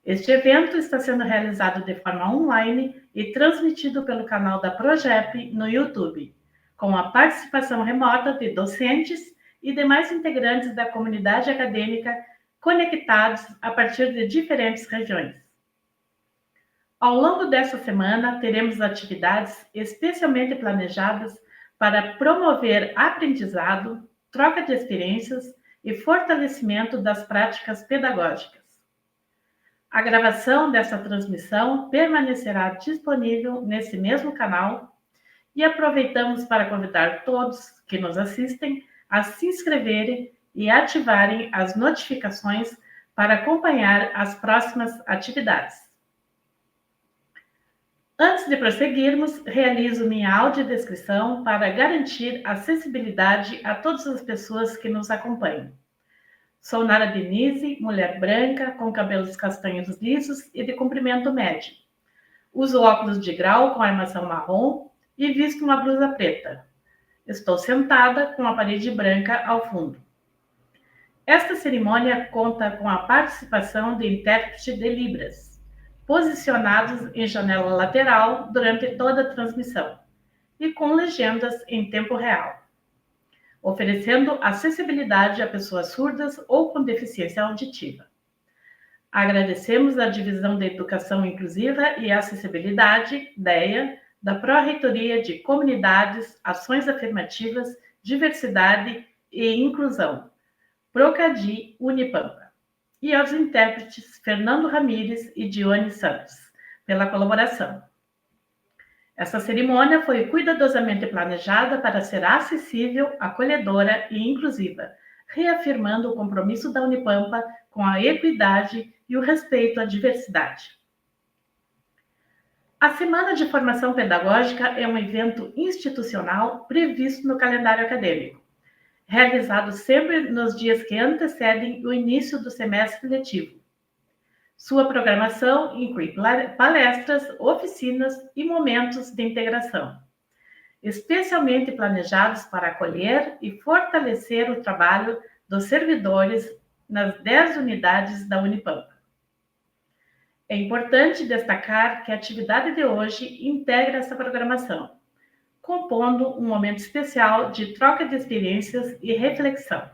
Este evento está sendo realizado de forma online e transmitido pelo canal da Progep no YouTube, com a participação remota de docentes e demais integrantes da comunidade acadêmica conectados a partir de diferentes regiões. Ao longo desta semana, teremos atividades especialmente planejadas para promover aprendizado, troca de experiências e fortalecimento das práticas pedagógicas. A gravação dessa transmissão permanecerá disponível nesse mesmo canal e aproveitamos para convidar todos que nos assistem a se inscreverem e ativarem as notificações para acompanhar as próximas atividades. Antes de prosseguirmos, realizo minha audiodescrição para garantir acessibilidade a todas as pessoas que nos acompanham. Sou Nara Denise, mulher branca, com cabelos castanhos lisos e de comprimento médio. Uso óculos de grau com armação marrom e visto uma blusa preta. Estou sentada com a parede branca ao fundo. Esta cerimônia conta com a participação de intérprete de Libras, posicionados em janela lateral durante toda a transmissão e com legendas em tempo real, oferecendo acessibilidade a pessoas surdas ou com deficiência auditiva. Agradecemos a Divisão de Educação Inclusiva e Acessibilidade, DEA, da Pró-Reitoria de Comunidades, Ações Afirmativas, Diversidade e Inclusão, Procadi Unipampa, e aos intérpretes Fernando Ramires e Dione Santos, pela colaboração. Essa cerimônia foi cuidadosamente planejada para ser acessível, acolhedora e inclusiva, reafirmando o compromisso da Unipampa com a equidade e o respeito à diversidade. A Semana de Formação Pedagógica é um evento institucional previsto no calendário acadêmico, realizado sempre nos dias que antecedem o início do semestre letivo. Sua programação inclui palestras, oficinas e momentos de integração, especialmente planejados para acolher e fortalecer o trabalho dos servidores nas 10 unidades da Unipampa. É importante destacar que a atividade de hoje integra essa programação, compondo um momento especial de troca de experiências e reflexão.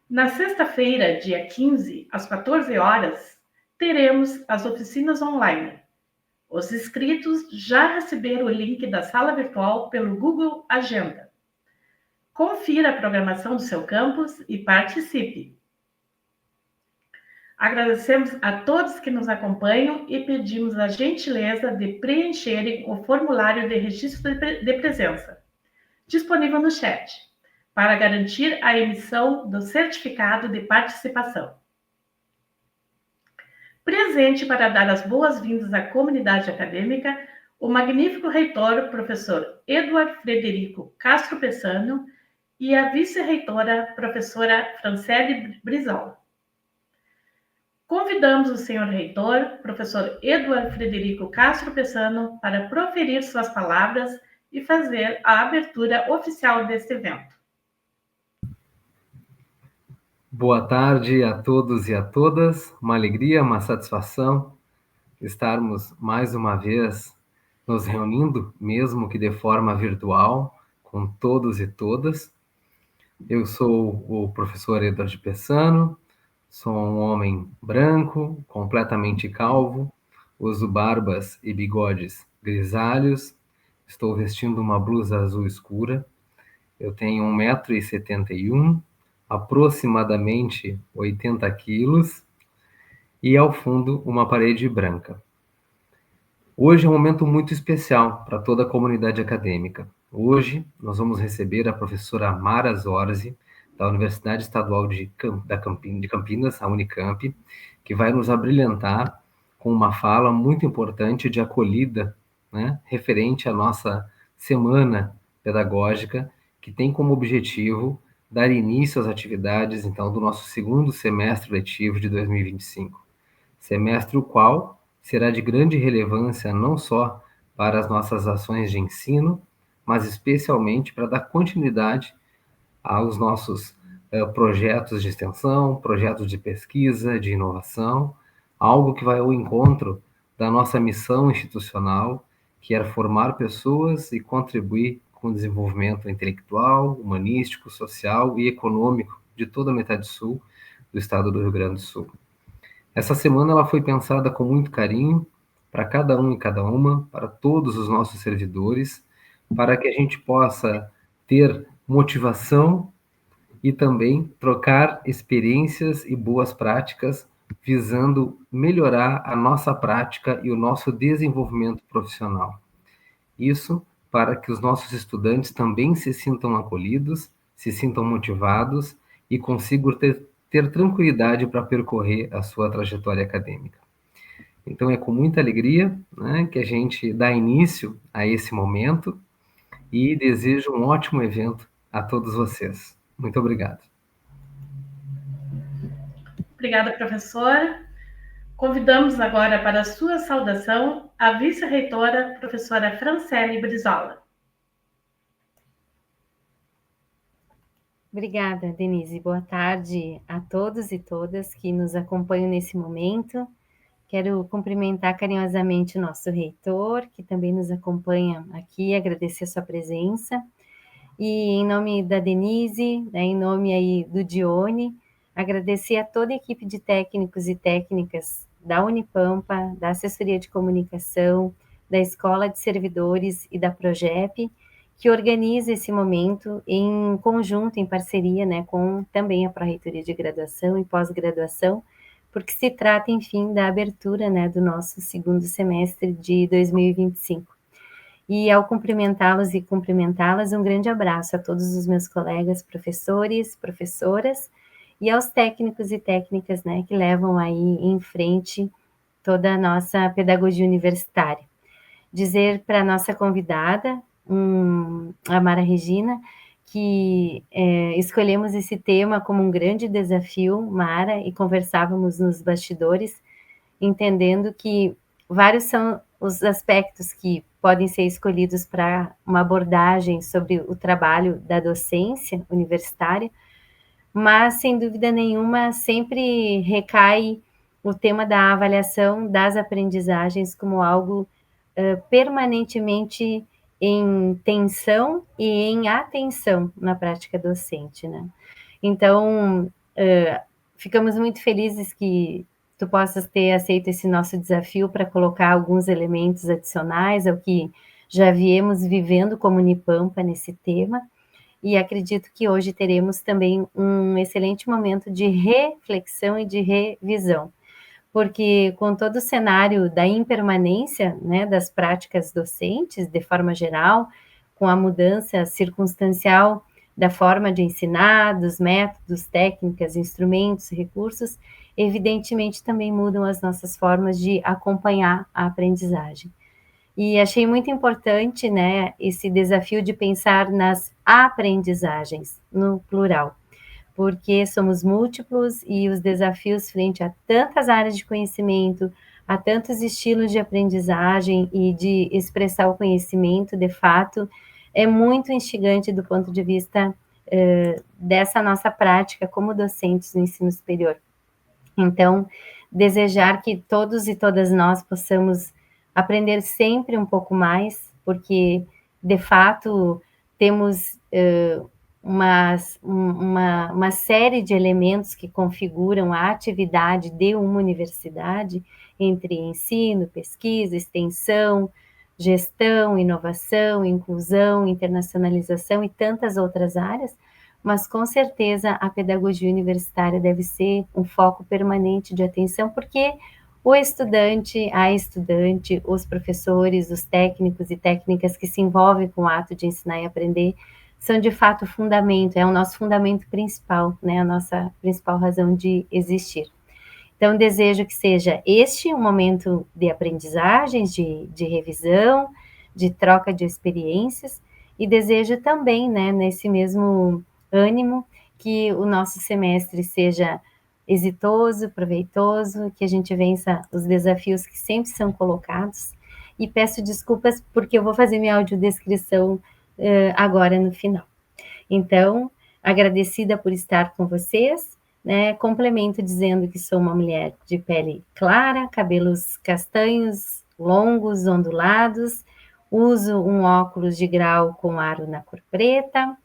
Na sexta-feira, dia 15, às 14 horas, teremos as oficinas online. Os inscritos já receberam o link da sala virtual pelo Google Agenda. Confira a programação do seu campus e participe. Agradecemos a todos que nos acompanham e pedimos a gentileza de preencherem o formulário de registro de presença, disponível no chat, para garantir a emissão do certificado de participação. Presente para dar as boas-vindas à comunidade acadêmica, o magnífico reitor, professor Eduardo Frederico Castro Pessano, e a vice-reitora, professora Franciele Brizol. Convidamos o senhor reitor, professor Eduardo Frederico Castro Pessano, para proferir suas palavras e fazer a abertura oficial deste evento. Boa tarde a todos e a todas. Uma alegria, uma satisfação estarmos mais uma vez nos reunindo, mesmo que de forma virtual, com todos e todas. Eu sou o professor Eduardo Pessano, sou um homem branco, completamente calvo, uso barbas e bigodes grisalhos, estou vestindo uma blusa azul escura, eu tenho 1,71 m, aproximadamente 80 quilos, e ao fundo uma parede branca. Hoje é um momento muito especial para toda a comunidade acadêmica. Hoje nós vamos receber a professora Mara Zorzi, da Universidade Estadual de Campinas, a Unicamp, que vai nos abrilhantar com uma fala muito importante de acolhida, né, referente à nossa semana pedagógica, que tem como objetivo dar início às atividades, então, do nosso segundo semestre letivo de 2025. Semestre o qual será de grande relevância não só para as nossas ações de ensino, mas especialmente para dar continuidade aos nossos projetos de extensão, projetos de pesquisa, de inovação, algo que vai ao encontro da nossa missão institucional, que era formar pessoas e contribuir com o desenvolvimento intelectual, humanístico, social e econômico de toda a metade sul do estado do Rio Grande do Sul. Essa semana ela foi pensada com muito carinho para cada um e cada uma, para todos os nossos servidores, para que a gente possa ter motivação e também trocar experiências e boas práticas, visando melhorar a nossa prática e o nosso desenvolvimento profissional. Isso para que os nossos estudantes também se sintam acolhidos, se sintam motivados e consigam ter tranquilidade para percorrer a sua trajetória acadêmica. Então, é com muita alegria, né, que a gente dá início a esse momento e desejo um ótimo evento a todos vocês. Muito obrigado. Obrigada, professora. Convidamos agora para a sua saudação a vice-reitora, professora Franciele Brizola. Obrigada, Denise. Boa tarde a todos e todas que nos acompanham nesse momento. Quero cumprimentar carinhosamente o nosso reitor, que também nos acompanha aqui, agradecer a sua presença. E em nome da Denise, né, em nome aí do Dione, agradecer a toda a equipe de técnicos e técnicas da Unipampa, da Assessoria de Comunicação, da Escola de Servidores e da Progep, que organiza esse momento em conjunto, em parceria, né, com também a Pró-Reitoria de Graduação e Pós-Graduação, porque se trata, enfim, da abertura, né, do nosso segundo semestre de 2025. E ao cumprimentá-los e cumprimentá-las, um grande abraço a todos os meus colegas, professores, professoras, e aos técnicos e técnicas, né, que levam aí em frente toda a nossa pedagogia universitária. Dizer para a nossa convidada, a Mara Regina, que escolhemos esse tema como um grande desafio, Mara, e conversávamos nos bastidores, entendendo que vários são os aspectos que podem ser escolhidos para uma abordagem sobre o trabalho da docência universitária, mas, sem dúvida nenhuma, sempre recai o tema da avaliação das aprendizagens como algo permanentemente em tensão e em atenção na prática docente, né? Então, ficamos muito felizes que tu possas ter aceito esse nosso desafio para colocar alguns elementos adicionais ao que já viemos vivendo como Unipampa nesse tema, e acredito que hoje teremos também um excelente momento de reflexão e de revisão, porque com todo o cenário da impermanência, né, das práticas docentes, de forma geral, com a mudança circunstancial da forma de ensinar, dos métodos, técnicas, instrumentos, recursos, evidentemente também mudam as nossas formas de acompanhar a aprendizagem. E achei muito importante, né, esse desafio de pensar nas aprendizagens, no plural, porque somos múltiplos e os desafios frente a tantas áreas de conhecimento, a tantos estilos de aprendizagem e de expressar o conhecimento, de fato, é muito instigante do ponto de vista dessa nossa prática como docentes no ensino superior. Então, desejar que todos e todas nós possamos aprender sempre um pouco mais, porque, de fato, temos uma série de elementos que configuram a atividade de uma universidade, entre ensino, pesquisa, extensão, gestão, inovação, inclusão, internacionalização e tantas outras áreas, mas com certeza a pedagogia universitária deve ser um foco permanente de atenção, porque o estudante, a estudante, os professores, os técnicos e técnicas que se envolvem com o ato de ensinar e aprender são de fato o fundamento, é o nosso fundamento principal, né, a nossa principal razão de existir. Então, desejo que seja este um momento de aprendizagens, de revisão, de troca de experiências, e desejo também, né, nesse mesmo ânimo, que o nosso semestre seja exitoso, proveitoso, que a gente vença os desafios que sempre são colocados, e peço desculpas porque eu vou fazer minha audiodescrição agora no final. Então, agradecida por estar com vocês, né? Complemento dizendo que sou uma mulher de pele clara, cabelos castanhos, longos, ondulados, uso um óculos de grau com aro na cor preta,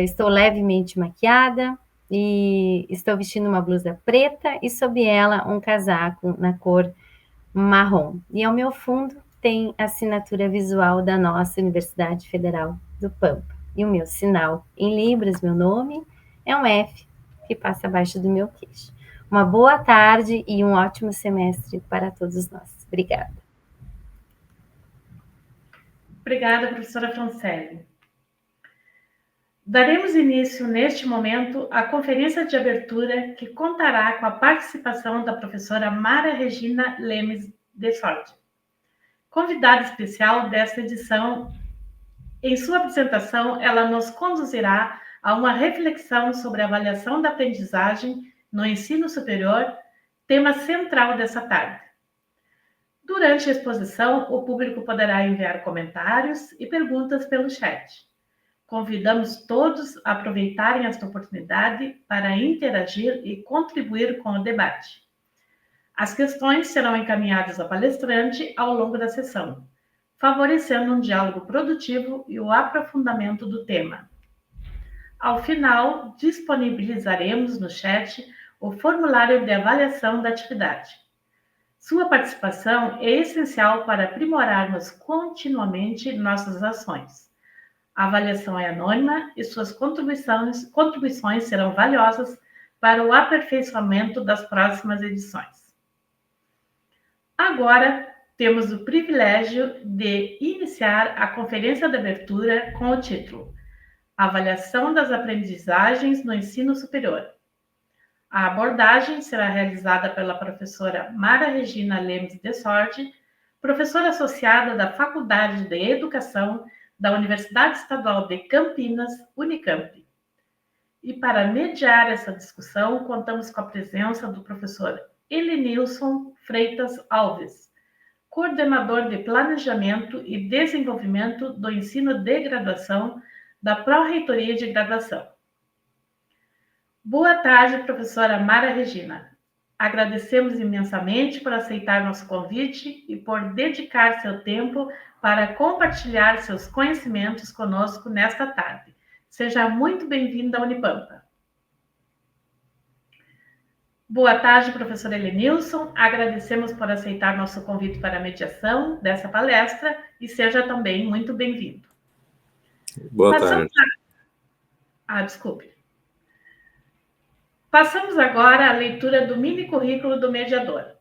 estou levemente maquiada e estou vestindo uma blusa preta e sob ela um casaco na cor marrom. E ao meu fundo tem a assinatura visual da nossa Universidade Federal do Pampa. E o meu sinal em Libras, meu nome, é um F que passa abaixo do meu queixo. Uma boa tarde e um ótimo semestre para todos nós. Obrigada. Obrigada, professora Franciele. Daremos início, neste momento, à conferência de abertura, que contará com a participação da professora Mara Regina Lemes de Sorte, convidada especial desta edição. Em sua apresentação, ela nos conduzirá a uma reflexão sobre a avaliação da aprendizagem no ensino superior, tema central dessa tarde. Durante a exposição, o público poderá enviar comentários e perguntas pelo chat. Convidamos todos a aproveitarem esta oportunidade para interagir e contribuir com o debate. As questões serão encaminhadas ao palestrante ao longo da sessão, favorecendo um diálogo produtivo e o aprofundamento do tema. Ao final, disponibilizaremos no chat o formulário de avaliação da atividade. Sua participação é essencial para aprimorarmos continuamente nossas ações. A avaliação é anônima e suas contribuições serão valiosas para o aperfeiçoamento das próximas edições. Agora, temos o privilégio de iniciar a conferência de abertura com o título Avaliação das Aprendizagens no Ensino Superior. A abordagem será realizada pela professora Mara Regina Lemes de Sorte, professora associada da Faculdade de Educação da Universidade Estadual de Campinas, Unicamp. E para mediar essa discussão, contamos com a presença do professor Elenilson Freitas Alves, coordenador de Planejamento e Desenvolvimento do Ensino de Graduação da Pró-Reitoria de Graduação. Boa tarde, professora Mara Regina. Agradecemos imensamente por aceitar nosso convite e por dedicar seu tempo para compartilhar seus conhecimentos conosco nesta tarde. Seja muito bem-vinda à Unipampa. Boa tarde, professor Elenilson. Agradecemos por aceitar nosso convite para a mediação dessa palestra e seja também muito bem-vindo. Boa tarde. Desculpe. Passamos agora à leitura do mini-currículo do mediador.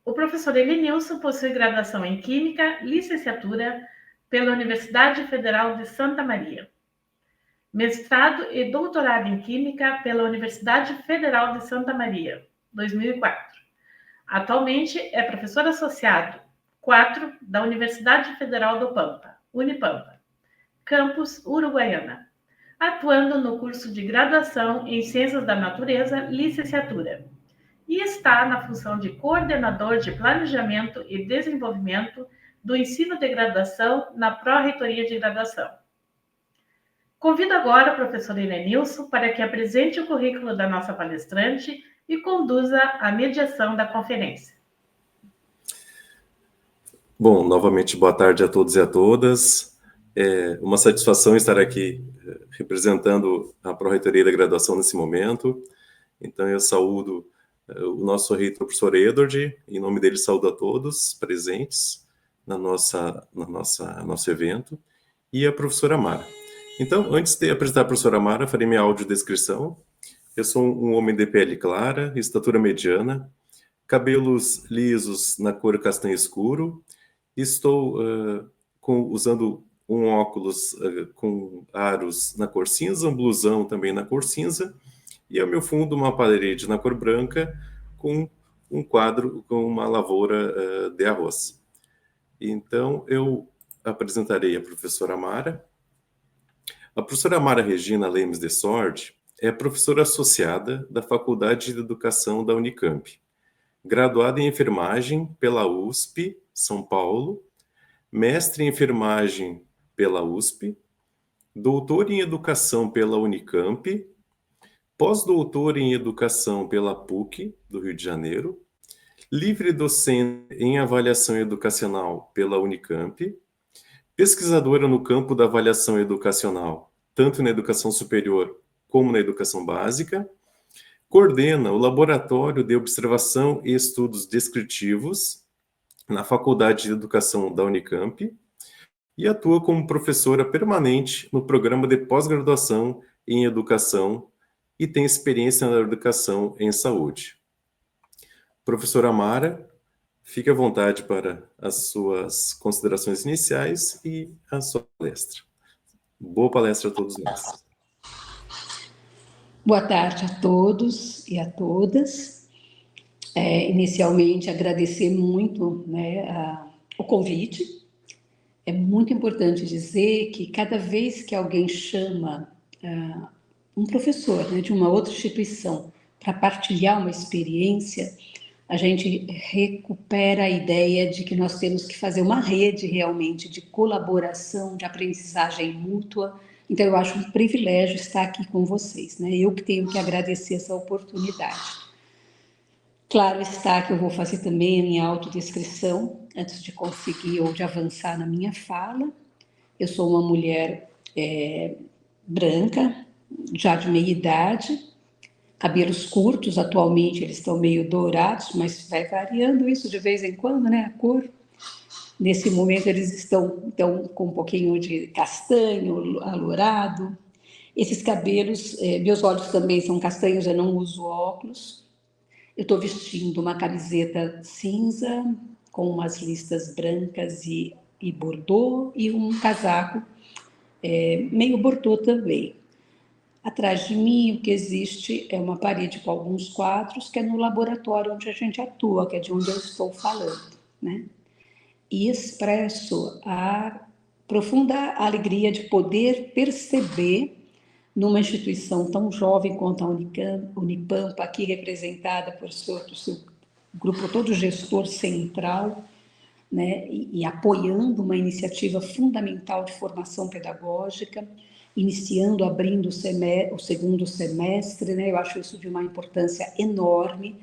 O professor Elenilson possui graduação em Química, licenciatura pela Universidade Federal de Santa Maria, mestrado e doutorado em Química pela Universidade Federal de Santa Maria, 2004. Atualmente é professor associado 4 da Universidade Federal do Pampa, Unipampa, campus Uruguaiana, atuando no curso de graduação em Ciências da Natureza, licenciatura, e está na função de coordenador de Planejamento e Desenvolvimento do Ensino de Graduação na Pró-Reitoria de Graduação. Convido agora o professor Elenilson para que apresente o currículo da nossa palestrante e conduza a mediação da conferência. Bom, novamente, boa tarde a todos e a todas. É uma satisfação estar aqui representando a Pró-Reitoria da Graduação nesse momento. Então, eu saúdo o nosso reitor, professor Edward, em nome dele saúdo a todos presentes no nosso evento, e a professora Mara. Então, antes de apresentar a professora Mara, farei minha audiodescrição. Eu sou um homem de pele clara, estatura mediana, cabelos lisos na cor castanho escuro, estou usando um óculos com aros na cor cinza, um blusão também na cor cinza, e ao meu fundo uma parede na cor branca com um quadro com uma lavoura de arroz. Então, eu apresentarei a professora Mara. A professora Mara Regina Lemes de Sorte é professora associada da Faculdade de Educação da Unicamp, graduada em enfermagem pela USP, São Paulo, mestre em enfermagem pela USP, doutor em educação pela Unicamp, pós-doutor em Educação pela PUC, do Rio de Janeiro, livre docente em Avaliação Educacional pela Unicamp, pesquisadora no campo da avaliação educacional, tanto na educação superior como na educação básica, coordena o Laboratório de Observação e Estudos Descritivos na Faculdade de Educação da Unicamp e atua como professora permanente no programa de pós-graduação em Educação e tem experiência na educação em saúde. Professora Mara, fique à vontade para as suas considerações iniciais e a sua palestra. Boa palestra a todos nós. Boa tarde a todos e a todas. Inicialmente, agradecer muito, né, o convite. É muito importante dizer que cada vez que alguém chama um professor, né, de uma outra instituição para partilhar uma experiência, a gente recupera a ideia de que nós temos que fazer uma rede realmente de colaboração, de aprendizagem mútua. Então, eu acho um privilégio estar aqui com vocês, né? Eu que tenho que agradecer essa oportunidade. Claro está que eu vou fazer também a minha autodescrição, antes de conseguir ou de avançar na minha fala. Eu sou uma mulher branca, já de meia idade, cabelos curtos, atualmente eles estão meio dourados, mas vai variando isso de vez em quando, né, a cor. Nesse momento eles estão com um pouquinho de castanho, alourado. Esses cabelos, meus olhos também são castanhos, eu não uso óculos. Eu estou vestindo uma camiseta cinza, com umas listas brancas e bordô, e um casaco meio bordô também. Atrás de mim, o que existe é uma parede com alguns quadros, que é no laboratório onde a gente atua, que é de onde eu estou falando, né? E expresso a profunda alegria de poder perceber, numa instituição tão jovem quanto a Unipampa, aqui representada por seu grupo todo gestor central, né, e apoiando uma iniciativa fundamental de formação pedagógica, iniciando, abrindo o segundo semestre, né, eu acho isso de uma importância enorme.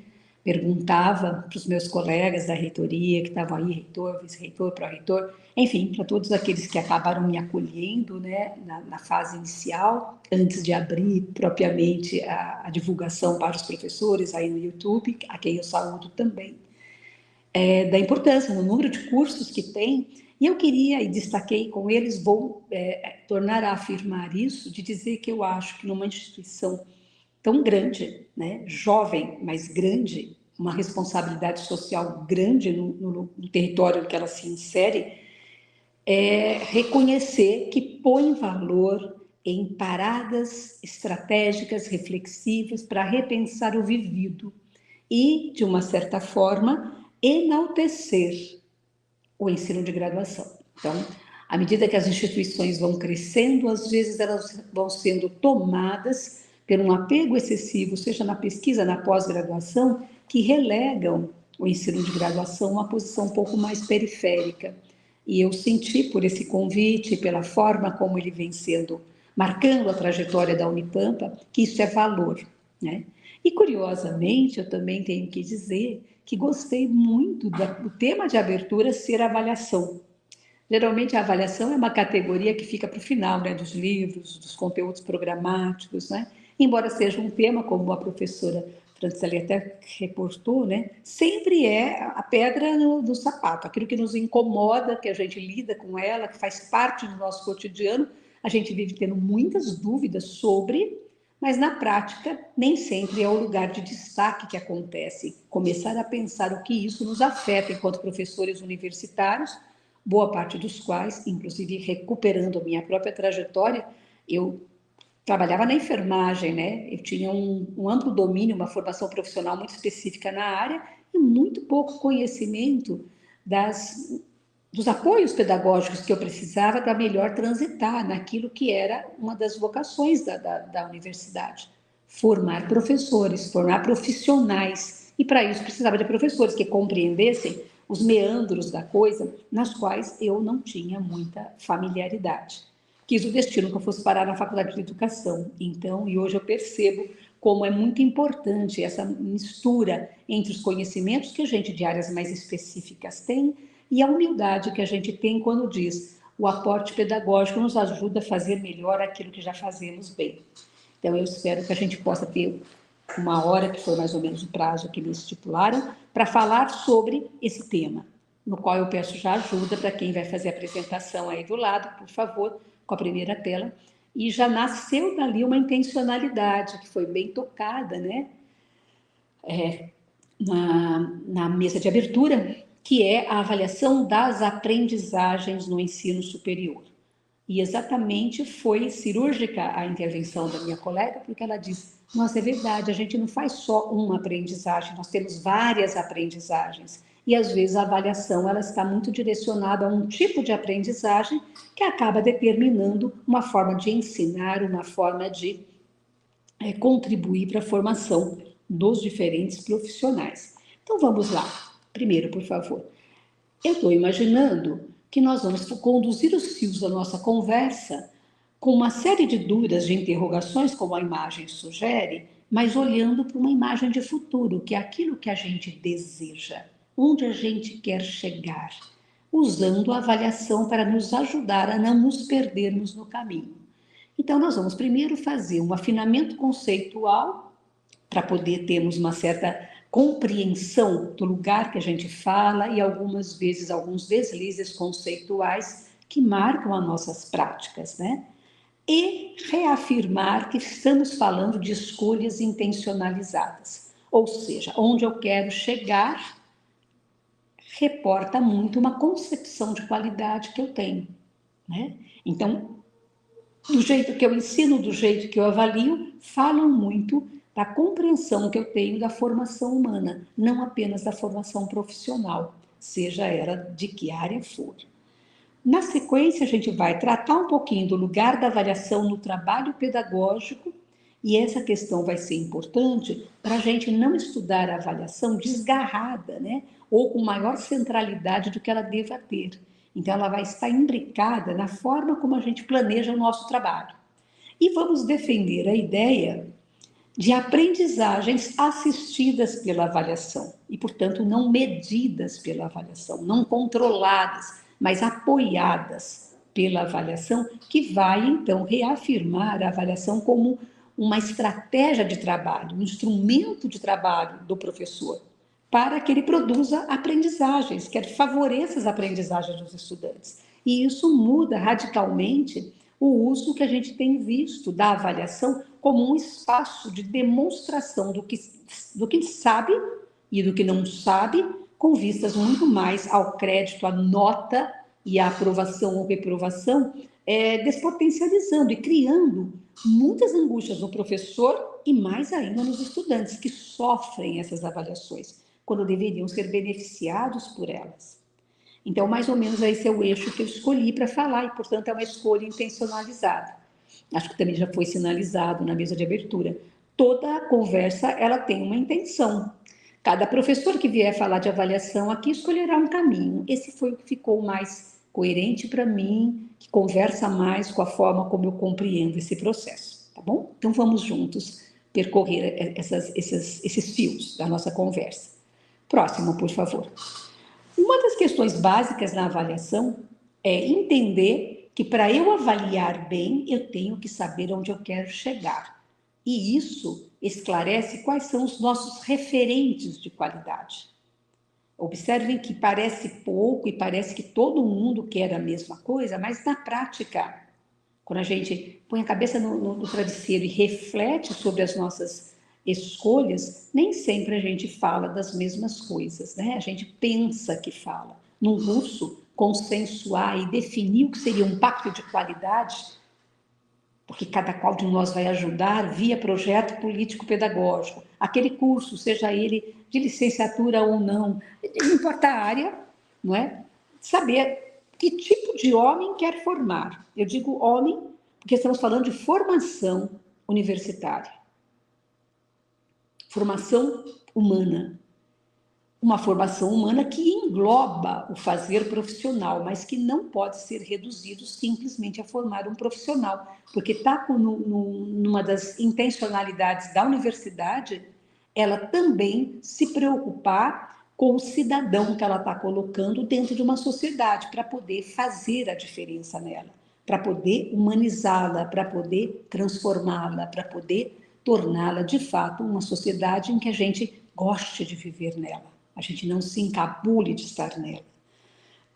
Perguntava para os meus colegas da reitoria, que estavam aí, reitor, vice-reitor, pró-reitor, enfim, para todos aqueles que acabaram me acolhendo, né, na fase inicial, antes de abrir propriamente a divulgação para os professores aí no YouTube, a quem eu saúdo também, da importância, no número de cursos que tem. E eu queria, e destaquei com eles, vou tornar a afirmar isso, de dizer que eu acho que numa instituição tão grande, né, jovem, mas grande, uma responsabilidade social grande no território em que ela se insere, reconhecer que põe valor em paradas estratégicas, reflexivas, para repensar o vivido e, de uma certa forma, enaltecer o ensino de graduação. Então, à medida que as instituições vão crescendo, às vezes elas vão sendo tomadas por um apego excessivo, seja na pesquisa, na pós-graduação, que relegam o ensino de graduação a uma posição um pouco mais periférica. E eu senti por esse convite, pela forma como ele vem sendo, marcando a trajetória da Unipampa, que isso é valor, né? E, curiosamente, eu também tenho que dizer que gostei muito do tema de abertura ser avaliação. Geralmente, a avaliação é uma categoria que fica para o final, né, dos livros, dos conteúdos programáticos, né? Embora seja um tema, como a professora Franciele até reportou, né, sempre é a pedra no sapato, aquilo que nos incomoda, que a gente lida com ela, que faz parte do nosso cotidiano, a gente vive tendo muitas dúvidas sobre, mas na prática nem sempre é o lugar de destaque que acontece. Começar a pensar o que isso nos afeta enquanto professores universitários, boa parte dos quais, inclusive recuperando a minha própria trajetória, eu trabalhava na enfermagem, né? Eu tinha um amplo domínio, uma formação profissional muito específica na área e muito pouco conhecimento dos apoios pedagógicos que eu precisava para melhor transitar naquilo que era uma das vocações da universidade. Formar professores, formar profissionais. E para isso precisava de professores que compreendessem os meandros da coisa, nas quais eu não tinha muita familiaridade. Quis o destino que eu fosse parar na Faculdade de Educação. Então, e hoje eu percebo como é muito importante essa mistura entre os conhecimentos que a gente de áreas mais específicas tem e a humildade que a gente tem quando diz o aporte pedagógico nos ajuda a fazer melhor aquilo que já fazemos bem. Então, eu espero que a gente possa ter 1 hora, que foi mais ou menos o prazo que me estipularam, para falar sobre esse tema, no qual eu peço já ajuda para quem vai fazer a apresentação aí do lado, por favor, com a primeira tela. E já nasceu dali uma intencionalidade, que foi bem tocada, né? Na mesa de abertura, que é a avaliação das aprendizagens no ensino superior. E exatamente foi cirúrgica a intervenção da minha colega, porque ela diz, nossa, é verdade, a gente não faz só uma aprendizagem, nós temos várias aprendizagens. E às vezes a avaliação ela está muito direcionada a um tipo de aprendizagem que acaba determinando uma forma de ensinar, uma forma de contribuir para a formação dos diferentes profissionais. Então vamos lá. Primeiro, por favor. Eu estou imaginando que nós vamos conduzir os fios da nossa conversa com uma série de dúvidas, de interrogações, como a imagem sugere, mas olhando para uma imagem de futuro, que é aquilo que a gente deseja, onde a gente quer chegar, usando a avaliação para nos ajudar a não nos perdermos no caminho. Então, nós vamos primeiro fazer um afinamento conceitual, para poder termos uma certa compreensão do lugar que a gente fala e algumas vezes alguns deslizes conceituais que marcam as nossas práticas, né? E reafirmar que estamos falando de escolhas intencionalizadas, ou seja, onde eu quero chegar reporta muito uma concepção de qualidade que eu tenho, né? Então, do jeito que eu ensino, do jeito que eu avalio, falam muito da compreensão que eu tenho da formação humana, não apenas da formação profissional, seja ela de que área for. Na sequência, a gente vai tratar um pouquinho do lugar da avaliação no trabalho pedagógico, e essa questão vai ser importante para a gente não estudar a avaliação desgarrada, né? Ou com maior centralidade do que ela deva ter. Então, ela vai estar imbricada na forma como a gente planeja o nosso trabalho. E vamos defender a ideia de aprendizagens assistidas pela avaliação e, portanto, não medidas pela avaliação, não controladas, mas apoiadas pela avaliação, que vai, então, reafirmar a avaliação como uma estratégia de trabalho, um instrumento de trabalho do professor, para que ele produza aprendizagens, que favoreça as aprendizagens dos estudantes. E isso muda radicalmente o uso que a gente tem visto da avaliação como um espaço de demonstração do que sabe e do que não sabe, com vistas muito mais ao crédito, à nota e à aprovação ou reprovação, despotencializando e criando muitas angústias no professor e mais ainda nos estudantes que sofrem essas avaliações, quando deveriam ser beneficiados por elas. Então, mais ou menos, esse é o eixo que eu escolhi para falar e, portanto, é uma escolha intencionalizada. Acho que também já foi sinalizado na mesa de abertura. Toda conversa, ela tem uma intenção. Cada professor que vier falar de avaliação aqui escolherá um caminho. Esse foi o que ficou mais coerente para mim, que conversa mais com a forma como eu compreendo esse processo, tá bom? Então, vamos juntos percorrer esses fios da nossa conversa. Próximo, por favor. Uma das questões básicas na avaliação é entender que para eu avaliar bem, eu tenho que saber onde eu quero chegar. E isso esclarece quais são os nossos referentes de qualidade. Observem que parece pouco e parece que todo mundo quer a mesma coisa, mas na prática, quando a gente põe a cabeça no travesseiro e reflete sobre as nossas escolhas, nem sempre a gente fala das mesmas coisas, né? A gente pensa que fala. Num curso, consensuar e definir o que seria um pacto de qualidade, porque cada qual de nós vai ajudar via projeto político-pedagógico. Aquele curso, seja ele de licenciatura ou não importa a área, não é? Saber que tipo de homem quer formar. Eu digo homem, porque estamos falando de formação universitária. Formação humana. uma formação humana que engloba o fazer profissional, mas que não pode ser reduzido simplesmente a formar um profissional, porque está numa das intencionalidades da universidade, ela também se preocupar com o cidadão que ela está colocando dentro de uma sociedade, para poder fazer a diferença nela, para poder humanizá-la, para poder transformá-la, para poder torná-la de fato uma sociedade em que a gente goste de viver nela. A gente não se encabule de estar nela.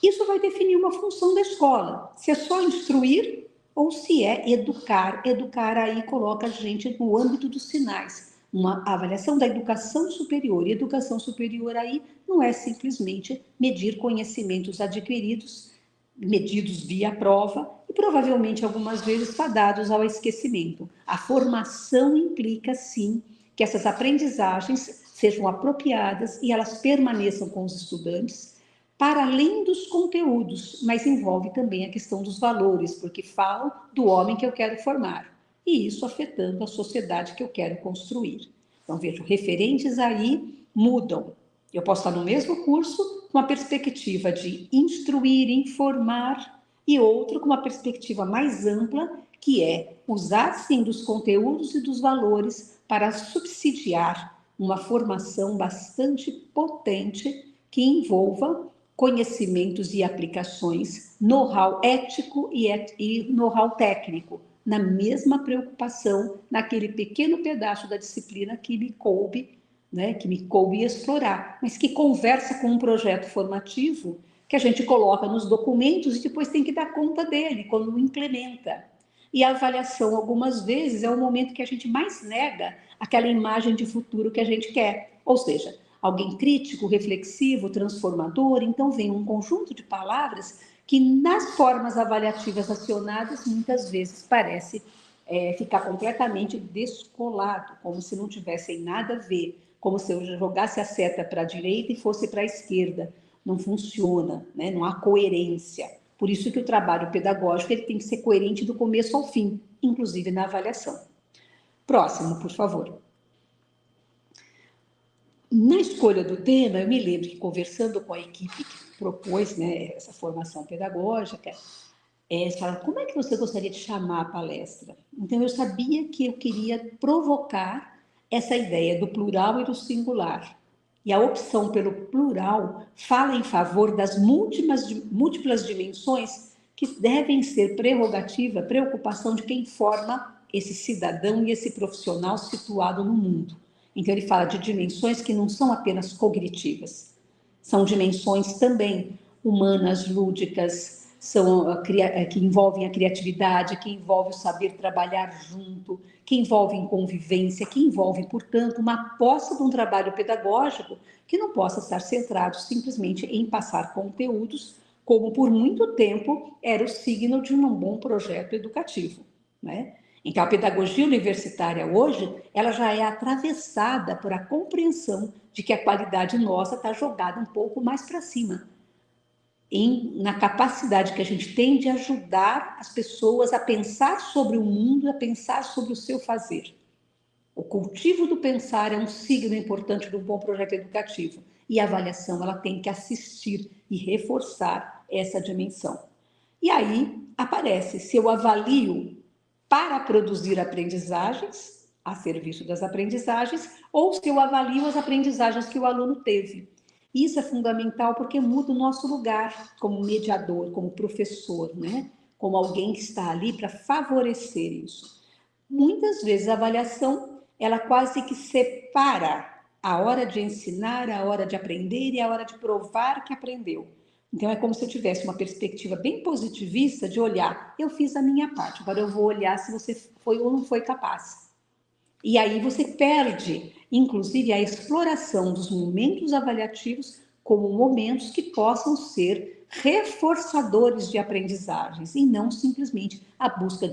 Isso vai definir uma função da escola, se é só instruir ou se é educar. Educar aí coloca a gente no âmbito dos sinais, uma avaliação da educação superior. E educação superior aí não é simplesmente medir conhecimentos adquiridos, medidos via prova e provavelmente algumas vezes fadados ao esquecimento. A formação implica, sim, que essas aprendizagens sejam apropriadas e elas permaneçam com os estudantes, para além dos conteúdos, mas envolve também a questão dos valores, porque falam do homem que eu quero formar, e isso afetando a sociedade que eu quero construir. Então, vejo, referentes aí mudam. Eu posso estar no mesmo curso com a perspectiva de instruir, informar, e outro com uma perspectiva mais ampla, que é usar, sim, dos conteúdos e dos valores para subsidiar uma formação bastante potente que envolva conhecimentos e aplicações, know-how ético e know-how técnico, na mesma preocupação, naquele pequeno pedaço da disciplina que me coube, né, que me coube explorar, mas que conversa com um projeto formativo que a gente coloca nos documentos e depois tem que dar conta dele quando implementa. E a avaliação, algumas vezes, é o momento que a gente mais nega aquela imagem de futuro que a gente quer. Ou seja, alguém crítico, reflexivo, transformador. Então, vem um conjunto de palavras que, nas formas avaliativas acionadas, muitas vezes parece ficar completamente descolado, como se não tivessem nada a ver, como se eu jogasse a seta para a direita e fosse para a esquerda. Não funciona, né? Não há coerência. Por isso que o trabalho pedagógico ele tem que ser coerente do começo ao fim, inclusive na avaliação. Próximo, por favor. Na escolha do tema, eu me lembro que, conversando com a equipe que propôs, né, essa formação pedagógica, eles falaram, como é que você gostaria de chamar a palestra? Então, eu sabia que eu queria provocar essa ideia do plural e do singular. E a opção pelo plural fala em favor das múltiplas dimensões que devem ser prerrogativa, preocupação de quem forma esse cidadão e esse profissional situado no mundo. Então, ele fala de dimensões que não são apenas cognitivas, são dimensões também humanas, lúdicas, que envolvem a criatividade, que envolvem o saber trabalhar junto, que envolvem convivência, que envolvem, portanto, uma posse de um trabalho pedagógico que não possa estar centrado simplesmente em passar conteúdos, como por muito tempo era o signo de um bom projeto educativo, né? Então, a pedagogia universitária hoje, ela já é atravessada por a compreensão de que a qualidade nossa está jogada um pouco mais para cima, na capacidade que a gente tem de ajudar as pessoas a pensar sobre o mundo, a pensar sobre o seu fazer. O cultivo do pensar é um signo importante do bom projeto educativo, e a avaliação ela tem que assistir e reforçar essa dimensão. E aí aparece, se eu avalio para produzir aprendizagens, a serviço das aprendizagens, ou se eu avalio as aprendizagens que o aluno teve. Isso é fundamental porque muda o nosso lugar como mediador, como professor, né? Como alguém que está ali para favorecer isso. Muitas vezes a avaliação, ela quase que separa a hora de ensinar, a hora de aprender e a hora de provar que aprendeu. Então, é como se eu tivesse uma perspectiva bem positivista de olhar, eu fiz a minha parte, agora eu vou olhar se você foi ou não foi capaz. E aí você perde, inclusive, a exploração dos momentos avaliativos como momentos que possam ser reforçadores de aprendizagens e não simplesmente a busca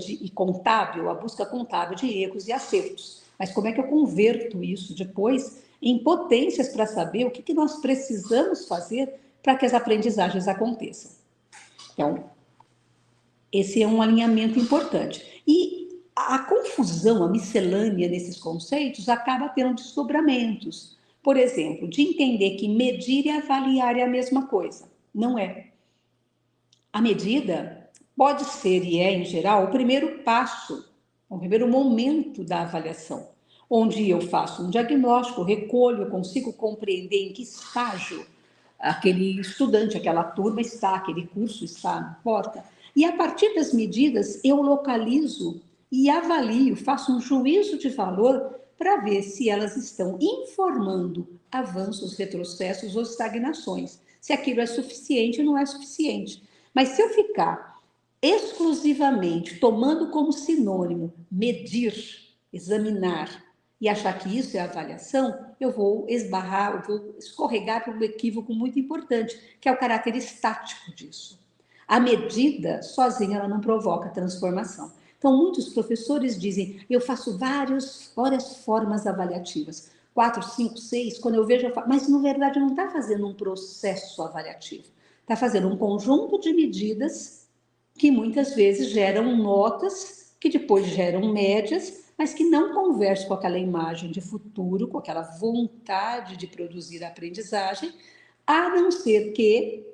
contábil de erros e acertos. Mas como é que eu converto isso depois em potências para saber o que nós precisamos fazer para que as aprendizagens aconteçam? Então, esse é um alinhamento importante. E a confusão, a miscelânea nesses conceitos acaba tendo desdobramentos. por exemplo, de entender que medir e avaliar é a mesma coisa. Não é. A medida pode ser, e é em geral, o primeiro passo, o primeiro momento da avaliação, onde eu faço um diagnóstico, recolho, eu consigo compreender em que estágio aquele estudante, aquela turma está, aquele curso está, não importa. E a partir das medidas, eu localizo e avalio, faço um juízo de valor para ver se elas estão informando avanços, retrocessos ou estagnações. Se aquilo é suficiente ou não é suficiente. Mas se eu ficar exclusivamente tomando como sinônimo medir, examinar e achar que isso é avaliação, eu vou esbarrar, eu vou escorregar por um equívoco muito importante, que é o caráter estático disso. A medida, sozinha, ela não provoca transformação. Então, muitos professores dizem, eu faço várias formas avaliativas, 4, 5, 6, quando eu vejo, eu faço, mas, na verdade, não está fazendo um processo avaliativo, está fazendo um conjunto de medidas que muitas vezes geram notas, que depois geram médias, mas que não conversam com aquela imagem de futuro, com aquela vontade de produzir aprendizagem, a não ser que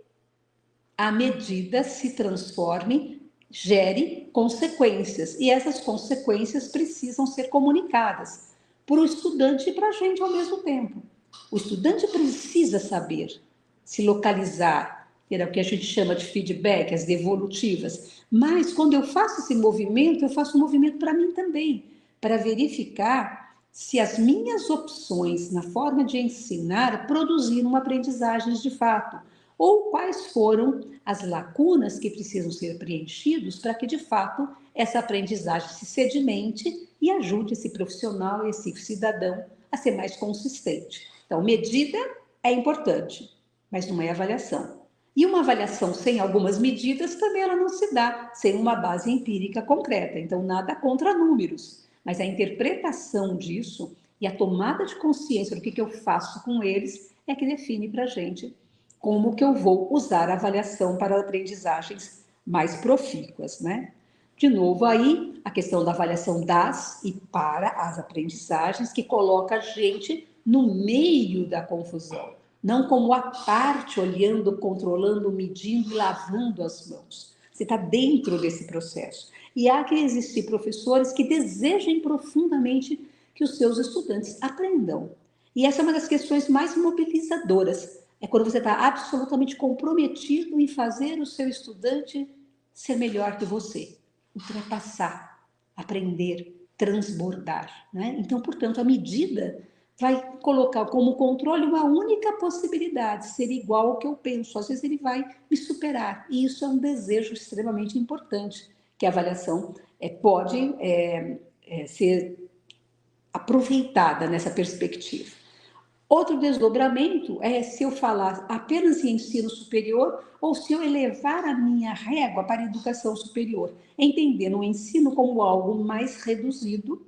a medida se transforme, gere consequências, e essas consequências precisam ser comunicadas para o estudante e para a gente ao mesmo tempo. O estudante precisa saber se localizar, que é o que a gente chama de feedback, as devolutivas, mas quando eu faço esse movimento, eu faço um movimento para mim também, para verificar se as minhas opções na forma de ensinar produziram aprendizagens de fato, ou quais foram as lacunas que precisam ser preenchidas para que, de fato, essa aprendizagem se sedimente e ajude esse profissional, esse cidadão a ser mais consistente. Então, medida é importante, mas não é avaliação. E uma avaliação sem algumas medidas também ela não se dá, sem uma base empírica concreta. Então, nada contra números, mas a interpretação disso e a tomada de consciência do que eu faço com eles é que define para a gente como que eu vou usar a avaliação para aprendizagens mais profícuas, né? De novo, aí, a questão da avaliação das e para as aprendizagens, que coloca a gente no meio da confusão, não como a parte, olhando, controlando, medindo e lavando as mãos. Você está dentro desse processo. E há que existir professores que desejem profundamente que os seus estudantes aprendam. E essa é uma das questões mais mobilizadoras. É quando você está absolutamente comprometido em fazer o seu estudante ser melhor que você, ultrapassar, aprender, transbordar, né? Então, portanto, a medida vai colocar como controle uma única possibilidade, ser igual ao que eu penso. Às vezes ele vai me superar, e isso é um desejo extremamente importante, que a avaliação pode ser aproveitada nessa perspectiva. Outro desdobramento é se eu falar apenas em ensino superior ou se eu elevar a minha régua para a educação superior, entendendo o ensino como algo mais reduzido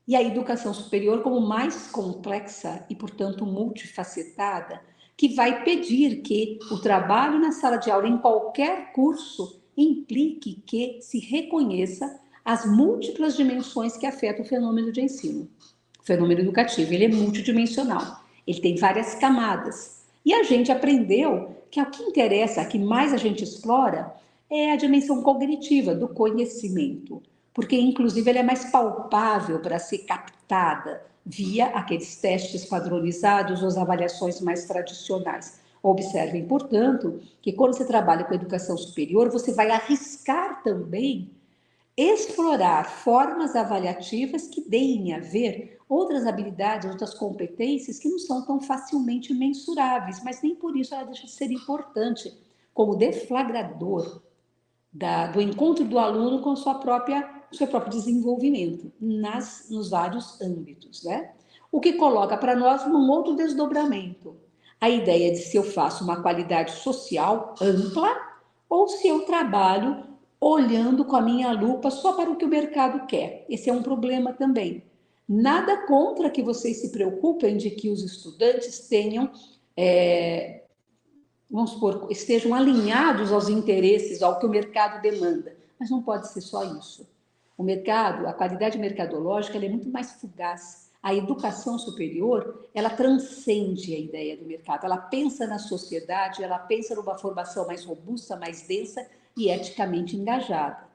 e a educação superior como mais complexa e, portanto, multifacetada, que vai pedir que o trabalho na sala de aula, em qualquer curso, implique que se reconheça as múltiplas dimensões que afetam o fenômeno de ensino. O fenômeno educativo, ele é multidimensional, ele tem várias camadas. E a gente aprendeu que o que interessa, a que mais a gente explora, é a dimensão cognitiva do conhecimento, porque, inclusive, ela é mais palpável para ser captada via aqueles testes padronizados ou as avaliações mais tradicionais. Observem, portanto, que quando você trabalha com educação superior, você vai arriscar também explorar formas avaliativas que deem a ver outras habilidades, outras competências que não são tão facilmente mensuráveis, mas nem por isso ela deixa de ser importante como deflagrador do encontro do aluno com o seu próprio desenvolvimento nos vários âmbitos, né? O que coloca para nós num outro desdobramento, a ideia de se eu faço uma qualidade social ampla ou se eu trabalho olhando com a minha lupa só para o que o mercado quer. Esse é um problema também. Nada contra que vocês se preocupem de que os estudantes tenham, vamos supor, estejam alinhados aos interesses, ao que o mercado demanda. Mas não pode ser só isso. O mercado, a qualidade mercadológica, ela é muito mais fugaz. A educação superior, ela transcende a ideia do mercado, ela pensa na sociedade, ela pensa numa formação mais robusta, mais densa e eticamente engajada.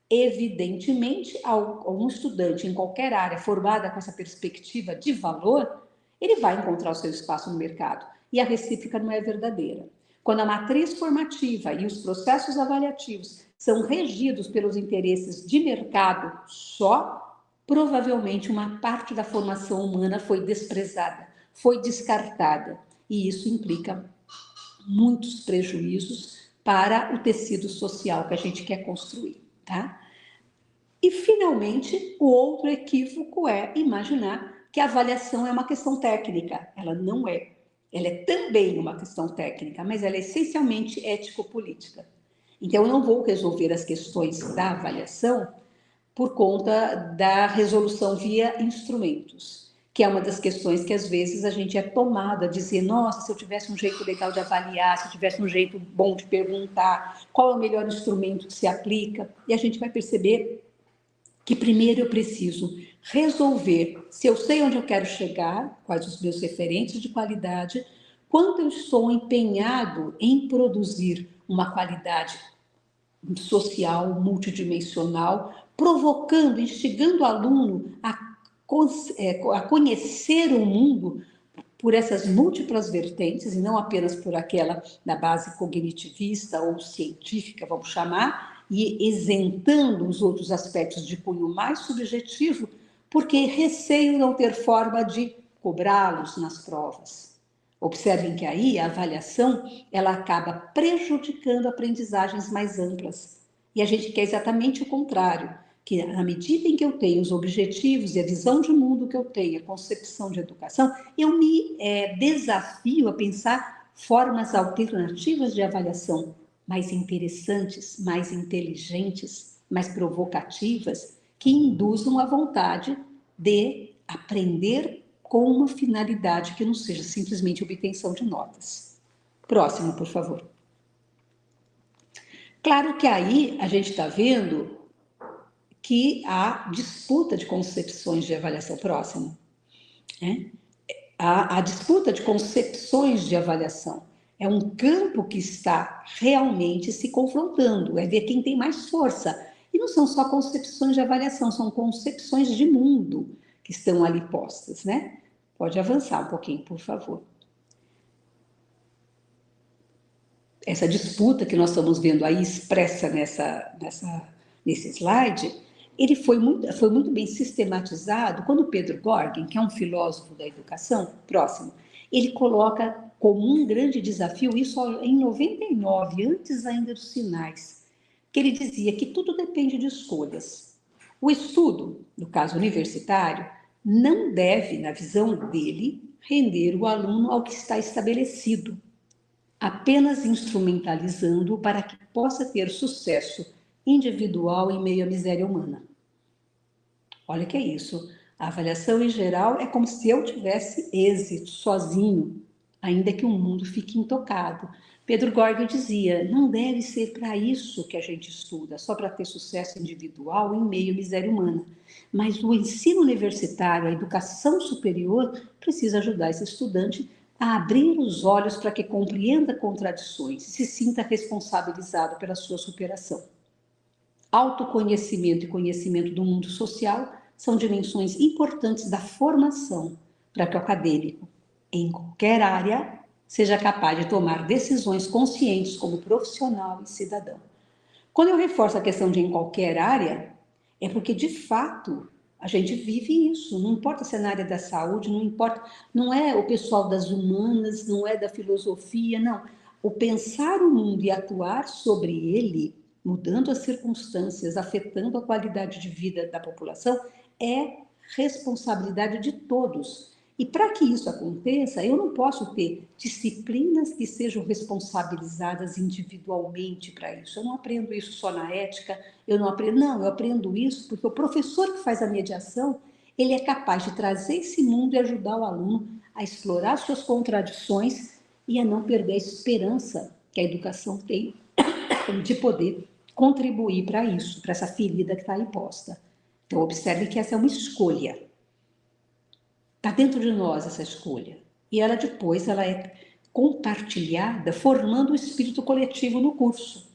Evidentemente, um estudante em qualquer área formada com essa perspectiva de valor, ele vai encontrar o seu espaço no mercado. E a recíproca não é verdadeira. Quando a matriz formativa e os processos avaliativos são regidos pelos interesses de mercado só, provavelmente uma parte da formação humana foi desprezada, foi descartada. E isso implica muitos prejuízos para o tecido social que a gente quer construir, tá? E, finalmente, o outro equívoco é imaginar que a avaliação é uma questão técnica. Ela não é. Ela é também uma questão técnica, mas ela é essencialmente ético-política. Então, eu não vou resolver as questões da avaliação por conta da resolução via instrumentos, que é uma das questões que, às vezes, a gente é tomado a dizer, nossa, se eu tivesse um jeito legal de avaliar, se eu tivesse um jeito bom de perguntar, qual é o melhor instrumento que se aplica, e a gente vai perceber que primeiro eu preciso resolver se eu sei onde eu quero chegar, quais os meus referentes de qualidade, quanto eu estou empenhado em produzir uma qualidade social, multidimensional, provocando, instigando o aluno a conhecer o mundo por essas múltiplas vertentes, e não apenas por aquela da base cognitivista ou científica, vamos chamar, e isentando os outros aspectos de cunho mais subjetivo, porque receio não ter forma de cobrá-los nas provas. Observem que aí a avaliação ela acaba prejudicando aprendizagens mais amplas. E a gente quer exatamente o contrário, que na medida em que eu tenho os objetivos e a visão de mundo que eu tenho, a concepção de educação, eu me desafio a pensar formas alternativas de avaliação, mais interessantes, mais inteligentes, mais provocativas, que induzam a vontade de aprender com uma finalidade que não seja simplesmente obtenção de notas. Próximo, por favor. Claro que aí a gente está vendo que há disputa de concepções de avaliação. Próximo. A disputa de concepções de avaliação é um campo que está realmente se confrontando, é ver quem tem mais força. E não são só concepções de avaliação, são concepções de mundo que estão ali postas, né? Pode avançar um pouquinho, por favor. Essa disputa que nós estamos vendo aí expressa nesse slide, ele foi muito bem sistematizado quando Pedro Gorgen, que é um filósofo da educação, próximo, ele coloca como um grande desafio, isso em 99, antes ainda dos sinais, que ele dizia que tudo depende de escolhas. O estudo, no caso universitário, não deve, na visão dele, render o aluno ao que está estabelecido, apenas instrumentalizando-o para que possa ter sucesso individual em meio à miséria humana. Olha que é isso. A avaliação em geral é como se eu tivesse êxito sozinho, ainda que o mundo fique intocado. Pedro Gorgen dizia, não deve ser para isso que a gente estuda, só para ter sucesso individual em meio à miséria humana. Mas o ensino universitário, a educação superior, precisa ajudar esse estudante a abrir os olhos para que compreenda contradições e se sinta responsabilizado pela sua superação. Autoconhecimento e conhecimento do mundo social são dimensões importantes da formação para que o acadêmico, em qualquer área, seja capaz de tomar decisões conscientes como profissional e cidadão. Quando eu reforço a questão de em qualquer área, é porque, de fato, a gente vive isso. Não importa se é na área da saúde, não importa, não é o pessoal das humanas, não é da filosofia, não. O pensar o mundo e atuar sobre ele, mudando as circunstâncias, afetando a qualidade de vida da população, é responsabilidade de todos. E para que isso aconteça, eu não posso ter disciplinas que sejam responsabilizadas individualmente para isso. Eu não aprendo isso só na ética, eu aprendo isso porque o professor que faz a mediação, ele é capaz de trazer esse mundo e ajudar o aluno a explorar suas contradições e a não perder a esperança que a educação tem de poder contribuir para isso, para essa ferida que está aí posta. Então, observe que essa é uma escolha. Está dentro de nós essa escolha. E ela depois ela é compartilhada, formando o espírito coletivo no curso.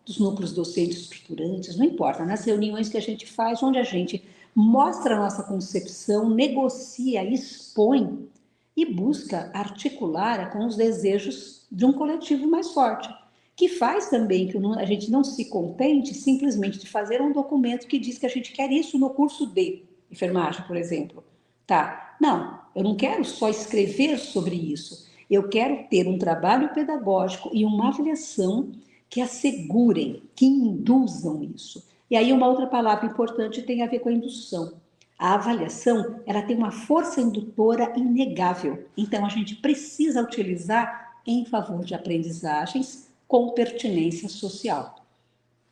Dos núcleos docentes estruturantes, não importa, nas reuniões que a gente faz, onde a gente mostra a nossa concepção, negocia, expõe e busca articular com os desejos de um coletivo mais forte, que faz também que a gente não se contente simplesmente de fazer um documento que diz que a gente quer isso no curso de enfermagem, por exemplo. Tá? Não, eu não quero só escrever sobre isso, eu quero ter um trabalho pedagógico e uma avaliação que assegurem, que induzam isso. E aí uma outra palavra importante tem a ver com a indução. A avaliação, ela tem uma força indutora inegável. Então, a gente precisa utilizar em favor de aprendizagens com pertinência social.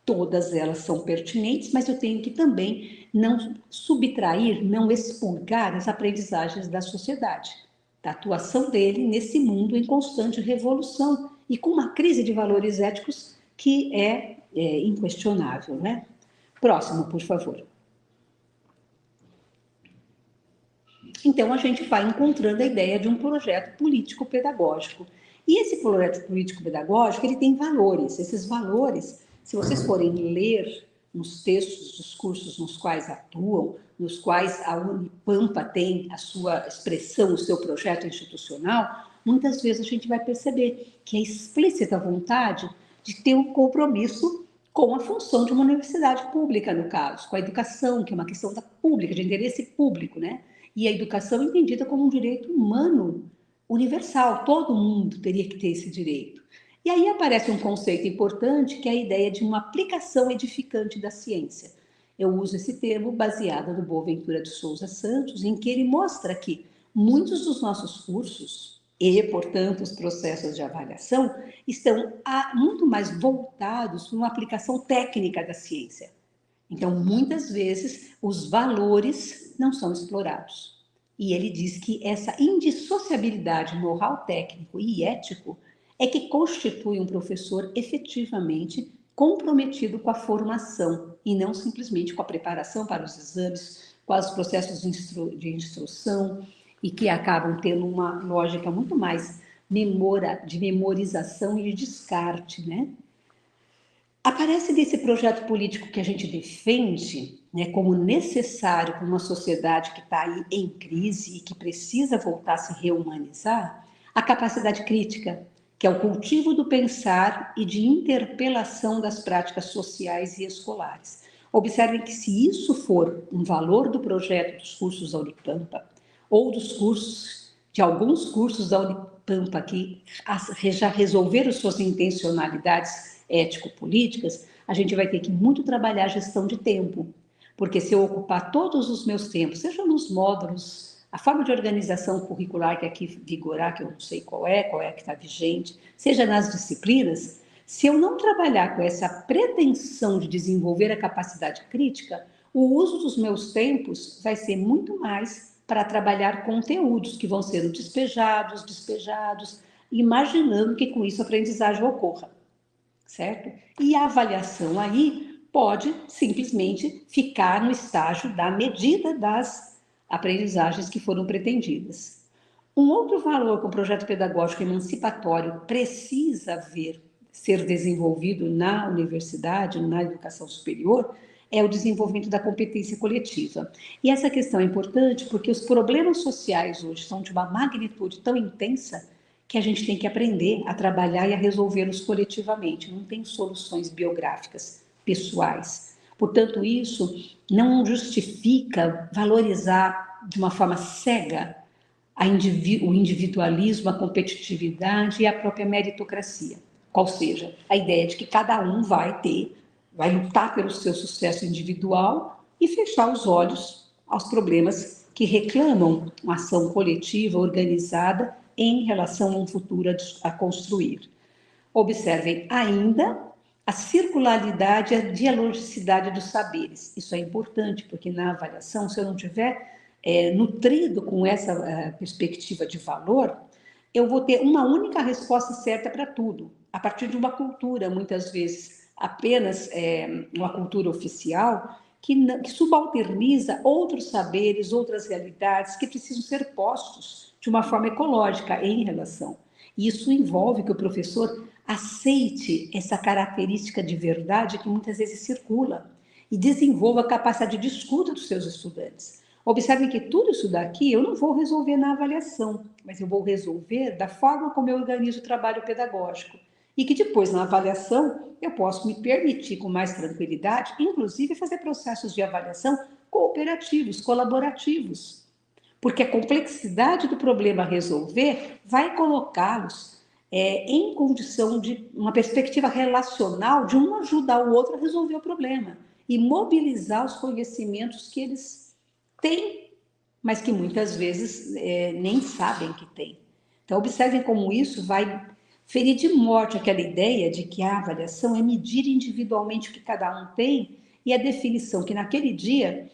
Todas elas são pertinentes, mas eu tenho que também não subtrair, não expurgar as aprendizagens da sociedade, da atuação dele nesse mundo em constante revolução e com uma crise de valores éticos que é inquestionável, né? Próximo, por favor. Então, a gente vai encontrando a ideia de um projeto político-pedagógico. E esse projeto político-pedagógico, ele tem valores. Esses valores, se vocês forem ler nos textos dos cursos nos quais atuam, nos quais a Unipampa tem a sua expressão, o seu projeto institucional, muitas vezes a gente vai perceber que é explícita a vontade de ter um compromisso com a função de uma universidade pública, no caso, com a educação, que é uma questão da pública, de interesse público, né? E a educação é entendida como um direito humano universal, todo mundo teria que ter esse direito. E aí aparece um conceito importante, que é a ideia de uma aplicação edificante da ciência. Eu uso esse termo baseado no Boaventura de Souza Santos, em que ele mostra que muitos dos nossos cursos e, portanto, os processos de avaliação estão muito mais voltados para uma aplicação técnica da ciência. Então, muitas vezes, os valores não são explorados. E ele diz que essa indissociabilidade know-how técnico e ético é que constitui um professor efetivamente comprometido com a formação e não simplesmente com a preparação para os exames, com os processos de instrução e que acabam tendo uma lógica muito mais de memorização e de descarte, né? Aparece desse projeto político que a gente defende, né, como necessário para uma sociedade que está aí em crise e que precisa voltar a se rehumanizar, a capacidade crítica, que é o cultivo do pensar e de interpelação das práticas sociais e escolares. Observem que se isso for um valor do projeto dos cursos da Unipampa, ou dos cursos, de alguns cursos da Unipampa que já resolveram suas intencionalidades ético-políticas, a gente vai ter que muito trabalhar a gestão de tempo, porque se eu ocupar todos os meus tempos, seja nos módulos, a forma de organização curricular que aqui vigorar, que eu não sei qual é que está vigente, seja nas disciplinas, se eu não trabalhar com essa pretensão de desenvolver a capacidade crítica, o uso dos meus tempos vai ser muito mais para trabalhar conteúdos que vão sendo despejados, imaginando que com isso a aprendizagem ocorra. Certo? E a avaliação aí pode simplesmente ficar no estágio da medida das aprendizagens que foram pretendidas. Um outro valor que o projeto pedagógico emancipatório precisa ser desenvolvido na universidade, na educação superior, é o desenvolvimento da competência coletiva. E essa questão é importante porque os problemas sociais hoje são de uma magnitude tão intensa que a gente tem que aprender a trabalhar e a resolvê-los coletivamente. Não tem soluções biográficas, pessoais. Portanto, isso não justifica valorizar de uma forma cega o individualismo, a competitividade e a própria meritocracia. Qual seja, a ideia de que cada um vai lutar pelo seu sucesso individual e fechar os olhos aos problemas que reclamam uma ação coletiva, organizada, em relação a um futuro a construir. Observem ainda a circularidade e a dialogicidade dos saberes. Isso é importante, porque na avaliação, se eu não tiver nutrido com essa perspectiva de valor, eu vou ter uma única resposta certa para tudo, a partir de uma cultura, muitas vezes, apenas uma cultura oficial, que subalterniza outros saberes, outras realidades que precisam ser postos de uma forma ecológica em relação. Isso envolve que o professor aceite essa característica de verdade que muitas vezes circula e desenvolva a capacidade de escuta dos seus estudantes. Observem que tudo isso daqui eu não vou resolver na avaliação, mas eu vou resolver da forma como eu organizo o trabalho pedagógico. E que depois, na avaliação, eu posso me permitir com mais tranquilidade, inclusive fazer processos de avaliação cooperativos, colaborativos. Porque a complexidade do problema a resolver vai colocá-los em condição de uma perspectiva relacional de um ajudar o outro a resolver o problema e mobilizar os conhecimentos que eles têm, mas que muitas vezes nem sabem que têm. Então, observem como isso vai ferir de morte aquela ideia de que a avaliação é medir individualmente o que cada um tem e a definição que naquele dia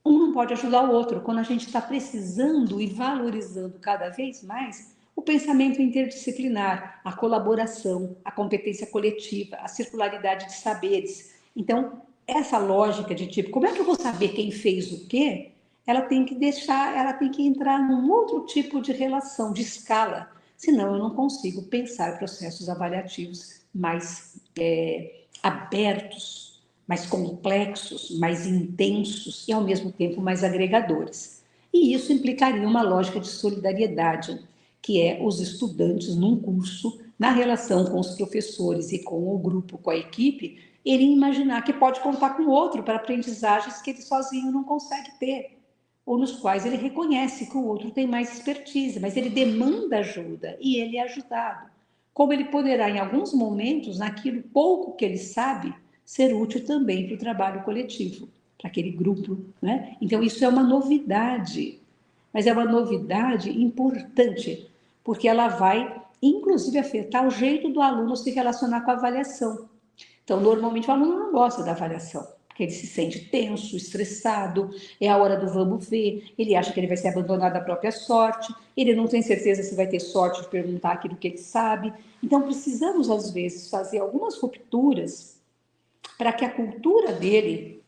um não pode ajudar o outro, quando a gente está precisando e valorizando cada vez mais o pensamento interdisciplinar, a colaboração, a competência coletiva, a circularidade de saberes. Então, essa lógica de tipo, como é que eu vou saber quem fez o quê? Ela tem que entrar num outro tipo de relação, de escala, senão eu não consigo pensar processos avaliativos mais abertos, mais complexos, mais intensos e, ao mesmo tempo, mais agregadores. E isso implicaria uma lógica de solidariedade, que é os estudantes num curso, na relação com os professores e com o grupo, com a equipe, ele imaginar que pode contar com o outro para aprendizagens que ele sozinho não consegue ter, ou nos quais ele reconhece que o outro tem mais expertise, mas ele demanda ajuda e ele é ajudado. Como ele poderá, em alguns momentos, naquilo pouco que ele sabe, ser útil também para o trabalho coletivo, para aquele grupo, né? Então, isso é uma novidade, mas é uma novidade importante, porque ela vai, inclusive, afetar o jeito do aluno se relacionar com a avaliação. Então, normalmente, o aluno não gosta da avaliação, porque ele se sente tenso, estressado, é a hora do vamos ver, ele acha que ele vai ser abandonado da própria sorte, ele não tem certeza se vai ter sorte de perguntar aquilo que ele sabe. Então, precisamos, às vezes, fazer algumas rupturas para que a cultura dele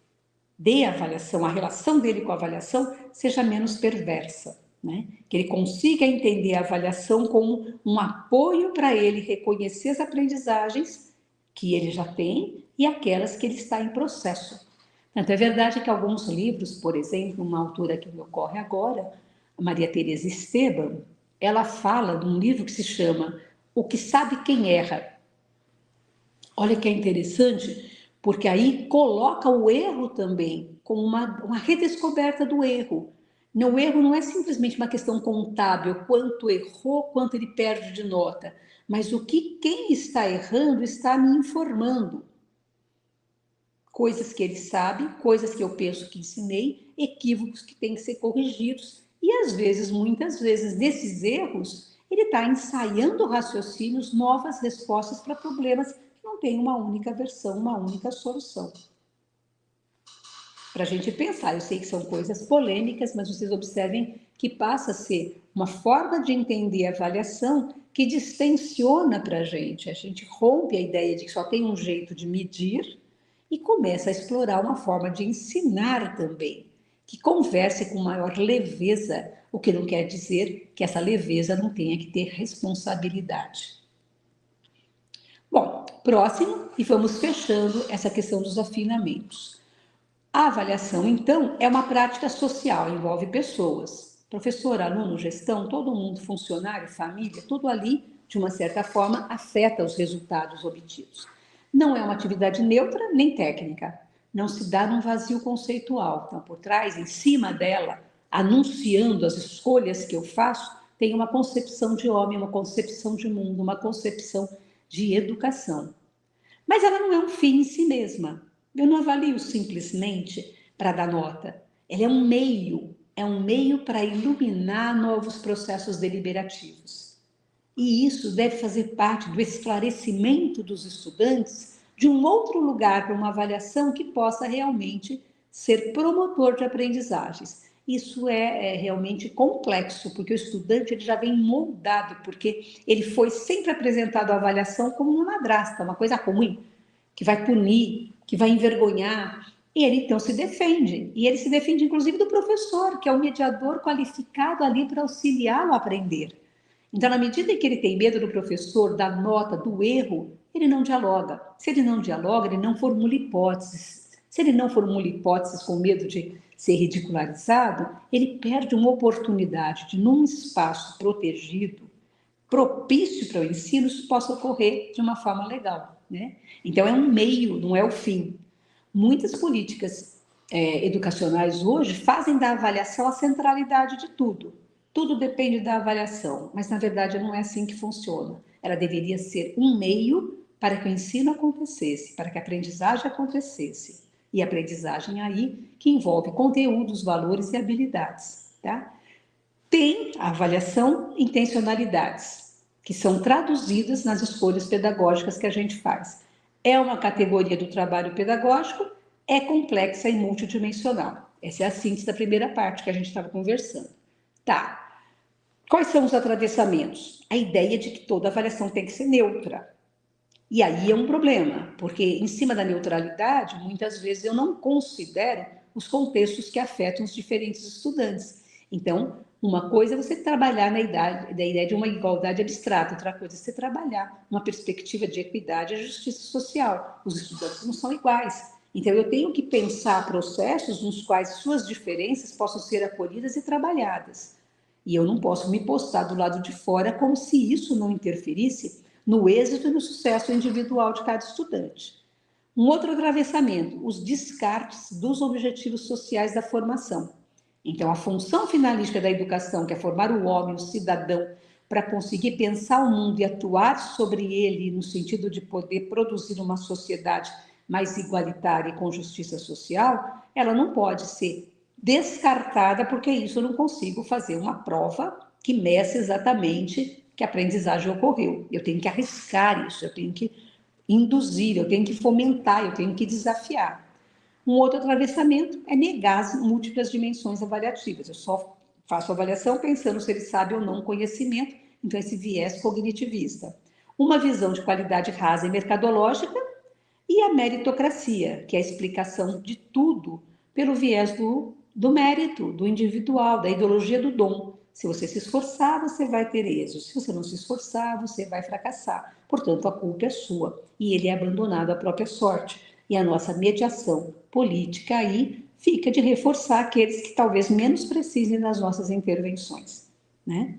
de avaliação, a relação dele com a avaliação, seja menos perversa, né? Que ele consiga entender a avaliação como um apoio para ele reconhecer as aprendizagens que ele já tem e aquelas que ele está em processo. Tanto é verdade que alguns livros, por exemplo, uma autora que me ocorre agora, a Maria Teresa Esteban, ela fala de um livro que se chama O que sabe quem erra. Olha que é interessante, porque aí coloca o erro também como uma redescoberta do erro. O erro não é simplesmente uma questão contábil, quanto errou, quanto ele perde de nota, mas o que quem está errando está me informando. Coisas que ele sabe, coisas que eu penso que ensinei, equívocos que têm que ser corrigidos. E às vezes, muitas vezes, desses erros, ele está ensaiando raciocínios, novas respostas para problemas não tem uma única versão, uma única solução. Para a gente pensar, eu sei que são coisas polêmicas, mas vocês observem que passa a ser uma forma de entender a avaliação que distensiona para a gente rompe a ideia de que só tem um jeito de medir e começa a explorar uma forma de ensinar também, que converse com maior leveza, o que não quer dizer que essa leveza não tenha que ter responsabilidade. Bom, próximo, e vamos fechando essa questão dos afinamentos. A avaliação, então, é uma prática social, envolve pessoas. Professor, aluno, gestão, todo mundo, funcionário, família, tudo ali, de uma certa forma, afeta os resultados obtidos. Não é uma atividade neutra nem técnica, não se dá num vazio conceitual. Então, por trás, em cima dela, anunciando as escolhas que eu faço, tem uma concepção de homem, uma concepção de mundo, uma concepção de educação. Mas ela não é um fim em si mesma. Eu não avalio simplesmente para dar nota. Ela é um meio para iluminar novos processos deliberativos. E isso deve fazer parte do esclarecimento dos estudantes de um outro lugar para uma avaliação que possa realmente ser promotor de aprendizagens. Isso é realmente complexo, porque o estudante ele já vem moldado, porque ele foi sempre apresentado à avaliação como uma madrasta, uma coisa ruim, que vai punir, que vai envergonhar. E ele então se defende, e ele se defende inclusive do professor, que é o mediador qualificado ali para auxiliá-lo a aprender. Então, na medida em que ele tem medo do professor, da nota, do erro, ele não dialoga. Se ele não dialoga, ele não formula hipóteses. Se ele não formula hipóteses com medo de ser ridicularizado, ele perde uma oportunidade de, num espaço protegido, propício para o ensino, isso possa ocorrer de uma forma legal, né? Então, é um meio, não é o fim. Muitas políticas educacionais hoje fazem da avaliação a centralidade de tudo. Tudo depende da avaliação, mas na verdade não é assim que funciona. Ela deveria ser um meio para que o ensino acontecesse, para que a aprendizagem acontecesse. E a aprendizagem aí que envolve conteúdos, valores e habilidades, tá? Tem a avaliação intencionalidades, que são traduzidas nas escolhas pedagógicas que a gente faz. É uma categoria do trabalho pedagógico, é complexa e multidimensional. Essa é a síntese da primeira parte que a gente estava conversando. Tá. Quais são os atravessamentos? A ideia de que toda avaliação tem que ser neutra. E aí é um problema, porque em cima da neutralidade, muitas vezes eu não considero os contextos que afetam os diferentes estudantes. Então, uma coisa é você trabalhar da ideia de uma igualdade abstrata, outra coisa é você trabalhar uma perspectiva de equidade e justiça social. Os estudantes não são iguais. Então, eu tenho que pensar processos nos quais suas diferenças possam ser acolhidas e trabalhadas. E eu não posso me postar do lado de fora como se isso não interferisse no êxito e no sucesso individual de cada estudante. Um outro atravessamento, os descartes dos objetivos sociais da formação. Então, a função finalística da educação, que é formar o homem, o cidadão, para conseguir pensar o mundo e atuar sobre ele no sentido de poder produzir uma sociedade mais igualitária e com justiça social, ela não pode ser descartada, porque isso eu não consigo fazer uma prova que meça exatamente que a aprendizagem ocorreu. Eu tenho que arriscar isso, eu tenho que induzir, eu tenho que fomentar, eu tenho que desafiar. Um outro atravessamento é negar as múltiplas dimensões avaliativas. Eu só faço avaliação pensando se ele sabe ou não o conhecimento, então esse viés cognitivista. Uma visão de qualidade rasa e mercadológica e a meritocracia, que é a explicação de tudo pelo viés do mérito, do individual, da ideologia do dom. Se você se esforçar, você vai ter êxito. Se você não se esforçar, você vai fracassar. Portanto, a culpa é sua. E ele é abandonado à própria sorte. E a nossa mediação política aí fica de reforçar aqueles que talvez menos precisem das nossas intervenções, né?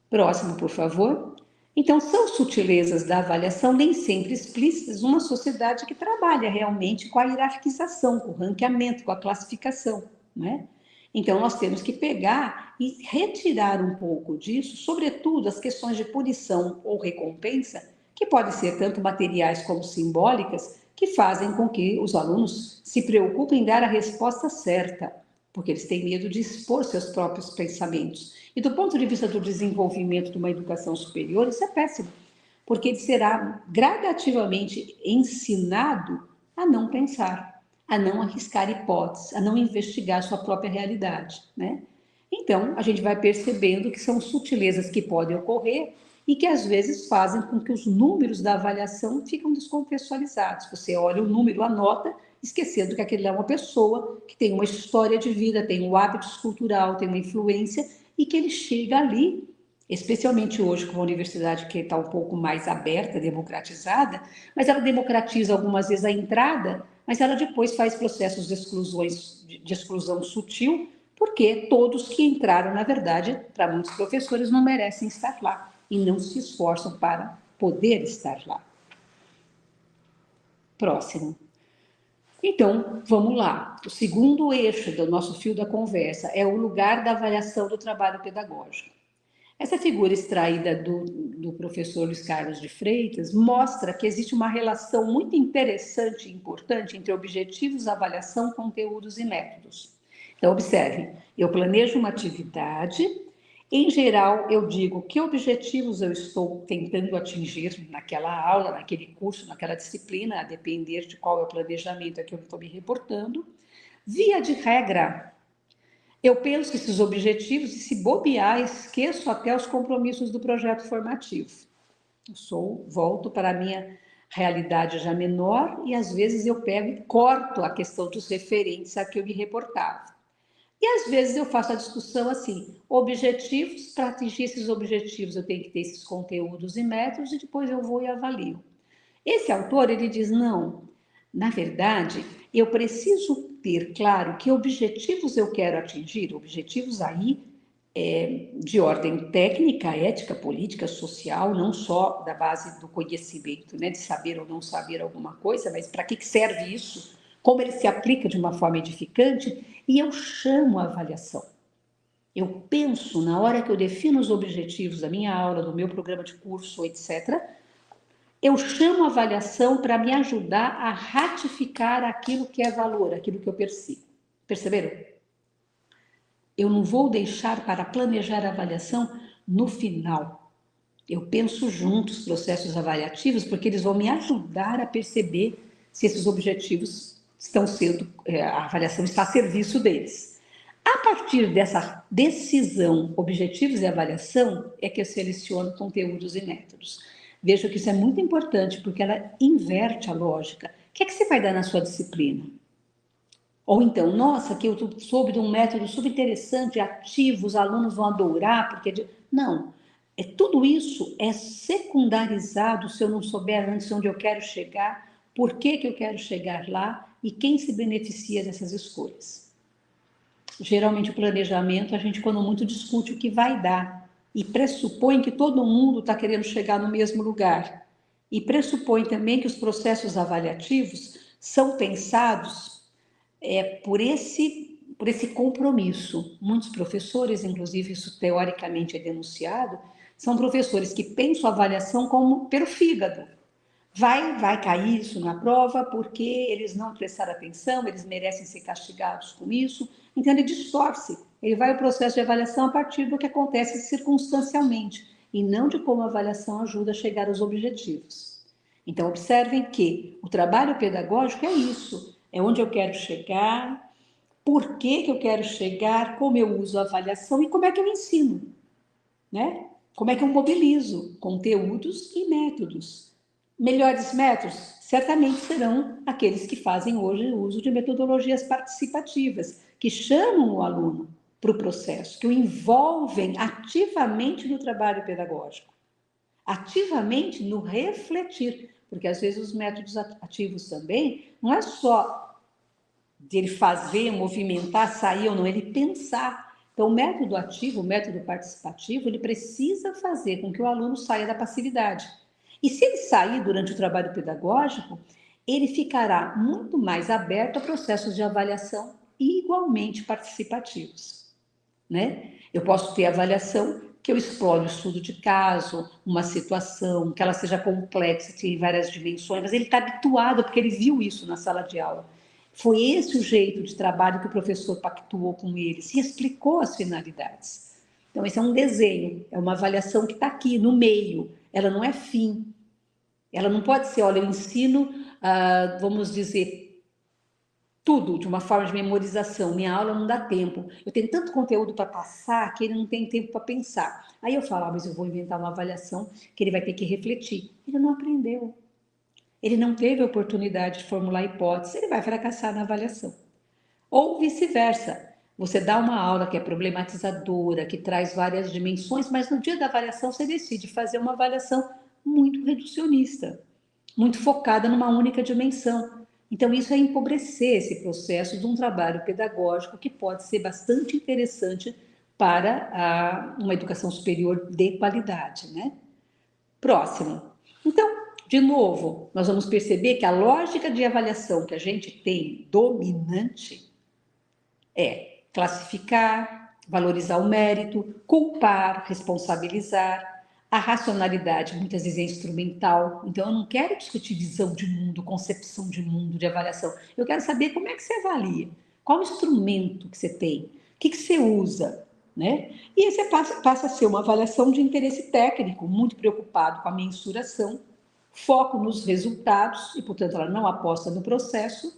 Próximo, por favor. Então, são sutilezas da avaliação nem sempre explícitas numa sociedade que trabalha realmente com a hierarquização, com o ranqueamento, com a classificação, né? Então, nós temos que pegar e retirar um pouco disso, sobretudo as questões de punição ou recompensa, que podem ser tanto materiais como simbólicas, que fazem com que os alunos se preocupem em dar a resposta certa, porque eles têm medo de expor seus próprios pensamentos. E do ponto de vista do desenvolvimento de uma educação superior, isso é péssimo, porque ele será gradativamente ensinado a não pensar, a não arriscar hipóteses, a não investigar sua própria realidade, né? Então, a gente vai percebendo que são sutilezas que podem ocorrer e que às vezes fazem com que os números da avaliação ficam descontextualizados. Você olha o número, a nota, esquecendo que aquele é uma pessoa que tem uma história de vida, tem um hábito cultural, tem uma influência, e que ele chega ali, especialmente hoje com a universidade que está um pouco mais aberta, democratizada, mas ela democratiza algumas vezes a entrada, mas ela depois faz processos de exclusão sutil, porque todos que entraram, na verdade, para muitos professores, não merecem estar lá e não se esforçam para poder estar lá. Próximo. Então, vamos lá. O segundo eixo do nosso fio da conversa é o lugar da avaliação do trabalho pedagógico. Essa figura extraída do professor Luiz Carlos de Freitas mostra que existe uma relação muito interessante e importante entre objetivos, avaliação, conteúdos e métodos. Então, observe, eu planejo uma atividade, em geral, eu digo que objetivos eu estou tentando atingir naquela aula, naquele curso, naquela disciplina, a depender de qual é o planejamento a que eu estou me reportando. Via de regra, eu penso esses objetivos e, se bobear, esqueço até os compromissos do projeto formativo. Volto para realidade já menor, e às vezes eu pego e corto a questão dos referentes a que eu me reportava. E às vezes eu faço a discussão assim, objetivos, para atingir esses objetivos eu tenho que ter esses conteúdos e métodos, e depois eu vou e avalio. Esse autor, ele diz, não, na verdade, eu preciso ter claro que objetivos eu quero atingir, objetivos aí de ordem técnica, ética, política, social, não só da base do conhecimento, né, de saber ou não saber alguma coisa, mas para que serve isso, como ele se aplica de uma forma edificante, e eu chamo a avaliação. Eu penso, na hora que eu defino os objetivos da minha aula, do meu programa de curso, etc., eu chamo a avaliação para me ajudar a ratificar aquilo que é valor, aquilo que eu percebo. Perceberam? Eu não vou deixar para planejar a avaliação no final. Eu penso junto os processos avaliativos, porque eles vão me ajudar a perceber se esses objetivos estão sendo, a avaliação está a serviço deles. A partir dessa decisão, objetivos e avaliação, é que eu seleciono conteúdos e métodos. Vejo que isso é muito importante, porque ela inverte a lógica. O que é que você vai dar na sua disciplina? Ou então, nossa, que eu soube de um método super interessante, ativo, os alunos vão adorar, porque... Não, tudo isso é secundarizado se eu não souber antes onde eu quero chegar, por que eu quero chegar lá e quem se beneficia dessas escolhas. Geralmente o planejamento, a gente quando muito discute o que vai dar e pressupõe que todo mundo está querendo chegar no mesmo lugar. E pressupõe também que os processos avaliativos são pensados por esse compromisso. Muitos professores, inclusive isso teoricamente é denunciado, são professores que pensam a avaliação como pelo fígado. Vai cair isso na prova porque eles não prestaram atenção, eles merecem ser castigados com isso. Então ele distorce, ele vai ao processo de avaliação a partir do que acontece circunstancialmente e não de como a avaliação ajuda a chegar aos objetivos. Então observem que o trabalho pedagógico é isso, é onde eu quero chegar, por que eu quero chegar, como eu uso a avaliação e como é que eu ensino, né? Como é que eu mobilizo conteúdos e métodos. Melhores métodos certamente serão aqueles que fazem hoje o uso de metodologias participativas, que chamam o aluno para o processo, que o envolvem ativamente no trabalho pedagógico, ativamente no refletir, porque às vezes os métodos ativos também não é só dele fazer, movimentar, sair ou não, ele pensar. Então, o método ativo, o método participativo, ele precisa fazer com que o aluno saia da passividade. E se ele sair durante o trabalho pedagógico, ele ficará muito mais aberto a processos de avaliação igualmente participativos, né? Eu posso ter avaliação que eu explore o estudo de caso, uma situação, que ela seja complexa, tem várias dimensões, mas ele está habituado porque ele viu isso na sala de aula. Foi esse o jeito de trabalho que o professor pactuou com ele, se explicou as finalidades. Então, esse é um desenho, é uma avaliação que está aqui, no meio, ela não é fim. Ela não pode ser, olha, eu ensino, vamos dizer, tudo de uma forma de memorização. Minha aula não dá tempo. Eu tenho tanto conteúdo para passar que ele não tem tempo para pensar. Aí eu falo, mas eu vou inventar uma avaliação que ele vai ter que refletir. Ele não aprendeu. Ele não teve a oportunidade de formular hipótese, ele vai fracassar na avaliação. Ou vice-versa. Você dá uma aula que é problematizadora, que traz várias dimensões, mas no dia da avaliação você decide fazer uma avaliação muito reducionista, muito focada numa única dimensão. Então, isso é empobrecer esse processo de um trabalho pedagógico que pode ser bastante interessante para uma educação superior de qualidade, né? Próximo. Então, de novo, nós vamos perceber que a lógica de avaliação que a gente tem dominante é classificar, valorizar o mérito, culpar, responsabilizar. A racionalidade muitas vezes é instrumental, então eu não quero discutir visão de mundo, concepção de mundo, de avaliação. Eu quero saber como é que você avalia, qual o instrumento que você tem, o que você usa, né? E esse passa a ser uma avaliação de interesse técnico, muito preocupado com a mensuração, foco nos resultados, e portanto ela não aposta no processo,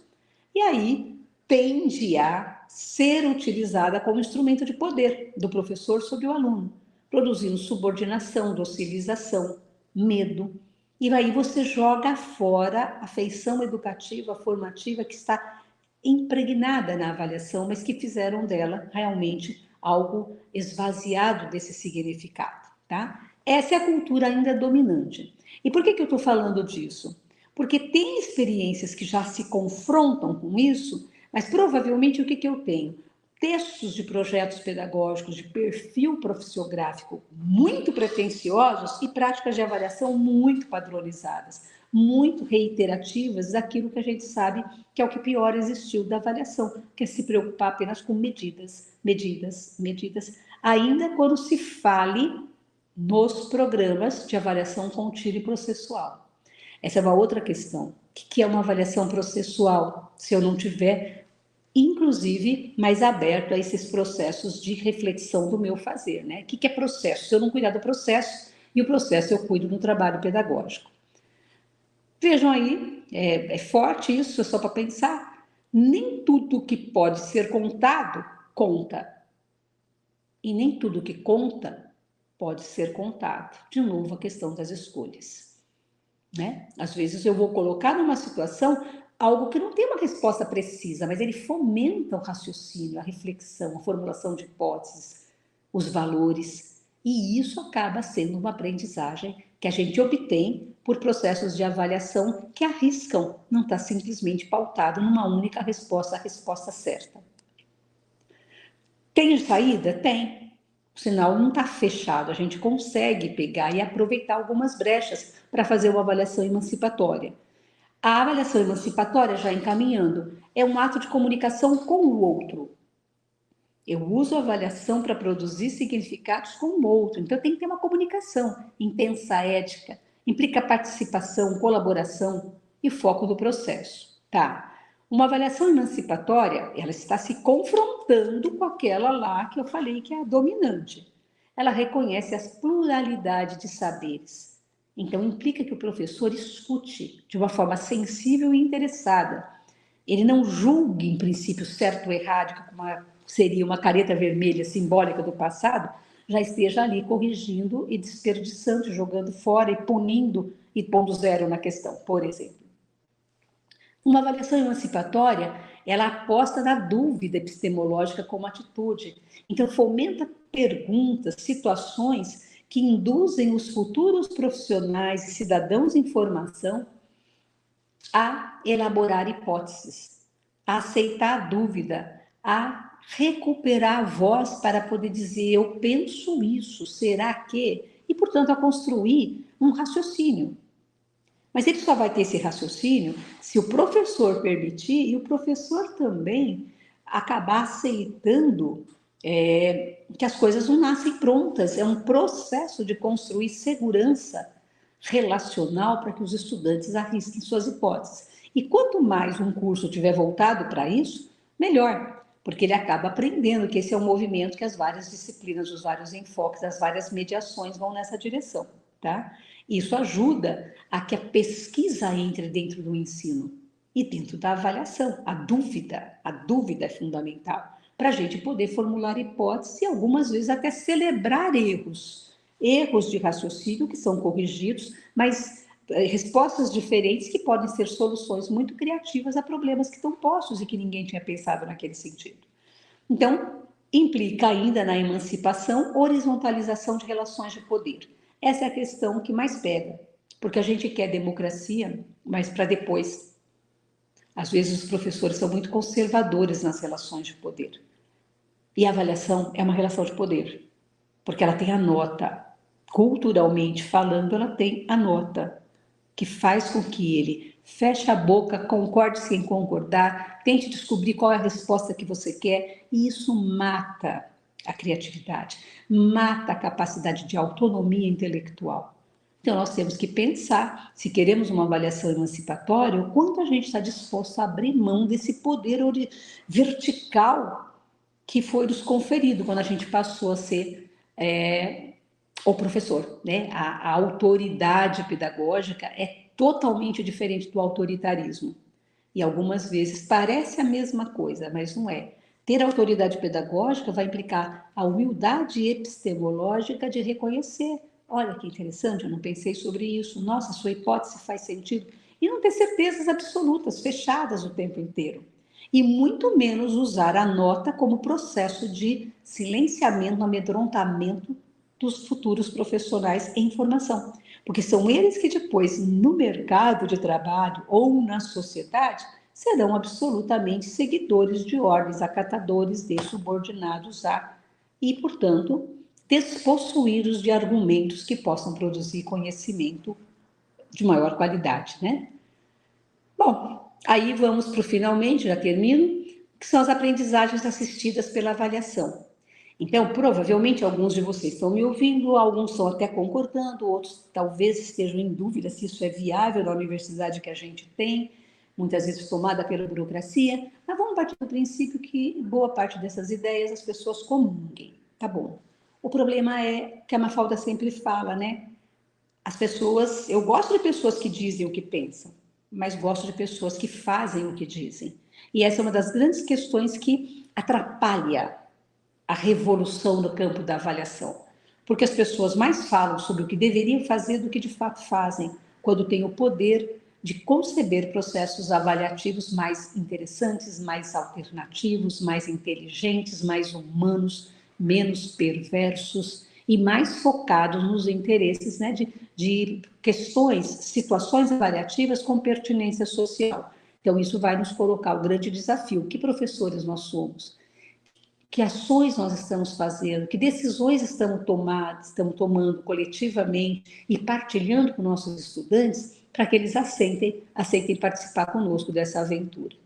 e aí tende a ser utilizada como instrumento de poder do professor sobre o aluno, produzindo subordinação, docilização, medo, E aí você joga fora a feição educativa, formativa, que está impregnada na avaliação, mas que fizeram dela realmente algo esvaziado desse significado, tá? Essa é a cultura ainda dominante. E por que eu estou falando disso? Porque tem experiências que já se confrontam com isso, mas provavelmente o que eu tenho? Textos de projetos pedagógicos de perfil profissiográfico muito pretensiosos e práticas de avaliação muito padronizadas, muito reiterativas daquilo que a gente sabe que é o que pior existiu da avaliação, que é se preocupar apenas com medidas, ainda quando se fale nos programas de avaliação contínua e processual. Essa é uma outra questão. O que é uma avaliação processual? Se eu não tiver, inclusive, mais aberto a esses processos de reflexão do meu fazer, né? O que é processo? Se eu não cuidar do processo, e o processo eu cuido no trabalho pedagógico. Vejam aí, é forte isso, é só para pensar. Nem tudo que pode ser contado, conta. E nem tudo que conta pode ser contado. De novo, a questão das escolhas. Né? Às vezes eu vou colocar numa situação algo que não tem uma resposta precisa, mas ele fomenta o raciocínio, a reflexão, a formulação de hipóteses, os valores, e isso acaba sendo uma aprendizagem que a gente obtém por processos de avaliação que arriscam não estar simplesmente pautado numa única resposta, a resposta certa. Tem saída? Tem. O sinal não está fechado, a gente consegue pegar e aproveitar algumas brechas para fazer uma avaliação emancipatória. A avaliação emancipatória, já encaminhando, é um ato de comunicação com o outro. Eu uso a avaliação para produzir significados com o outro, então tem que ter uma comunicação intensa, ética, implica participação, colaboração e foco do processo. Tá? Uma avaliação emancipatória, ela está se confrontando com aquela lá que eu falei que é a dominante. Ela reconhece as pluralidades de saberes. Então, implica que o professor escute de uma forma sensível e interessada. Ele não julgue, em princípio, certo ou errado, como seria uma careta vermelha simbólica do passado, já esteja ali corrigindo e desperdiçando, jogando fora e punindo e pondo zero na questão, por exemplo. Uma avaliação emancipatória, ela aposta na dúvida epistemológica como atitude. Então, fomenta perguntas, situações que induzem os futuros profissionais e cidadãos em formação a elaborar hipóteses, a aceitar a dúvida, a recuperar a voz para poder dizer eu penso isso, será que? E, portanto, a construir um raciocínio. Mas ele só vai ter esse raciocínio se o professor permitir e o professor também acabar aceitando que as coisas não nascem prontas. É um processo de construir segurança relacional para que os estudantes arrisquem suas hipóteses. E quanto mais um curso tiver voltado para isso, melhor, porque ele acaba aprendendo que esse é um movimento que as várias disciplinas, os vários enfoques, as várias mediações vão nessa direção, tá? Isso ajuda a que a pesquisa entre dentro do ensino e dentro da avaliação. A dúvida é fundamental para a gente poder formular hipóteses e algumas vezes até celebrar erros de raciocínio que são corrigidos, mas respostas diferentes que podem ser soluções muito criativas a problemas que estão postos e que ninguém tinha pensado naquele sentido. Então, implica ainda na emancipação, horizontalização de relações de poder. Essa é a questão que mais pega, porque a gente quer democracia, mas para depois. Às vezes os professores são muito conservadores nas relações de poder. E a avaliação é uma relação de poder, porque ela tem a nota. Culturalmente falando, ela tem a nota, que faz com que ele feche a boca, concorde sem concordar, tente descobrir qual é a resposta que você quer, e isso mata a criatividade, mata a capacidade de autonomia intelectual. Então, nós temos que pensar, se queremos uma avaliação emancipatória, o quanto a gente está disposto a abrir mão desse poder vertical que foi nos conferido quando a gente passou a ser o professor, né? A autoridade pedagógica é totalmente diferente do autoritarismo. E algumas vezes parece a mesma coisa, mas não é. Ter autoridade pedagógica vai implicar a humildade epistemológica de reconhecer olha que interessante, eu não pensei sobre isso, nossa, sua hipótese faz sentido. E não ter certezas absolutas, fechadas o tempo inteiro. E muito menos usar a nota como processo de silenciamento, amedrontamento dos futuros profissionais em formação. Porque são eles que depois, no mercado de trabalho ou na sociedade, serão absolutamente seguidores de ordens, acatadores de, subordinados a, e, portanto, despossuídos de argumentos que possam produzir conhecimento de maior qualidade, né? Bom, aí vamos para o finalmente, já termino, que são as aprendizagens assistidas pela avaliação. Então, provavelmente, alguns de vocês estão me ouvindo, alguns estão até concordando, outros talvez estejam em dúvida se isso é viável na universidade que a gente tem, muitas vezes tomada pela burocracia, mas vamos partir do princípio que boa parte dessas ideias as pessoas comunguem, tá bom? O problema é que a Mafalda sempre fala, né? As pessoas, eu gosto de pessoas que dizem o que pensam, mas gosto de pessoas que fazem o que dizem. E essa é uma das grandes questões que atrapalha a revolução no campo da avaliação. Porque as pessoas mais falam sobre o que deveriam fazer do que de fato fazem, quando têm o poder de conceber processos avaliativos mais interessantes, mais alternativos, mais inteligentes, mais humanos, menos perversos e mais focados nos interesses, né, de questões, situações avaliativas com pertinência social. Então, isso vai nos colocar o grande desafio. Que professores nós somos? Que ações nós estamos fazendo? Que decisões estamos tomando coletivamente e partilhando com nossos estudantes para que eles aceitem participar conosco dessa aventura?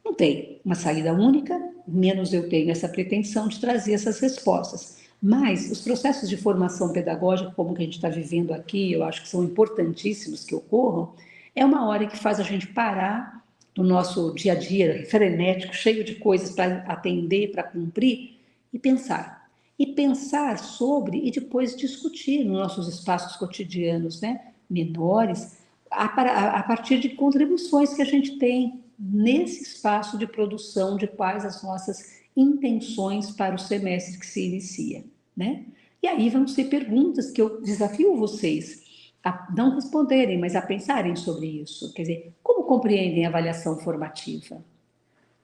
Não tem uma saída única, menos eu tenho essa pretensão de trazer essas respostas. Mas os processos de formação pedagógica, como que a gente está vivendo aqui, eu acho que são importantíssimos que ocorram, é uma hora que faz a gente parar do nosso dia a dia frenético, cheio de coisas para atender, para cumprir, e pensar. E pensar sobre e depois discutir nos nossos espaços cotidianos, né, menores, a partir de contribuições que a gente tem nesse espaço de produção de quais as nossas intenções para o semestre que se inicia, né? E aí vão ser perguntas que eu desafio vocês a não responderem, mas a pensarem sobre isso. Quer dizer, como compreendem a avaliação formativa?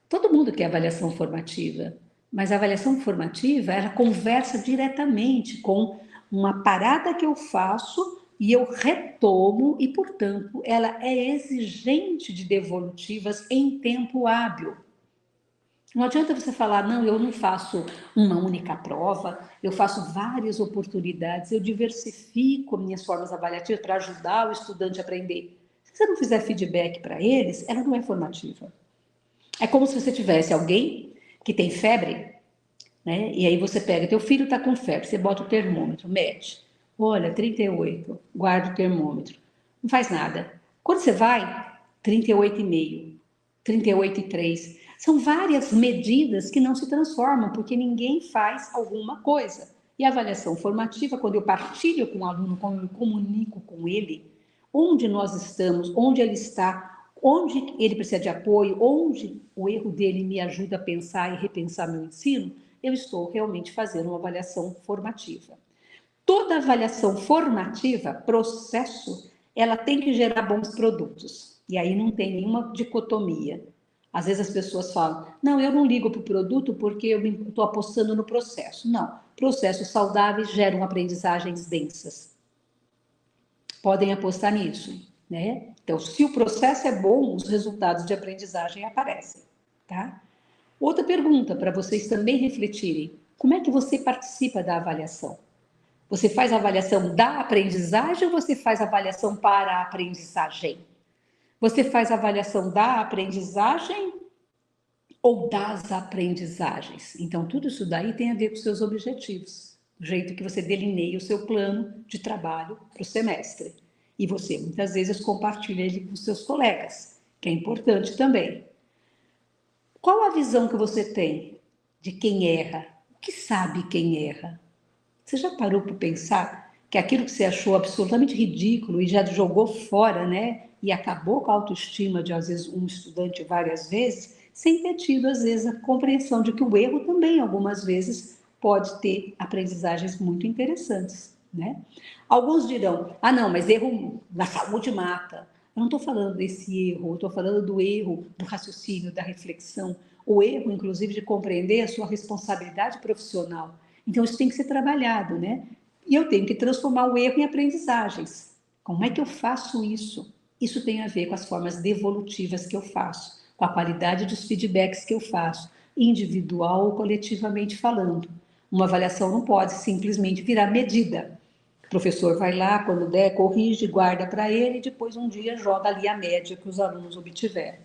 Todo mundo quer avaliação formativa, mas a avaliação formativa, ela conversa diretamente com uma parada que eu faço e eu retomo e, portanto, ela é exigente de devolutivas em tempo hábil. Não adianta você falar, não, eu não faço uma única prova, eu faço várias oportunidades, eu diversifico minhas formas avaliativas para ajudar o estudante a aprender. Se você não fizer feedback para eles, ela não é formativa. É como se você tivesse alguém que tem febre, né? E aí você pega, teu filho está com febre, você bota o termômetro, mede. Olha, 38, guarda o termômetro. Não faz nada. Quando você vai, 38,5, 38,3. São várias medidas que não se transformam, porque ninguém faz alguma coisa. E a avaliação formativa, quando eu partilho com o aluno, quando eu comunico com ele, onde nós estamos, onde ele está, onde ele precisa de apoio, onde o erro dele me ajuda a pensar e repensar meu ensino, eu estou realmente fazendo uma avaliação formativa. Toda avaliação formativa, processo, ela tem que gerar bons produtos. E aí não tem nenhuma dicotomia. Às vezes as pessoas falam, não, eu não ligo para o produto porque eu estou apostando no processo. Não, processos saudáveis geram aprendizagens densas. Podem apostar nisso, né? Então, se o processo é bom, os resultados de aprendizagem aparecem, tá? Outra pergunta para vocês também refletirem. Como é que você participa da avaliação? Você faz a avaliação da aprendizagem ou você faz a avaliação para a aprendizagem? Você faz a avaliação da aprendizagem ou das aprendizagens? Então, tudo isso daí tem a ver com seus objetivos, o jeito que você delineia o seu plano de trabalho para o semestre. E você, muitas vezes, compartilha ele com seus colegas, que é importante também. Qual a visão que você tem de quem erra? O que sabe quem erra? Você já parou para pensar que aquilo que você achou absolutamente ridículo e já jogou fora, né? E acabou com a autoestima de, às vezes, um estudante várias vezes, sem ter tido, às vezes, a compreensão de que o erro também, algumas vezes, pode ter aprendizagens muito interessantes. né? Alguns dirão, ah, não, mas erro na saúde mata. Eu não estou falando desse erro, eu estou falando do erro do raciocínio, da reflexão, o erro, inclusive, de compreender a sua responsabilidade profissional. Então, isso tem que ser trabalhado, né? E eu tenho que transformar o erro em aprendizagens. Como é que eu faço isso? Isso tem a ver com as formas devolutivas que eu faço, com a qualidade dos feedbacks que eu faço, individual ou coletivamente falando. Uma avaliação não pode simplesmente virar medida. O professor vai lá, quando der, corrige, guarda para ele e depois um dia joga ali a média que os alunos obtiveram.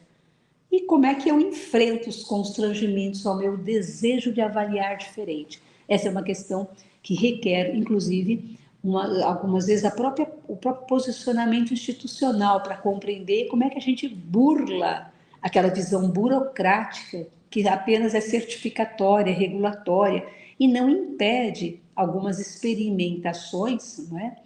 E como é que eu enfrento os constrangimentos ao meu desejo de avaliar diferente? Essa é uma questão que requer, inclusive, algumas vezes o próprio posicionamento institucional para compreender como é que a gente burla aquela visão burocrática que apenas é certificatória, regulatória, e não impede algumas experimentações, não é?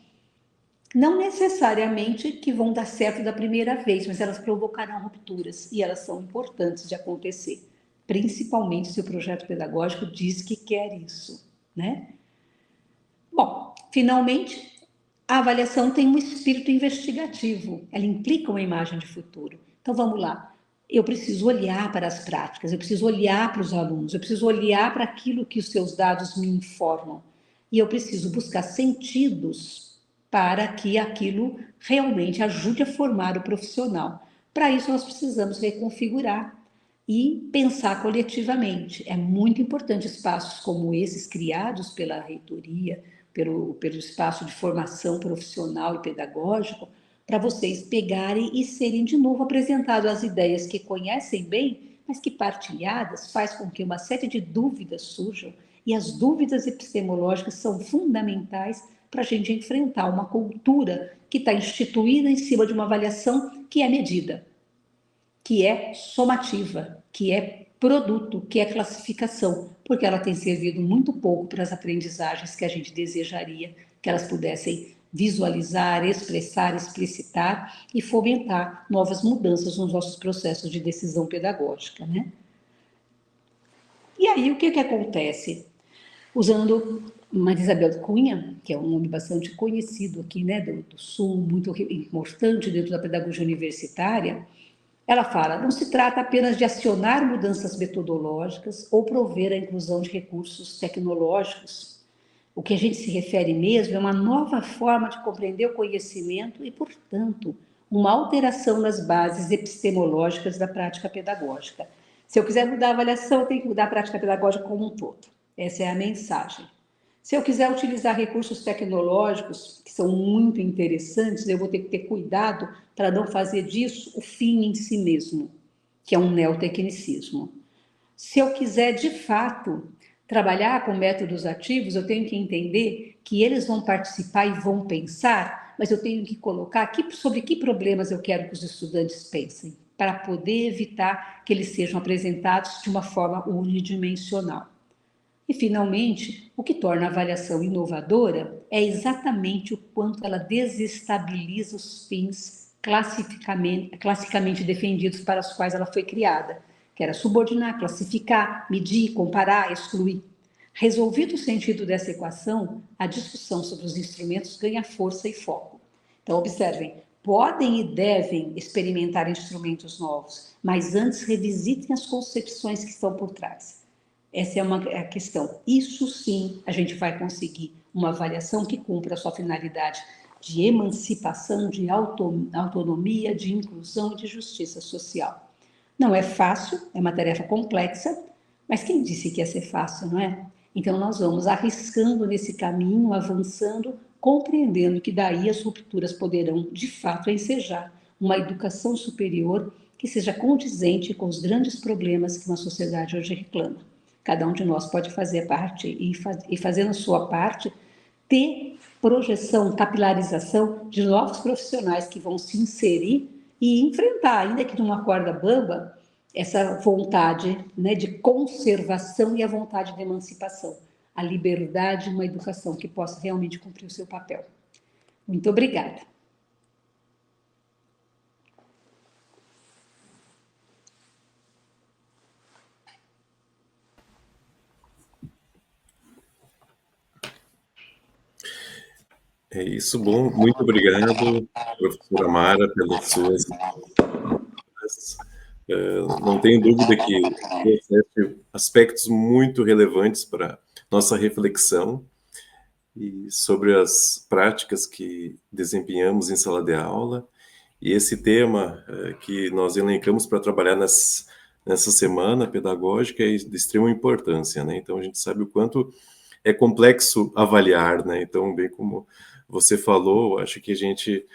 Não necessariamente que vão dar certo da primeira vez, mas elas provocarão rupturas e elas são importantes de acontecer, principalmente se o projeto pedagógico diz que quer isso, né? Bom, finalmente, a avaliação tem um espírito investigativo, ela implica uma imagem de futuro. Então vamos lá. Eu preciso olhar para as práticas, eu preciso olhar para os alunos, eu preciso olhar para aquilo que os seus dados me informam. E eu preciso buscar sentidos para que aquilo realmente ajude a formar o profissional. Para isso, nós precisamos reconfigurar e pensar coletivamente. É muito importante espaços como esses, criados pela reitoria, pelo espaço de formação profissional e pedagógico, para vocês pegarem e serem de novo apresentadas as ideias que conhecem bem, mas que partilhadas faz com que uma série de dúvidas surjam, e as dúvidas epistemológicas são fundamentais para a gente enfrentar uma cultura que está instituída em cima de uma avaliação que é medida, que é somativa, que é produto, que é classificação, porque ela tem servido muito pouco para as aprendizagens que a gente desejaria que elas pudessem visualizar, expressar, explicitar e fomentar novas mudanças nos nossos processos de decisão pedagógica, né? E aí, o que acontece? Usando Maria Isabel Cunha, que é um nome bastante conhecido aqui, né, do Sul, muito importante dentro da pedagogia universitária, ela fala, não se trata apenas de acionar mudanças metodológicas ou prover a inclusão de recursos tecnológicos. O que a gente se refere mesmo é uma nova forma de compreender o conhecimento e, portanto, uma alteração nas bases epistemológicas da prática pedagógica. Se eu quiser mudar a avaliação, eu tenho que mudar a prática pedagógica como um todo. Essa é a mensagem. Se eu quiser utilizar recursos tecnológicos, que são muito interessantes, eu vou ter que ter cuidado para não fazer disso o fim em si mesmo, que é um neotecnicismo. Se eu quiser, de fato, trabalhar com métodos ativos, eu tenho que entender que eles vão participar e vão pensar, mas eu tenho que colocar sobre que problemas eu quero que os estudantes pensem, para poder evitar que eles sejam apresentados de uma forma unidimensional. E, finalmente, o que torna a avaliação inovadora é exatamente o quanto ela desestabiliza os fins classicamente defendidos para os quais ela foi criada, que era subordinar, classificar, medir, comparar, excluir. Resolvido o sentido dessa equação, a discussão sobre os instrumentos ganha força e foco. Então, observem, podem e devem experimentar instrumentos novos, mas antes revisitem as concepções que estão por trás. Essa é a questão. Isso sim, a gente vai conseguir uma avaliação que cumpra a sua finalidade de emancipação, de autonomia, de inclusão e de justiça social. Não é fácil, é uma tarefa complexa, mas quem disse que ia ser fácil, não é? Então nós vamos arriscando nesse caminho, avançando, compreendendo que daí as rupturas poderão, de fato, ensejar uma educação superior que seja condizente com os grandes problemas que uma sociedade hoje reclama. Cada um de nós pode fazer parte e fazendo a sua parte, ter projeção, capilarização de novos profissionais que vão se inserir e enfrentar, ainda que numa corda bamba, essa vontade, né, de conservação e a vontade de emancipação. A liberdade, uma educação que possa realmente cumprir o seu papel. Muito obrigada. É isso, bom. Muito obrigado, professora Mara, pelas suas palavras. Não tenho dúvida que trouxe aspectos muito relevantes para nossa reflexão e sobre as práticas que desempenhamos em sala de aula. E esse tema que nós elencamos para trabalhar nessa semana pedagógica é de extrema importância, né? Então, a gente sabe o quanto é complexo avaliar, né? Então, bem como você falou, acho que a gente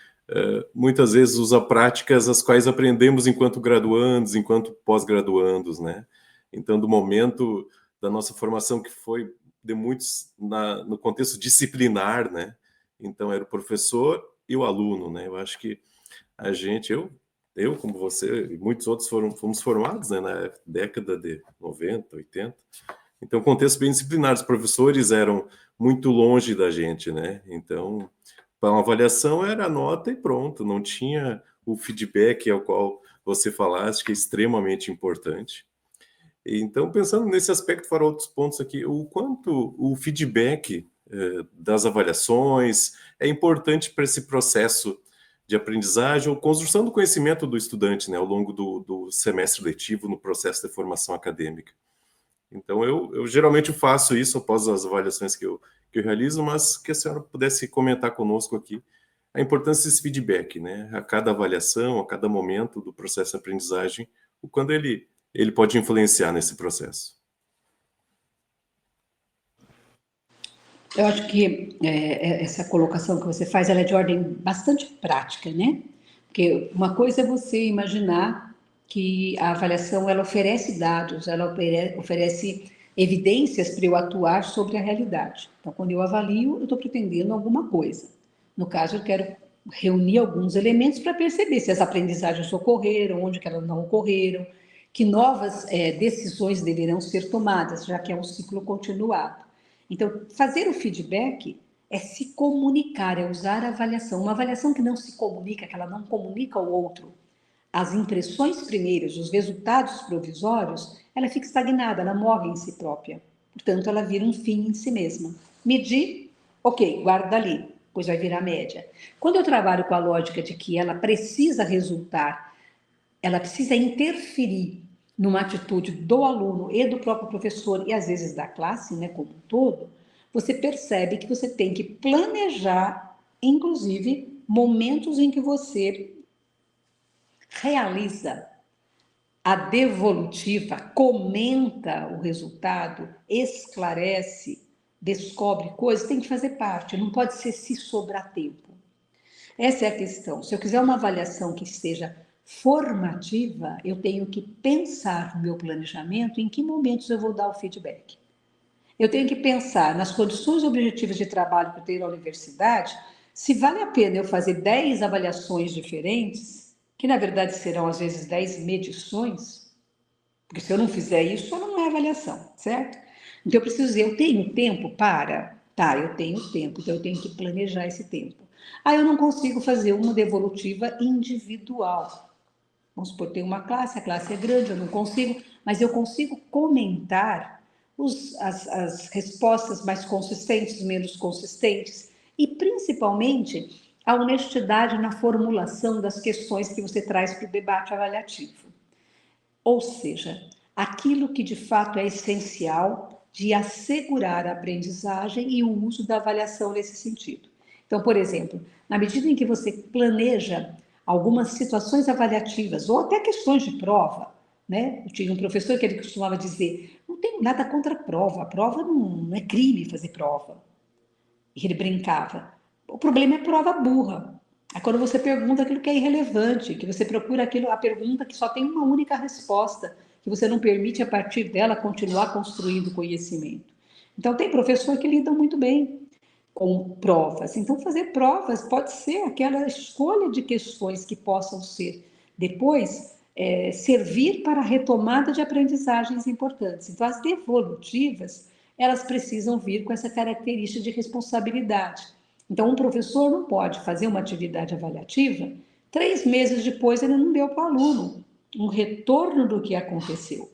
muitas vezes usa práticas as quais aprendemos enquanto graduandos, enquanto pós-graduandos, né? Então, do momento da nossa formação que foi de muitos no contexto disciplinar, né? Então, era o professor e o aluno, né? Eu acho que a gente, eu como você e muitos outros fomos formados, né, na década de 90, 80. Então, contexto bem disciplinar, os professores eram muito longe da gente, né? Então, para uma avaliação era a nota e pronto, não tinha o feedback ao qual você falaste, que é extremamente importante. Então, pensando nesse aspecto, para outros pontos aqui, o quanto o feedback das avaliações é importante para esse processo de aprendizagem ou construção do conhecimento do estudante, né, ao longo do semestre letivo, no processo de formação acadêmica. Então, eu geralmente faço isso após as avaliações que eu realizo, mas que a senhora pudesse comentar conosco aqui a importância desse feedback, né, a cada avaliação, a cada momento do processo de aprendizagem, o quando ele pode influenciar nesse processo. Eu acho que essa colocação que você faz, ela é de ordem bastante prática, né? Porque uma coisa é você imaginar que a avaliação, ela oferece dados, ela oferece evidências para eu atuar sobre a realidade. Então, quando eu avalio, eu estou pretendendo alguma coisa. No caso, eu quero reunir alguns elementos para perceber se as aprendizagens ocorreram, onde que elas não ocorreram, que novas decisões deverão ser tomadas, já que é um ciclo continuado. Então, fazer o feedback é se comunicar, é usar a avaliação. Uma avaliação que não se comunica, que ela não comunica ao outro, as impressões primeiras, os resultados provisórios, ela fica estagnada, ela morre em si própria. Portanto, ela vira um fim em si mesma. Medir, ok, guarda ali, pois vai virar média. Quando eu trabalho com a lógica de que ela precisa resultar, ela precisa interferir numa atitude do aluno e do próprio professor, e às vezes da classe, né, como um todo, você percebe que você tem que planejar, inclusive, momentos em que você realiza a devolutiva, comenta o resultado, esclarece, descobre coisas, tem que fazer parte, não pode ser se sobrar tempo. Essa é a questão. Se eu quiser uma avaliação que seja formativa, eu tenho que pensar no meu planejamento em que momentos eu vou dar o feedback. Eu tenho que pensar nas condições objetivas de trabalho que eu tenho na universidade, se vale a pena eu fazer 10 avaliações diferentes, que na verdade serão às vezes 10 medições, porque se eu não fizer isso, não é avaliação, certo? Então eu preciso dizer, eu tenho tempo para? Tá, eu tenho tempo, então eu tenho que planejar esse tempo. Aí eu não consigo fazer uma devolutiva individual. Vamos supor, tem uma classe, a classe é grande, eu não consigo, mas eu consigo comentar as respostas mais consistentes, menos consistentes, e principalmente a honestidade na formulação das questões que você traz para o debate avaliativo. Ou seja, aquilo que de fato é essencial de assegurar a aprendizagem e o uso da avaliação nesse sentido. Então, por exemplo, na medida em que você planeja algumas situações avaliativas ou até questões de prova, né? Eu tinha um professor que ele costumava dizer: não tenho nada contra a prova não é crime fazer prova. E ele brincava: o problema é prova burra. É quando você pergunta aquilo que é irrelevante, que você procura a pergunta que só tem uma única resposta, que você não permite a partir dela continuar construindo conhecimento. Então tem professor que lida muito bem com provas. Então, fazer provas pode ser aquela escolha de questões que possam ser depois servir para a retomada de aprendizagens importantes. Então, as devolutivas, elas precisam vir com essa característica de responsabilidade. Então, um professor não pode fazer uma atividade avaliativa, 3 meses depois ele não deu para o aluno um retorno do que aconteceu.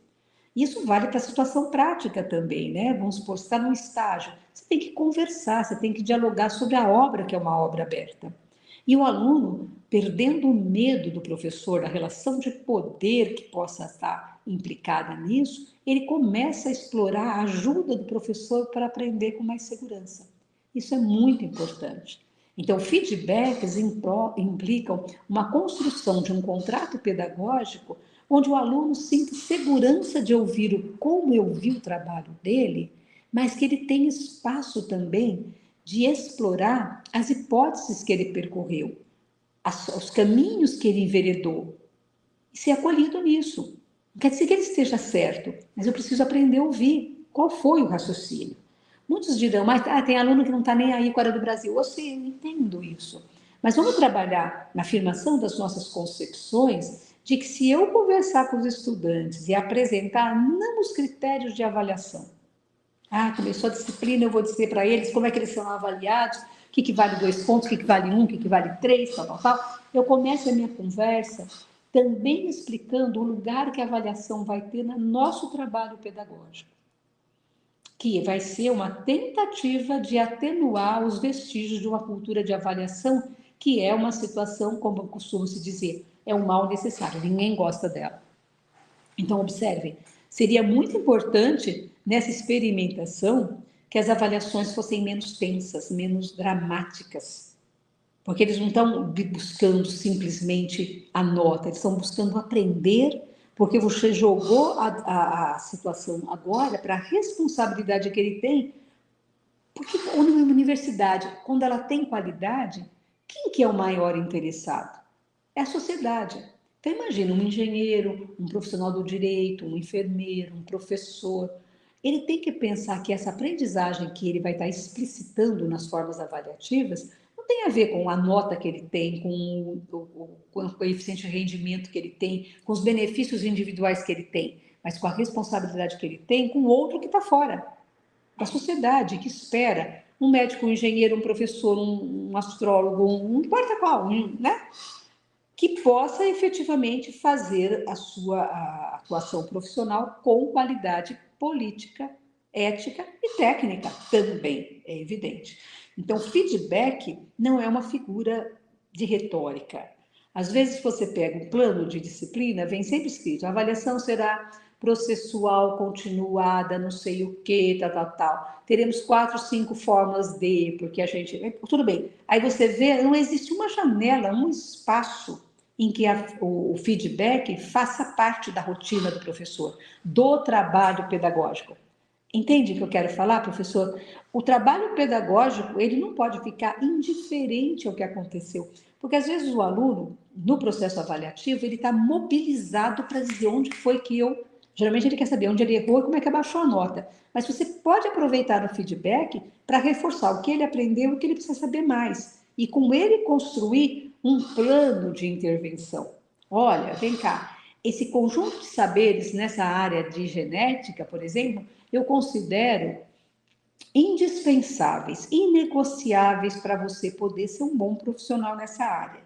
Isso vale para a situação prática também, né? Vamos supor, você está num estágio, você tem que conversar, você tem que dialogar sobre a obra, que é uma obra aberta. E o aluno, perdendo o medo do professor, da relação de poder que possa estar implicada nisso, ele começa a explorar a ajuda do professor para aprender com mais segurança. Isso é muito importante. Então, feedbacks implicam uma construção de um contrato pedagógico onde o aluno sinta segurança de ouvir como eu vi o trabalho dele, mas que ele tenha espaço também de explorar as hipóteses que ele percorreu, os caminhos que ele enveredou, e ser acolhido nisso. Não quer dizer que ele esteja certo, mas eu preciso aprender a ouvir qual foi o raciocínio. Muitos dirão, mas tem aluno que não está nem aí com a hora do Brasil. Eu sei, eu entendo isso. Mas vamos trabalhar na afirmação das nossas concepções de que se eu conversar com os estudantes e apresentar não os critérios de avaliação, começou a disciplina, eu vou dizer para eles como é que eles são avaliados, o que vale 2 pontos, o que vale 1, o que vale 3, tal. Eu começo a minha conversa também explicando o lugar que a avaliação vai ter no nosso trabalho pedagógico, que vai ser uma tentativa de atenuar os vestígios de uma cultura de avaliação, que é uma situação, como costuma se dizer, é um mal necessário, ninguém gosta dela. Então, observem, seria muito importante nessa experimentação que as avaliações fossem menos tensas, menos dramáticas, porque eles não estão buscando simplesmente a nota, eles estão buscando aprender, porque você jogou a situação agora para a responsabilidade que ele tem, porque uma universidade, quando ela tem qualidade, quem que é o maior interessado? É a sociedade. Então, imagina um engenheiro, um profissional do direito, um enfermeiro, um professor. Ele tem que pensar que essa aprendizagem que ele vai estar explicitando nas formas avaliativas não tem a ver com a nota que ele tem, com o coeficiente de rendimento que ele tem, com os benefícios individuais que ele tem, mas com a responsabilidade que ele tem com o outro que está fora. A sociedade que espera um médico, um engenheiro, um professor, um astrólogo, não importa qual, né? Que possa efetivamente fazer a sua atuação profissional com qualidade política, ética e técnica também, é evidente. Então, feedback não é uma figura de retórica. Às vezes você pega um plano de disciplina, vem sempre escrito, a avaliação será processual, continuada, não sei o que, tal. Teremos 4, 5 formas de, porque a gente... Tudo bem. Aí você vê, não existe uma janela, um espaço em que o feedback faça parte da rotina do professor, do trabalho pedagógico. Entende o que eu quero falar, professor? O trabalho pedagógico, ele não pode ficar indiferente ao que aconteceu, porque às vezes o aluno, no processo avaliativo, ele está mobilizado para dizer onde foi que eu... Geralmente ele quer saber onde ele errou e como é que abaixou a nota. Mas você pode aproveitar o feedback para reforçar o que ele aprendeu e o que ele precisa saber mais. E com ele construir um plano de intervenção. Olha, vem cá, esse conjunto de saberes nessa área de genética, por exemplo, eu considero indispensáveis, inegociáveis para você poder ser um bom profissional nessa área.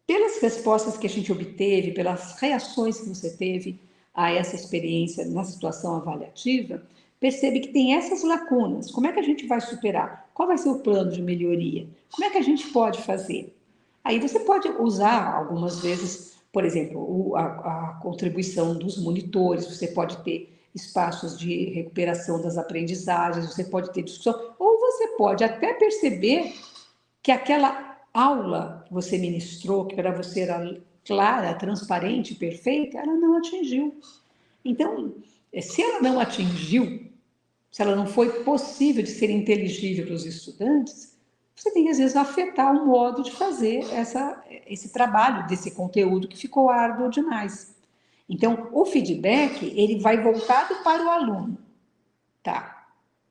Pelas respostas que a gente obteve, pelas reações que você teve a essa experiência na situação avaliativa, percebe que tem essas lacunas. Como é que a gente vai superar? Qual vai ser o plano de melhoria? Como é que a gente pode fazer? Aí você pode usar algumas vezes, por exemplo, a contribuição dos monitores, você pode ter espaços de recuperação das aprendizagens, você pode ter discussão, ou você pode até perceber que aquela aula que você ministrou, que para você era clara, transparente, perfeita, ela não atingiu. Então, se ela não atingiu, se ela não foi possível de ser inteligível para os estudantes, você tem que, às vezes, afetar o modo de fazer esse trabalho, desse conteúdo que ficou árduo demais. Então, o feedback, ele vai voltado para o aluno, tá?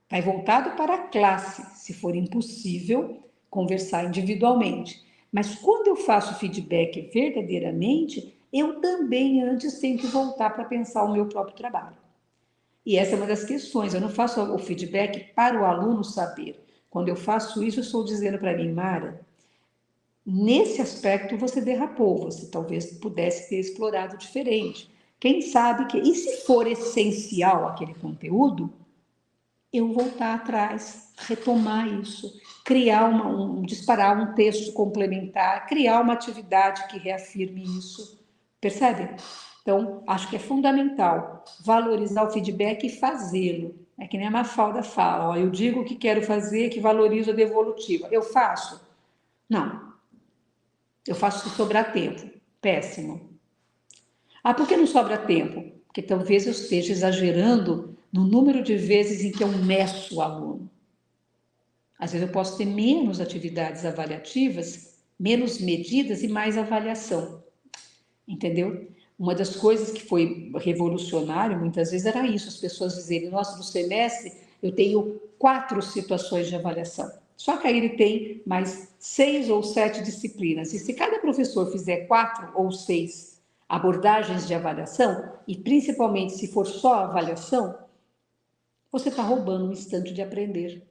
Vai voltado para a classe, se for impossível conversar individualmente. Mas quando eu faço feedback verdadeiramente, eu também antes tenho que voltar para pensar o meu próprio trabalho. E essa é uma das questões, eu não faço o feedback para o aluno saber. Quando eu faço isso, eu estou dizendo para mim, Mara, nesse aspecto você derrapou, você talvez pudesse ter explorado diferente. Quem sabe que... E se for essencial aquele conteúdo, eu voltar atrás, retomar isso, criar disparar um texto complementar, criar uma atividade que reafirme isso, percebe? Então, acho que é fundamental valorizar o feedback e fazê-lo. É que nem a Mafalda fala, ó, eu digo o que quero fazer, que valorizo a devolutiva. Eu faço? Não. Eu faço se sobrar tempo. Péssimo. Ah, por que não sobra tempo? Porque talvez eu esteja exagerando no número de vezes em que eu meço o aluno. Às vezes eu posso ter menos atividades avaliativas, menos medidas e mais avaliação. Entendeu? Uma das coisas que foi revolucionário, muitas vezes, era isso, as pessoas dizerem, nossa, no semestre eu tenho 4 situações de avaliação. Só que aí ele tem mais 6 ou 7 disciplinas. E se cada professor fizer 4 ou 6 abordagens de avaliação, e principalmente se for só avaliação, você está roubando um instante de aprender.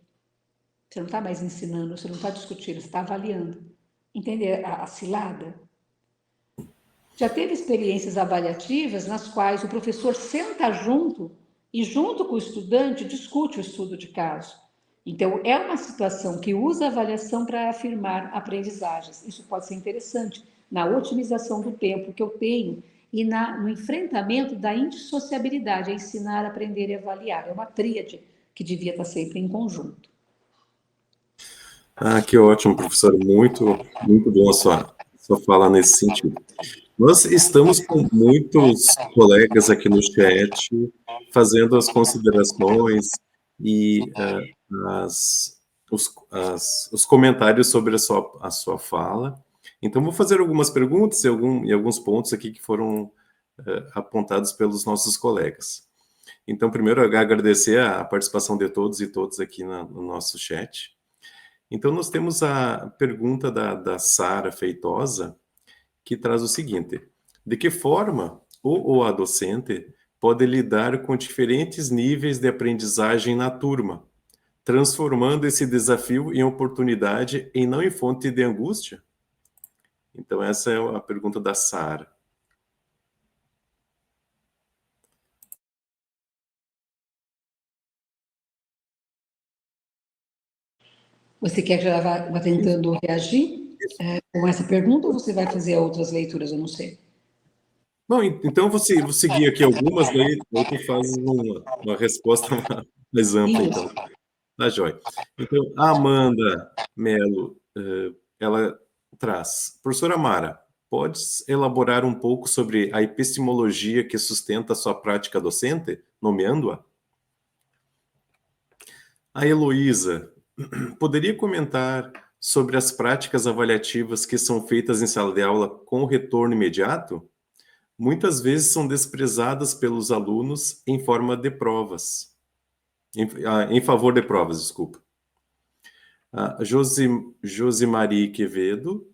Você não está mais ensinando, você não está discutindo, você está avaliando. Entende a cilada? Já teve experiências avaliativas nas quais o professor senta junto e, junto com o estudante, discute o estudo de caso. Então, é uma situação que usa a avaliação para afirmar aprendizagens. Isso pode ser interessante na otimização do tempo que eu tenho e no enfrentamento da indissociabilidade, a ensinar, aprender e avaliar. É uma tríade que devia estar sempre em conjunto. Ah, que ótimo, professor. Muito, muito bom a sua fala nesse sentido. Nós estamos com muitos colegas aqui no chat fazendo as considerações e os comentários sobre a sua fala. Então, vou fazer algumas perguntas e alguns pontos aqui que foram apontados pelos nossos colegas. Então, primeiro, agradecer a participação de todos e todas aqui no nosso chat. Então, nós temos a pergunta da Sara Feitosa, que traz o seguinte: de que forma o ou a docente pode lidar com diferentes níveis de aprendizagem na turma, transformando esse desafio em oportunidade e não em fonte de angústia? Então, essa é a pergunta da Sara. Você quer que eu vá tentando reagir com essa pergunta ou você vai fazer outras leituras? Eu não sei. Bom, então vou seguir aqui algumas, daí tu faz uma resposta mais ampla, então. Tá, joia. Então, a Amanda Mello, ela traz: professora Mara, podes elaborar um pouco sobre a epistemologia que sustenta a sua prática docente, nomeando-a? A Heloísa, poderia comentar sobre as práticas avaliativas que são feitas em sala de aula com retorno imediato? Muitas vezes são desprezadas pelos alunos em forma de provas. Em favor de provas, desculpa. Josimarie Quevedo,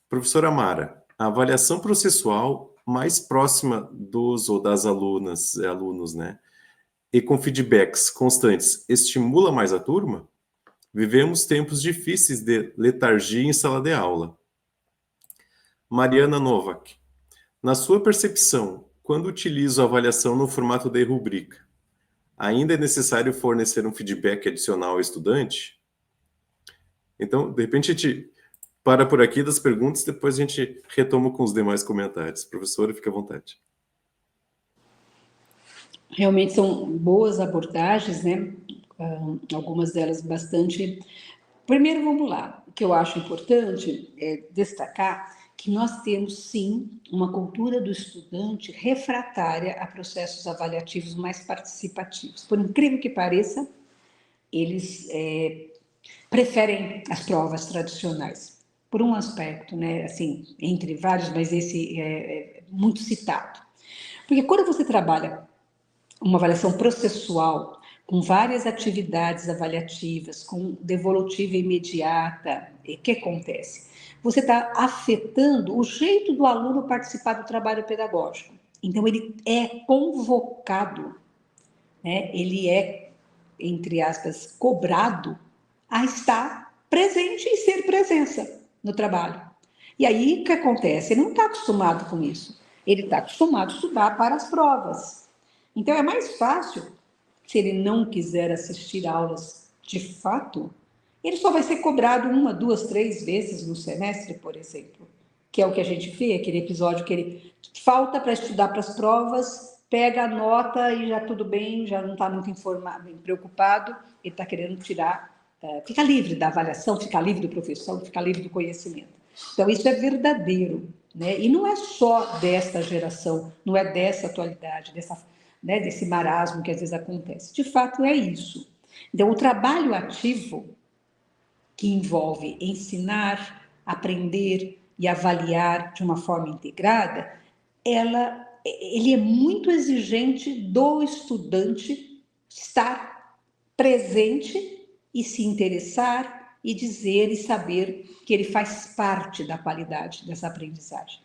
professora Mara, a avaliação processual mais próxima dos ou das alunos, né, e com feedbacks constantes, estimula mais a turma? Vivemos tempos difíceis de letargia em sala de aula. Mariana Novak, na sua percepção, quando utilizo a avaliação no formato de rubrica, ainda é necessário fornecer um feedback adicional ao estudante? Então, de repente, a gente para por aqui das perguntas, depois a gente retoma com os demais comentários. Professora, fique à vontade. Realmente são boas abordagens, né? Algumas delas bastante... Primeiro, vamos lá. O que eu acho importante é destacar que nós temos, sim, uma cultura do estudante refratária a processos avaliativos mais participativos. Por incrível que pareça, eles preferem as provas tradicionais, por um aspecto, né? Assim, entre vários, mas esse é muito citado. Porque quando você trabalha uma avaliação processual, com várias atividades avaliativas, com devolutiva imediata, o que acontece? Você está afetando o jeito do aluno participar do trabalho pedagógico. Então, ele é convocado, né? Ele é, entre aspas, cobrado a estar presente e ser presença no trabalho. E aí, o que acontece? Ele não está acostumado com isso. Ele está acostumado a estudar para as provas. Então, é mais fácil, se ele não quiser assistir aulas de fato, ele só vai ser cobrado 1, 2, 3 vezes no semestre, por exemplo, que é o que a gente vê, aquele episódio que ele falta para estudar para as provas, pega a nota e já tudo bem, já não está muito informado, preocupado, ele está querendo tirar, fica livre da avaliação, fica livre do professor, fica livre do conhecimento. Então, isso é verdadeiro, né? E não é só desta geração, não é dessa atualidade, desse marasmo que às vezes acontece. De fato, é isso. Então, o trabalho ativo, que envolve ensinar, aprender e avaliar de uma forma integrada, ele é muito exigente do estudante estar presente e se interessar e dizer e saber que ele faz parte da qualidade dessa aprendizagem.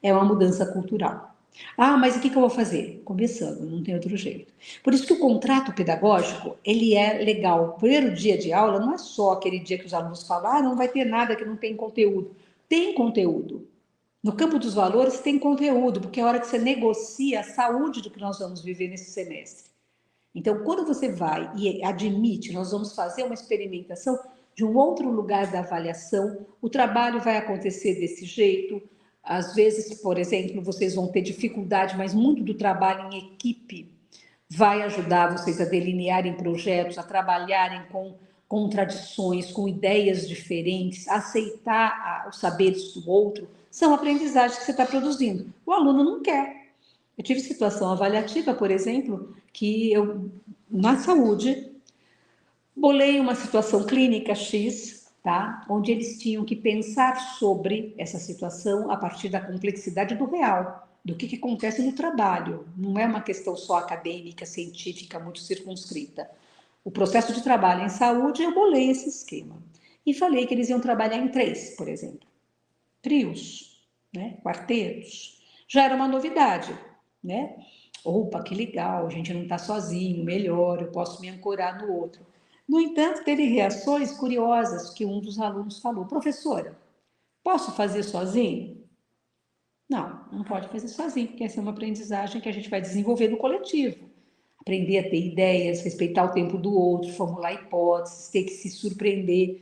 É uma mudança cultural. Ah, mas o que eu vou fazer? Começando, não tem outro jeito. Por isso que o contrato pedagógico, ele é legal. O primeiro dia de aula não é só aquele dia que os alunos falam, não vai ter nada que não tem conteúdo. Tem conteúdo. No campo dos valores tem conteúdo, porque é a hora que você negocia a saúde do que nós vamos viver nesse semestre. Então, quando você vai e admite, nós vamos fazer uma experimentação de um outro lugar da avaliação, o trabalho vai acontecer desse jeito. Às vezes, por exemplo, vocês vão ter dificuldade, mas muito do trabalho em equipe vai ajudar vocês a delinearem projetos, a trabalharem com contradições, com ideias diferentes, a aceitar os saberes do outro. São aprendizagens que você está produzindo. O aluno não quer. Eu tive situação avaliativa, por exemplo, que eu, na saúde, bolei uma situação clínica X, tá? Onde eles tinham que pensar sobre essa situação a partir da complexidade do real, do que acontece no trabalho. Não é uma questão só acadêmica, científica, muito circunscrita. O processo de trabalho em saúde, eu bolei esse esquema. E falei que eles iam trabalhar em 3, por exemplo. Trios, né? Quartetos. Já era uma novidade, né? Opa, que legal, a gente não está sozinho, melhor, eu posso me ancorar no outro. No entanto, teve reações curiosas que um dos alunos falou: professora, posso fazer sozinho? Não, não pode fazer sozinho, porque essa é uma aprendizagem que a gente vai desenvolver no coletivo. Aprender a ter ideias, respeitar o tempo do outro, formular hipóteses, ter que se surpreender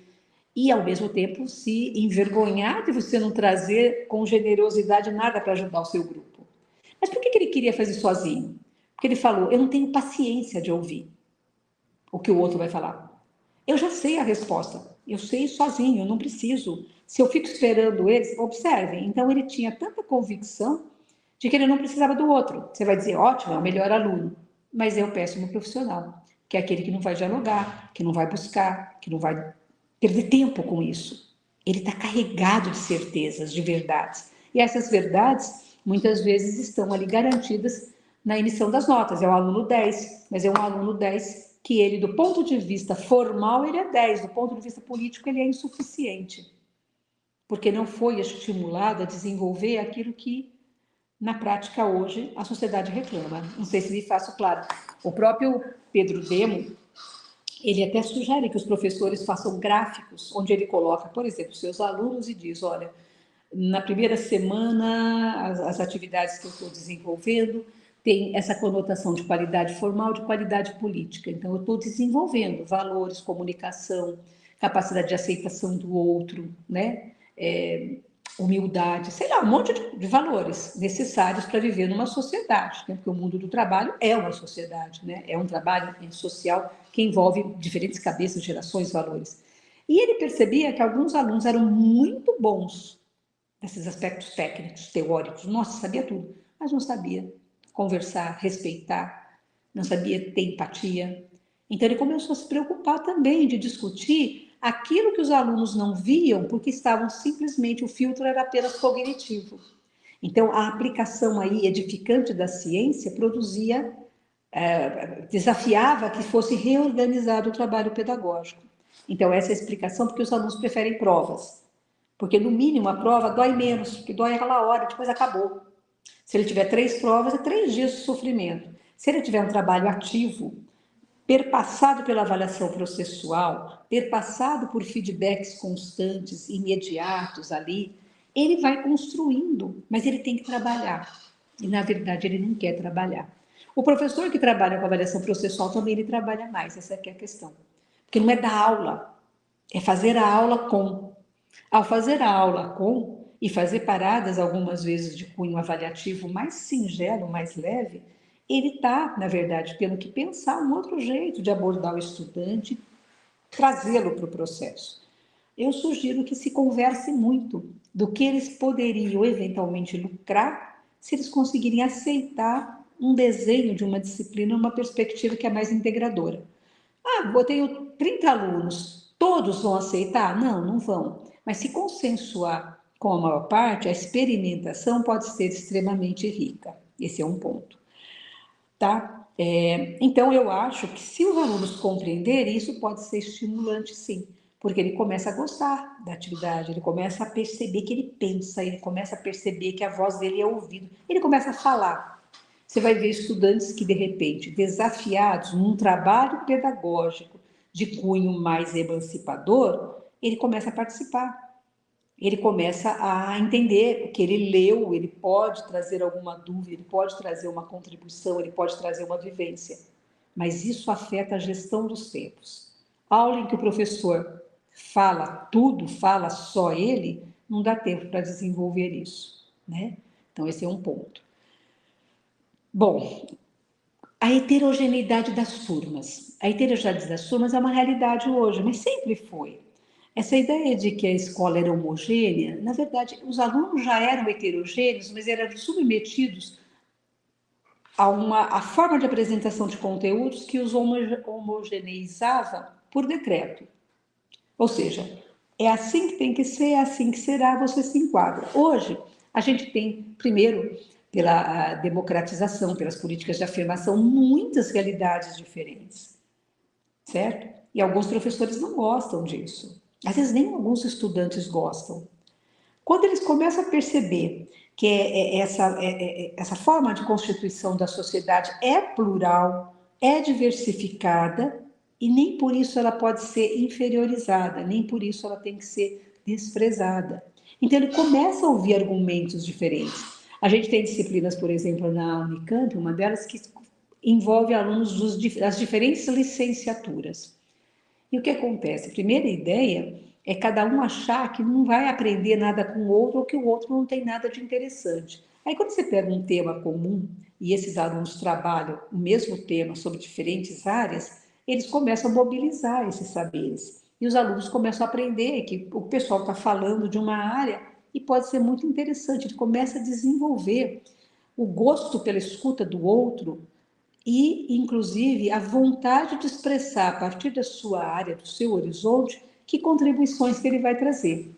e, ao mesmo tempo, se envergonhar de você não trazer com generosidade nada para ajudar o seu grupo. Mas por que ele queria fazer sozinho? Porque ele falou: eu não tenho paciência de ouvir o que o outro vai falar. Eu já sei a resposta, eu sei sozinho, eu não preciso. Se eu fico esperando eles, observem. Então, ele tinha tanta convicção de que ele não precisava do outro. Você vai dizer: ótimo, é o melhor aluno. Mas é o péssimo profissional, que é aquele que não vai dialogar, que não vai buscar, que não vai perder tempo com isso. Ele está carregado de certezas, de verdades. E essas verdades, muitas vezes, estão ali garantidas na emissão das notas. É o aluno 10, mas é um aluno 10 que ele, do ponto de vista formal, ele é 10, do ponto de vista político, ele é insuficiente, porque não foi estimulado a desenvolver aquilo que, na prática, hoje, a sociedade reclama. Não sei se me faço claro. O próprio Pedro Demo, ele até sugere que os professores façam gráficos, onde ele coloca, por exemplo, seus alunos e diz: olha, na primeira semana, as atividades que eu estou desenvolvendo tem essa conotação de qualidade formal, de qualidade política. Então, eu estou desenvolvendo valores, comunicação, capacidade de aceitação do outro, né? Humildade, sei lá, um monte de valores necessários para viver numa sociedade, né? Porque o mundo do trabalho é uma sociedade, né? É um trabalho social que envolve diferentes cabeças, gerações, valores. E ele percebia que alguns alunos eram muito bons nesses aspectos técnicos, teóricos. Nossa, sabia tudo, mas não sabia conversar, respeitar, não sabia ter empatia. Então, ele começou a se preocupar também de discutir aquilo que os alunos não viam, porque estavam simplesmente, o filtro era apenas cognitivo. Então, a aplicação aí edificante da ciência produzia, desafiava que fosse reorganizado o trabalho pedagógico. Então, essa é a explicação porque os alunos preferem provas. Porque, no mínimo, a prova dói menos, porque dói aquela hora, depois acabou. Se ele tiver 3 provas, é 3 dias de sofrimento. Se ele tiver um trabalho ativo, perpassado pela avaliação processual, perpassado por feedbacks constantes, imediatos ali, ele vai construindo, mas ele tem que trabalhar. e, na verdade, ele não quer trabalhar. O professor que trabalha com avaliação processual também ele trabalha mais, essa aqui é a questão. Porque não é dar aula, é fazer a aula com. Ao fazer a aula com e fazer paradas algumas vezes de cunho avaliativo mais singelo, mais leve, ele está, na verdade, tendo que pensar um outro jeito de abordar o estudante, trazê-lo para o processo. Eu sugiro que se converse muito do que eles poderiam eventualmente lucrar se eles conseguirem aceitar um desenho de uma disciplina, uma perspectiva que é mais integradora. Ah, eu tenho 30 alunos, todos vão aceitar? Não, não vão. Mas se consensuar com a maior parte, a experimentação pode ser extremamente rica. Esse é um ponto. Tá? Então, eu acho que se os alunos compreenderem, isso pode ser estimulante, sim, porque ele começa a gostar da atividade, ele começa a perceber que ele pensa, ele começa a perceber que a voz dele é ouvida, ele começa a falar. Você vai ver estudantes que, de repente, desafiados num trabalho pedagógico de cunho mais emancipador, ele começa a participar. Ele começa a entender que ele leu, ele pode trazer alguma dúvida, ele pode trazer uma contribuição, ele pode trazer uma vivência. Mas isso afeta a gestão dos tempos. Aula em que o professor fala tudo, fala só ele, não dá tempo para desenvolver isso, né? Então, esse é um ponto. Bom, a heterogeneidade das turmas. A heterogeneidade das turmas é uma realidade hoje, mas sempre foi. Essa ideia de que a escola era homogênea, na verdade, os alunos já eram heterogêneos, mas eram submetidos a forma de apresentação de conteúdos que os homogeneizava por decreto. Ou seja, é assim que tem que ser, é assim que será, você se enquadra. Hoje, a gente tem, primeiro, pela democratização, pelas políticas de afirmação, muitas realidades diferentes, certo? E alguns professores não gostam disso. Às vezes nem alguns estudantes gostam. Quando eles começam a perceber que essa forma de constituição da sociedade é plural, é diversificada, e nem por isso ela pode ser inferiorizada, nem por isso ela tem que ser desprezada. Então ele começa a ouvir argumentos diferentes. A gente tem disciplinas, por exemplo, na Unicamp, uma delas que envolve alunos das diferentes licenciaturas. E o que acontece? A primeira ideia é cada um achar que não vai aprender nada com o outro ou que o outro não tem nada de interessante. Aí quando você pega um tema comum e esses alunos trabalham o mesmo tema sobre diferentes áreas, eles começam a mobilizar esses saberes. E os alunos começam a aprender que o pessoal está falando de uma área e pode ser muito interessante. Ele começa a desenvolver o gosto pela escuta do outro e, inclusive, a vontade de expressar, a partir da sua área, do seu horizonte, que contribuições que ele vai trazer.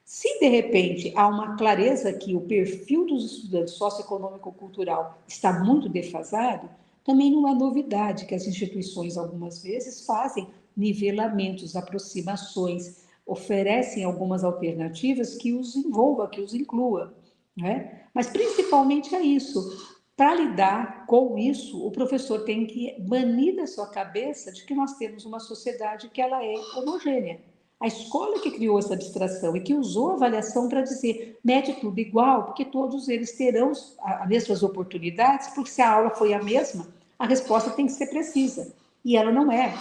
Se, de repente, há uma clareza que o perfil dos estudantes socioeconômico-cultural está muito defasado, também não é novidade que as instituições, algumas vezes, fazem nivelamentos, aproximações, oferecem algumas alternativas que os envolva, que os inclua, né? Mas, principalmente, é isso. Para lidar com isso, o professor tem que banir da sua cabeça de que nós temos uma sociedade que ela é homogênea. A escola que criou essa abstração e que usou a avaliação para dizer mede tudo igual, porque todos eles terão as mesmas oportunidades, porque se a aula foi a mesma, a resposta tem que ser precisa. E ela não é.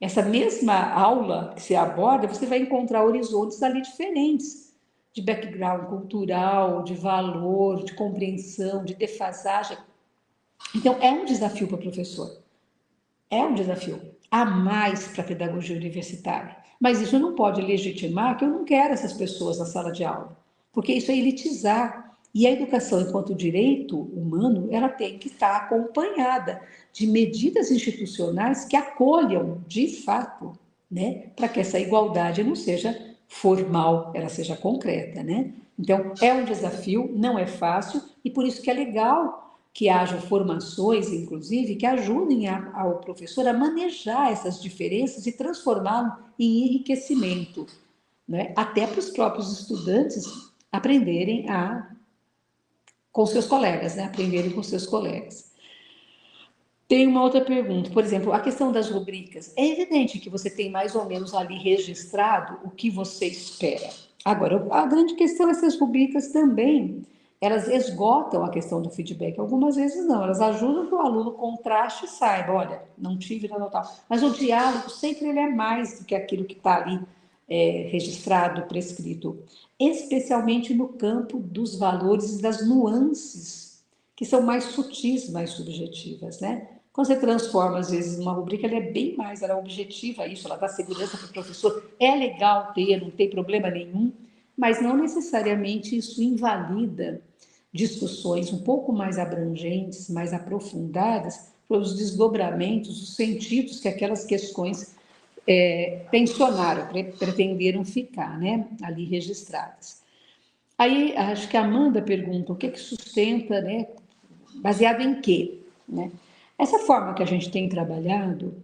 Essa mesma aula que se aborda, você vai encontrar horizontes ali diferentes, de background cultural, de valor, de compreensão, de defasagem. Então, é um desafio para o professor. É um desafio. Há mais para a pedagogia universitária. Mas isso não pode legitimar que eu não quero essas pessoas na sala de aula, porque isso é elitizar. E a educação, enquanto direito humano, ela tem que estar acompanhada de medidas institucionais que acolham, de fato, né, para que essa igualdade não seja formal, ela seja concreta, né? Então, é um desafio, não é fácil, e por isso que é legal que haja formações, inclusive, que ajudem ao professor a manejar essas diferenças e transformá-lo em enriquecimento, né? Até para os próprios estudantes aprenderem com seus colegas, né? Aprenderem com seus colegas. Tem uma outra pergunta, por exemplo, a questão das rubricas. É evidente que você tem mais ou menos ali registrado o que você espera. Agora, a grande questão é se as rubricas também elas esgotam a questão do feedback. Algumas vezes não, elas ajudam que o aluno contraste e saiba, olha, não tive nada tal. Mas o diálogo sempre ele é mais do que aquilo que está ali registrado, prescrito, especialmente no campo dos valores e das nuances, que são mais sutis, mais subjetivas, né? Quando você transforma, às vezes, uma rubrica, ela é bem mais, ela é objetiva isso, ela dá segurança para o professor, é legal ter, não tem problema nenhum, mas não necessariamente isso invalida discussões um pouco mais abrangentes, mais aprofundadas, pelos desdobramentos, os sentidos que aquelas questões tensionaram, pretenderam ficar, né, ali registradas. Aí, acho que a Amanda pergunta o que sustenta, né, baseado em quê, né? Essa forma que a gente tem trabalhado,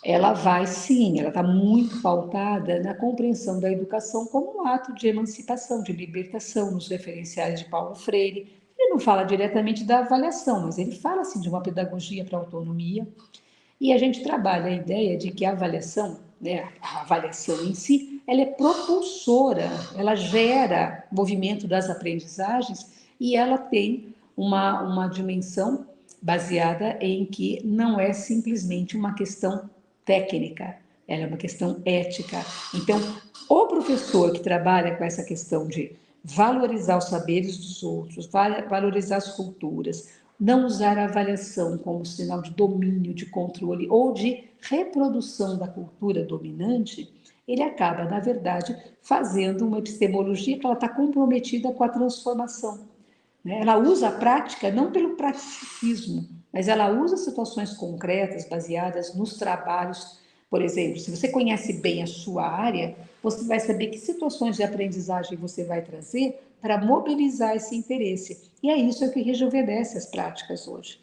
ela vai sim, ela está muito pautada na compreensão da educação como um ato de emancipação, de libertação, nos referenciais de Paulo Freire. Ele não fala diretamente da avaliação, mas ele fala assim de uma pedagogia para a autonomia. E a gente trabalha a ideia de que a avaliação, né, a avaliação em si, ela é propulsora, ela gera movimento das aprendizagens e ela tem uma dimensão baseada em que não é simplesmente uma questão técnica, ela é uma questão ética. Então, o professor que trabalha com essa questão de valorizar os saberes dos outros, valorizar as culturas, não usar a avaliação como sinal de domínio, de controle ou de reprodução da cultura dominante, ele acaba, na verdade, fazendo uma epistemologia que ela está comprometida com a transformação. Né? Ela usa a prática não pelo praticismo, mas ela usa situações concretas, baseadas nos trabalhos. Por exemplo, se você conhece bem a sua área, você vai saber que situações de aprendizagem você vai trazer para mobilizar esse interesse. E é isso que rejuvenesce as práticas hoje.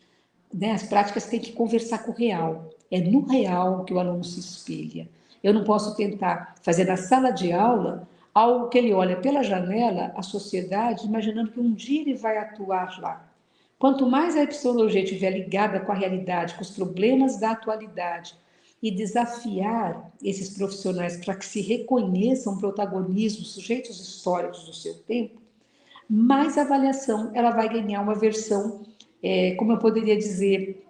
Né? As práticas têm que conversar com o real. É no real que o aluno se espelha. Eu não posso tentar fazer na sala de aula algo que ele olha pela janela, a sociedade, imaginando que um dia ele vai atuar lá. Quanto mais a epistemologia estiver ligada com a realidade, com os problemas da atualidade, e desafiar esses profissionais para que se reconheçam protagonismos, sujeitos históricos do seu tempo, mais a avaliação ela vai ganhar uma versão, como eu poderia dizer,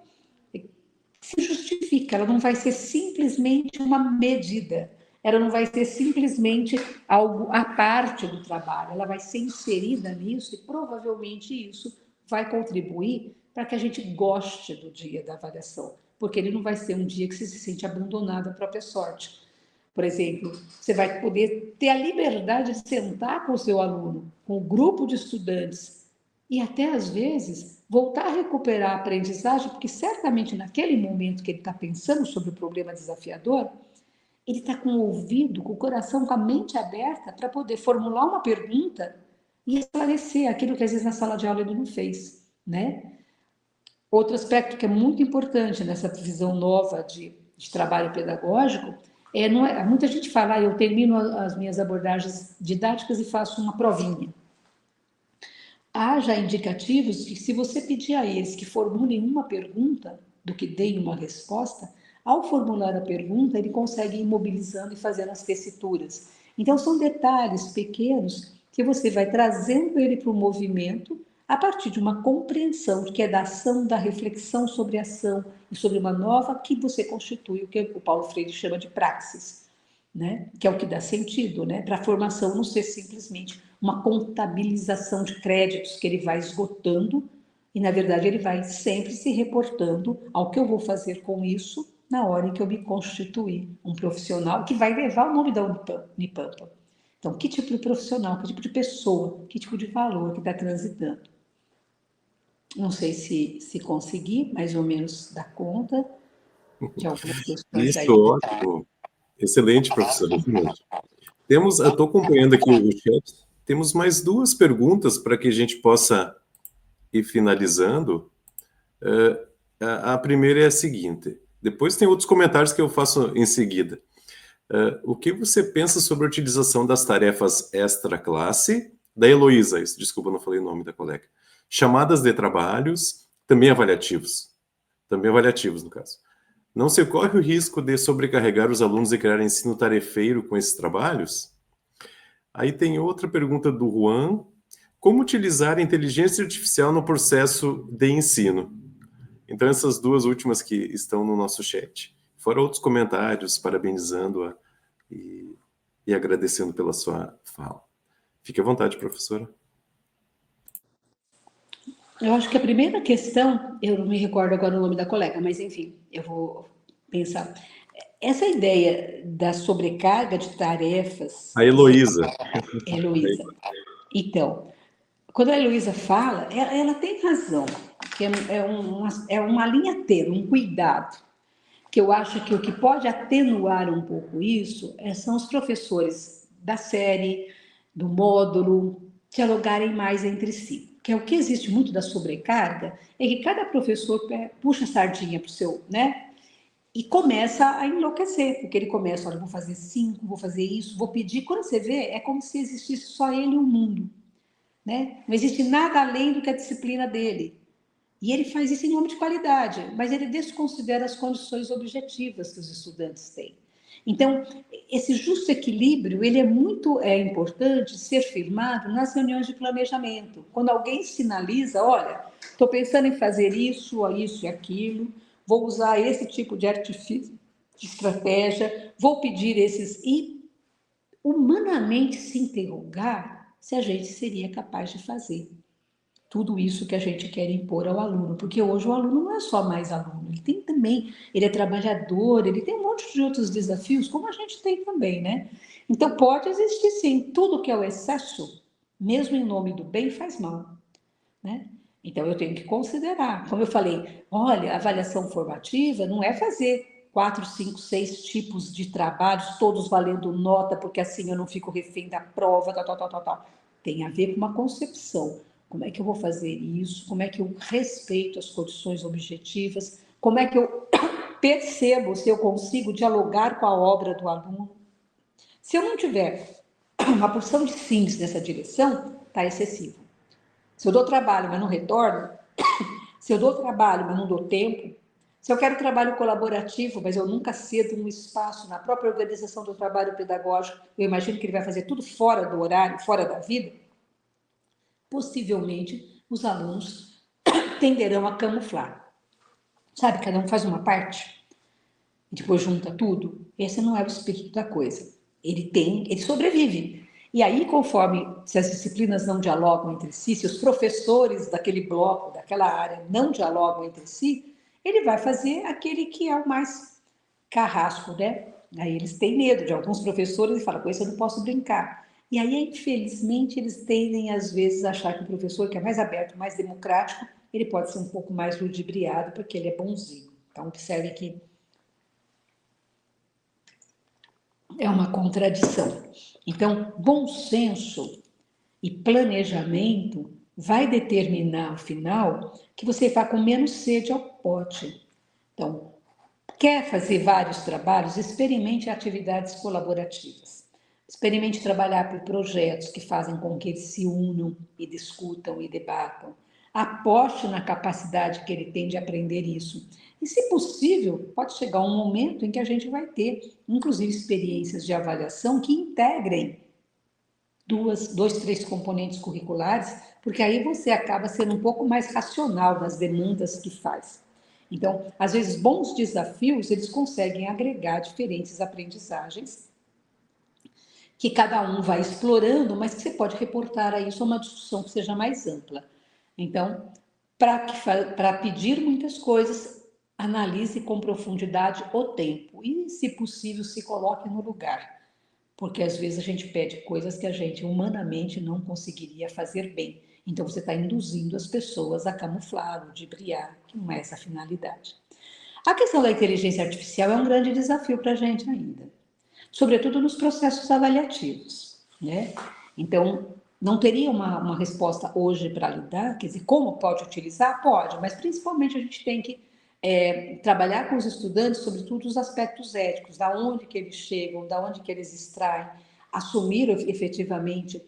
se justifica, ela não vai ser simplesmente uma medida, ela não vai ser simplesmente algo à parte do trabalho, ela vai ser inserida nisso e provavelmente isso vai contribuir para que a gente goste do dia da avaliação, porque ele não vai ser um dia que você se sente abandonado à própria sorte. Por exemplo, você vai poder ter a liberdade de sentar com o seu aluno, com o grupo de estudantes, e até às vezes voltar a recuperar a aprendizagem, porque certamente naquele momento que ele está pensando sobre o problema desafiador, ele está com o ouvido, com o coração, com a mente aberta para poder formular uma pergunta e esclarecer aquilo que às vezes na sala de aula ele não fez, né? Outro aspecto que é muito importante nessa visão nova de trabalho pedagógico muita gente fala, eu termino as minhas abordagens didáticas e faço uma provinha. Há já indicativos que, se você pedir a eles que formulem uma pergunta do que deem uma resposta, ao formular a pergunta, ele consegue ir mobilizando e fazendo as tessituras. Então, são detalhes pequenos que você vai trazendo ele para o movimento a partir de uma compreensão de que é da ação, da reflexão sobre a ação e sobre uma nova que você constitui o que o Paulo Freire chama de praxis, né? Que é o que dá sentido, né? Para a formação não ser simplesmente uma contabilização de créditos que ele vai esgotando e, na verdade, ele vai sempre se reportando ao que eu vou fazer com isso na hora em que eu me constituir um profissional que vai levar o nome da Unipampa. Então, que tipo de profissional, que tipo de pessoa, que tipo de valor que está transitando? Não sei se consegui mais ou menos dar conta de algumas questões Isso, aí. ótimo. Excelente, professor. Estou acompanhando aqui o chat. Temos mais duas perguntas para que a gente possa ir finalizando. A primeira é a seguinte. Depois tem outros comentários que eu faço em seguida. O que você pensa sobre a utilização das tarefas extra-classe da Heloísa? Desculpa, não falei o nome da colega. Chamadas de trabalhos, também avaliativos, no caso. Não se corre o risco de sobrecarregar os alunos e criar ensino tarefeiro com esses trabalhos? Aí tem outra pergunta do Juan. Como utilizar a inteligência artificial no processo de ensino? Então, essas duas últimas que estão no nosso chat. Fora outros comentários, parabenizando-a e agradecendo pela sua fala. Fique à vontade, professora. Eu acho que a primeira questão, eu não me recordo agora o nome da colega, mas enfim, eu vou pensar. Essa ideia da sobrecarga de tarefas... A Heloísa. Heloísa. Então, quando a Heloísa fala, ela tem razão, que é uma linha tênue, um cuidado, que eu acho que o que pode atenuar um pouco isso são os professores da série, do módulo, dialogarem mais entre si. Que é o que existe muito da sobrecarga, é que cada professor puxa a sardinha para o seu, né? E começa a enlouquecer, porque ele começa, olha, vou fazer 5, vou fazer isso, vou pedir. Quando você vê, é como se existisse só ele e o mundo, né? Não existe nada além do que a disciplina dele. E ele faz isso em nome de qualidade, mas ele desconsidera as condições objetivas que os estudantes têm. Então, esse justo equilíbrio, ele é muito importante ser firmado nas reuniões de planejamento. Quando alguém sinaliza, olha, estou pensando em fazer isso e aquilo, vou usar esse tipo de artifício, de estratégia, vou pedir esses... E, humanamente, se interrogar se a gente seria capaz de fazer tudo isso que a gente quer impor ao aluno, porque hoje o aluno não é só mais aluno, ele tem também, ele é trabalhador, ele tem um monte de outros desafios, como a gente tem também, né? Então pode existir sim, tudo que é o excesso, mesmo em nome do bem, faz mal, né? Então eu tenho que considerar, como eu falei, olha, a avaliação formativa não é fazer 4, 5, 6 tipos de trabalhos, todos valendo nota, porque assim eu não fico refém da prova, tal. Tem a ver com uma concepção. Como é que eu vou fazer isso? Como é que eu respeito as condições objetivas? Como é que eu percebo se eu consigo dialogar com a obra do aluno? Se eu não tiver uma porção de sims nessa direção, está excessivo. Se eu dou trabalho, mas não retorno, se eu dou trabalho, mas não dou tempo, se eu quero trabalho colaborativo, mas eu nunca cedo um espaço na própria organização do trabalho pedagógico, eu imagino que ele vai fazer tudo fora do horário, fora da vida, possivelmente os alunos tenderão a camuflar. Sabe, cada um faz uma parte e depois junta tudo. Esse não é o espírito da coisa. Ele sobrevive. E aí, conforme, se as disciplinas não dialogam entre si, se os professores daquele bloco, daquela área, não dialogam entre si, ele vai fazer aquele que é o mais carrasco, né? Aí eles têm medo de alguns professores e falam, com isso eu não posso brincar. E aí, infelizmente, eles tendem, às vezes, a achar que o professor, que é mais aberto, mais democrático, ele pode ser um pouco mais ludibriado, porque ele é bonzinho. Então, observe que é uma contradição. Então, bom senso e planejamento vai determinar, ao final, que você vá com menos sede ao pote. Então, quer fazer vários trabalhos? Experimente atividades colaborativas. Experimente trabalhar por projetos que fazem com que eles se unam e discutam e debatam. Aposte na capacidade que ele tem de aprender isso. E, se possível, pode chegar um momento em que a gente vai ter, inclusive, experiências de avaliação que integrem 2, 3 componentes curriculares, porque aí você acaba sendo um pouco mais racional nas demandas que faz. Então, às vezes, bons desafios, eles conseguem agregar diferentes aprendizagens que cada um vai explorando, mas que você pode reportar a isso a uma discussão que seja mais ampla. Então, para pedir muitas coisas, analise com profundidade o tempo e, se possível, se coloque no lugar. Porque, às vezes, a gente pede coisas que a gente humanamente não conseguiria fazer bem. Então, você está induzindo as pessoas a camuflar, ludibriar, que não é essa a finalidade. A questão da inteligência artificial é um grande desafio para a gente ainda, sobretudo nos processos avaliativos, né? Então, não teria uma resposta hoje para lidar, quer dizer, como pode utilizar? Pode, mas principalmente a gente tem que trabalhar com os estudantes, sobretudo os aspectos éticos, da onde que eles chegam, da onde que eles extraem, assumir efetivamente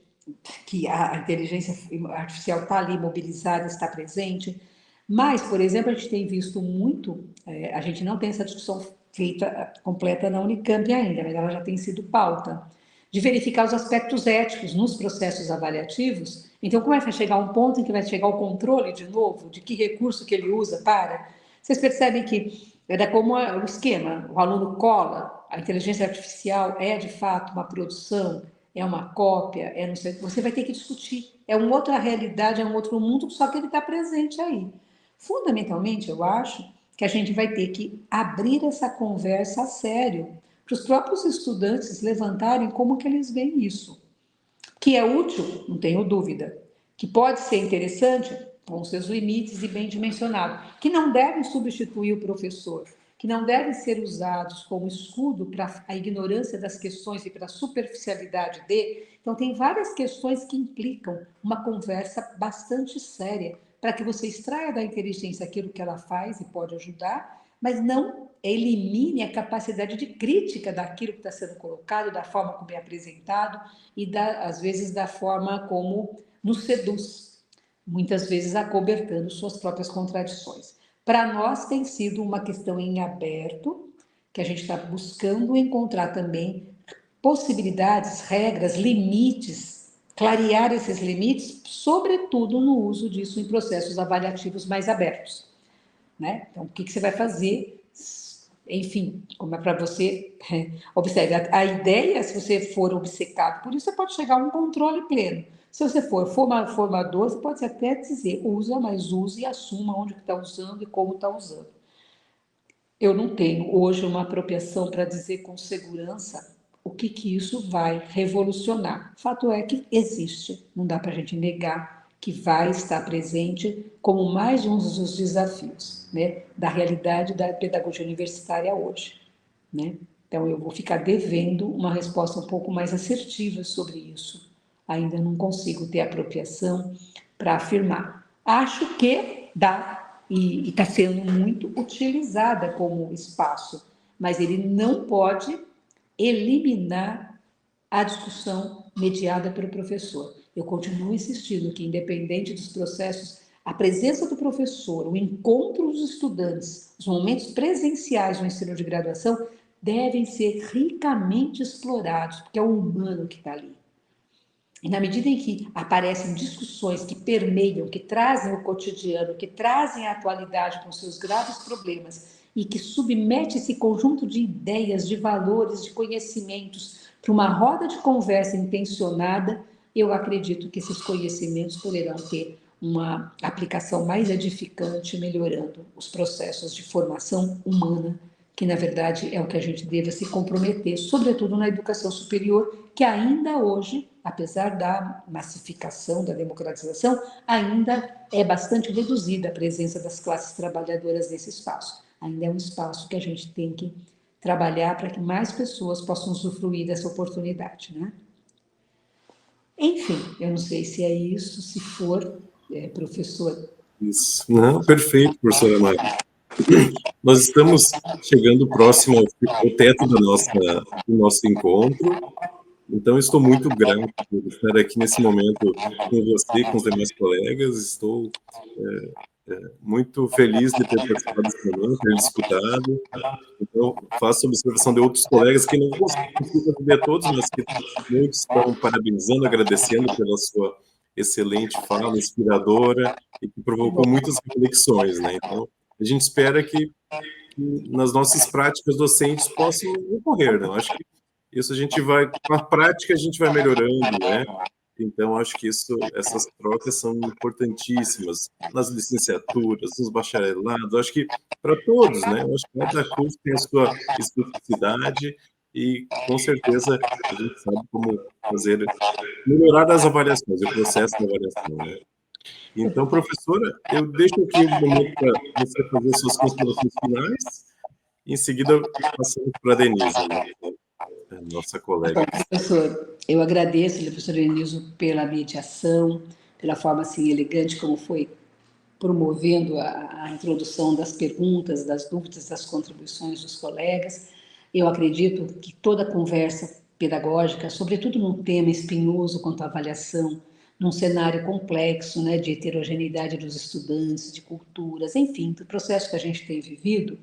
que a inteligência artificial está ali mobilizada, está presente. Mas, por exemplo, a gente tem visto muito, a gente não tem essa discussão feita completa na Unicamp ainda, mas ela já tem sido pauta, de verificar os aspectos éticos nos processos avaliativos. Então, como é que vai chegar um ponto em que vai chegar o controle de novo, de que recurso que ele usa para... Vocês percebem que era como o esquema, o aluno cola, a inteligência artificial é de fato uma produção, é uma cópia, é não sei, você vai ter que discutir. É uma outra realidade, é um outro mundo, só que ele está presente aí. Fundamentalmente, eu acho que a gente vai ter que abrir essa conversa a sério, para os próprios estudantes levantarem como que eles veem isso. Que é útil, não tenho dúvida. Que pode ser interessante, com seus limites e bem dimensionado. Que não devem substituir o professor, que não devem ser usados como escudo para a ignorância das questões e para a superficialidade de... Então, tem várias questões que implicam uma conversa bastante séria, para que você extraia da inteligência aquilo que ela faz e pode ajudar, mas não elimine a capacidade de crítica daquilo que está sendo colocado, da forma como é apresentado e, às vezes, da forma como nos seduz, muitas vezes acobertando suas próprias contradições. Para nós tem sido uma questão em aberto, que a gente está buscando encontrar também possibilidades, regras, limites, clarear esses limites, sobretudo no uso disso em processos avaliativos mais abertos. Né? Então, o que você vai fazer? Enfim, como é para você observar. A ideia, se você for obcecado por isso, você pode chegar a um controle pleno. Se você for formador, você pode até dizer, usa, mas use e assuma onde está usando e como está usando. Eu não tenho hoje uma apropriação para dizer com segurança o que isso vai revolucionar. Fato é que existe, não dá para a gente negar que vai estar presente como mais um dos desafios, né, da realidade da pedagogia universitária hoje, né? Então, eu vou ficar devendo uma resposta um pouco mais assertiva sobre isso. Ainda não consigo ter apropriação para afirmar. Acho que dá, e está sendo muito utilizada como espaço, mas ele não pode eliminar a discussão mediada pelo professor. Eu continuo insistindo que, independente dos processos, a presença do professor, o encontro dos estudantes, os momentos presenciais do ensino de graduação devem ser ricamente explorados, porque é o humano que está ali. E na medida em que aparecem discussões que permeiam, que trazem o cotidiano, que trazem a atualidade com seus graves problemas e que submete esse conjunto de ideias, de valores, de conhecimentos para uma roda de conversa intencionada, eu acredito que esses conhecimentos poderão ter uma aplicação mais edificante, melhorando os processos de formação humana, que na verdade é o que a gente deve se comprometer, sobretudo na educação superior, que ainda hoje, apesar da massificação, da democratização, ainda é bastante reduzida a presença das classes trabalhadoras nesse espaço. Ainda é um espaço que a gente tem que trabalhar para que mais pessoas possam usufruir dessa oportunidade, né? Enfim, eu não sei se é isso, se for, professor. Isso. Não, perfeito, professora Mari. Nós estamos chegando próximo ao teto do nosso encontro, então estou muito grato por estar aqui nesse momento com você, com os demais colegas, estou muito feliz de ter participado desse momento, ter escutado. Então, faço observação de outros colegas que não consigo ver todos, mas que muitos estão parabenizando, agradecendo pela sua excelente fala, inspiradora, e que provocou muitas reflexões, né? Então, a gente espera que nas nossas práticas docentes possam ocorrer, né? Eu acho que isso a gente vai, com a prática, a gente vai melhorando, né? Então, acho que essas trocas são importantíssimas nas licenciaturas, nos bacharelados, acho que para todos, né? Eu acho que cada curso tem a sua especificidade e, com certeza, a gente sabe como melhorar as avaliações, o processo de avaliação, né? Então, professora, eu deixo aqui um momento para você fazer suas considerações finais, e em seguida passamos para a Denise, né? Nossa colega. Professor, eu agradeço, professor Eniso, pela mediação, pela forma assim elegante como foi promovendo a introdução das perguntas, das dúvidas, das contribuições dos colegas. Eu acredito que toda conversa pedagógica, sobretudo num tema espinhoso quanto à avaliação, num cenário complexo, né, de heterogeneidade dos estudantes, de culturas, enfim, do processo que a gente tem vivido,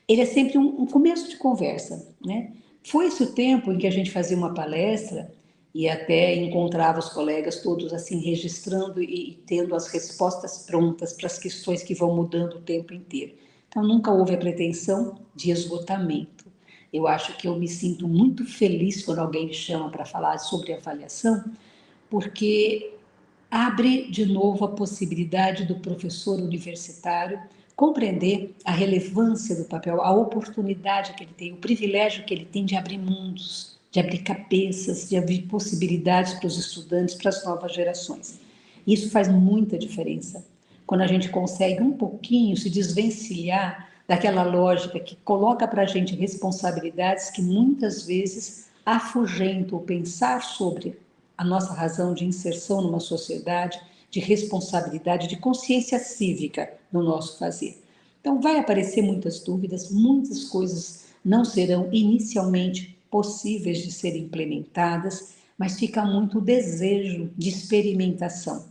ele é sempre um começo de conversa, né? Foi esse o tempo em que a gente fazia uma palestra e até encontrava os colegas todos assim registrando e tendo as respostas prontas para as questões que vão mudando o tempo inteiro. Então nunca houve a pretensão de esgotamento. Eu acho que eu me sinto muito feliz quando alguém me chama para falar sobre avaliação, porque abre de novo a possibilidade do professor universitário compreender a relevância do papel, a oportunidade que ele tem, o privilégio que ele tem de abrir mundos, de abrir cabeças, de abrir possibilidades para os estudantes, para as novas gerações. Isso faz muita diferença. Quando a gente consegue um pouquinho se desvencilhar daquela lógica que coloca para a gente responsabilidades que muitas vezes afugentam o pensar sobre a nossa razão de inserção numa sociedade, de responsabilidade, de consciência cívica no nosso fazer. Então, vai aparecer muitas dúvidas, muitas coisas não serão inicialmente possíveis de serem implementadas, mas fica muito o desejo de experimentação.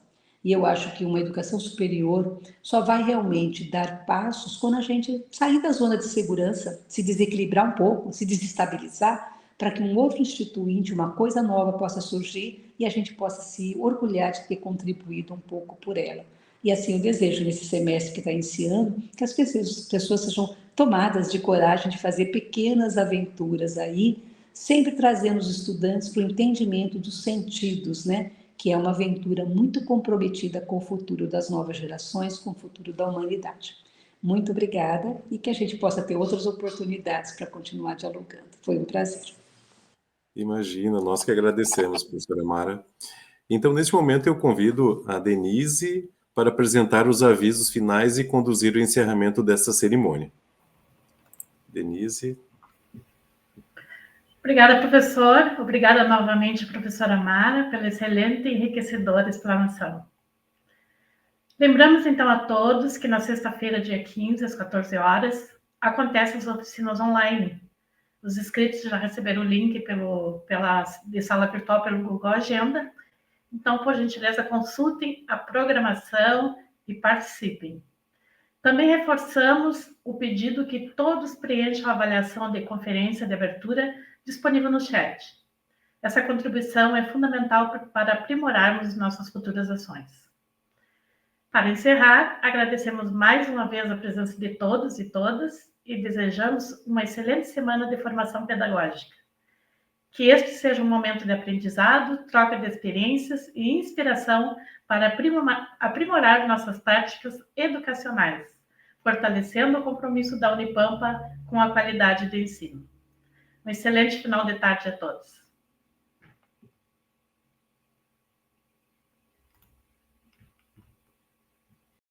E eu acho que uma educação superior só vai realmente dar passos quando a gente sair da zona de segurança, se desequilibrar um pouco, se desestabilizar, para que um outro instituinte, uma coisa nova possa surgir e a gente possa se orgulhar de ter contribuído um pouco por ela. E assim eu desejo, nesse semestre que está iniciando, que as pessoas sejam tomadas de coragem de fazer pequenas aventuras aí, sempre trazendo os estudantes para o entendimento dos sentidos, né? Que é uma aventura muito comprometida com o futuro das novas gerações, com o futuro da humanidade. Muito obrigada e que a gente possa ter outras oportunidades para continuar dialogando. Foi um prazer. Imagina, nós que agradecemos, professora Mara. Então, neste momento, eu convido a Denise para apresentar os avisos finais e conduzir o encerramento desta cerimônia. Denise. Obrigada, professor. Obrigada novamente, professora Mara, pela excelente e enriquecedora explanação. Lembramos, então, a todos que na sexta-feira, dia 15, às 14 horas, acontecem as oficinas online. Os inscritos já receberam o link de sala virtual pelo Google Agenda. Então, por gentileza, consultem a programação e participem. Também reforçamos o pedido que todos preencham a avaliação de conferência de abertura disponível no chat. Essa contribuição é fundamental para aprimorarmos nossas futuras ações. Para encerrar, agradecemos mais uma vez a presença de todos e todas e desejamos uma excelente semana de formação pedagógica. Que este seja um momento de aprendizado, troca de experiências e inspiração para aprimorar nossas práticas educacionais, fortalecendo o compromisso da Unipampa com a qualidade do ensino. Um excelente final de tarde a todos.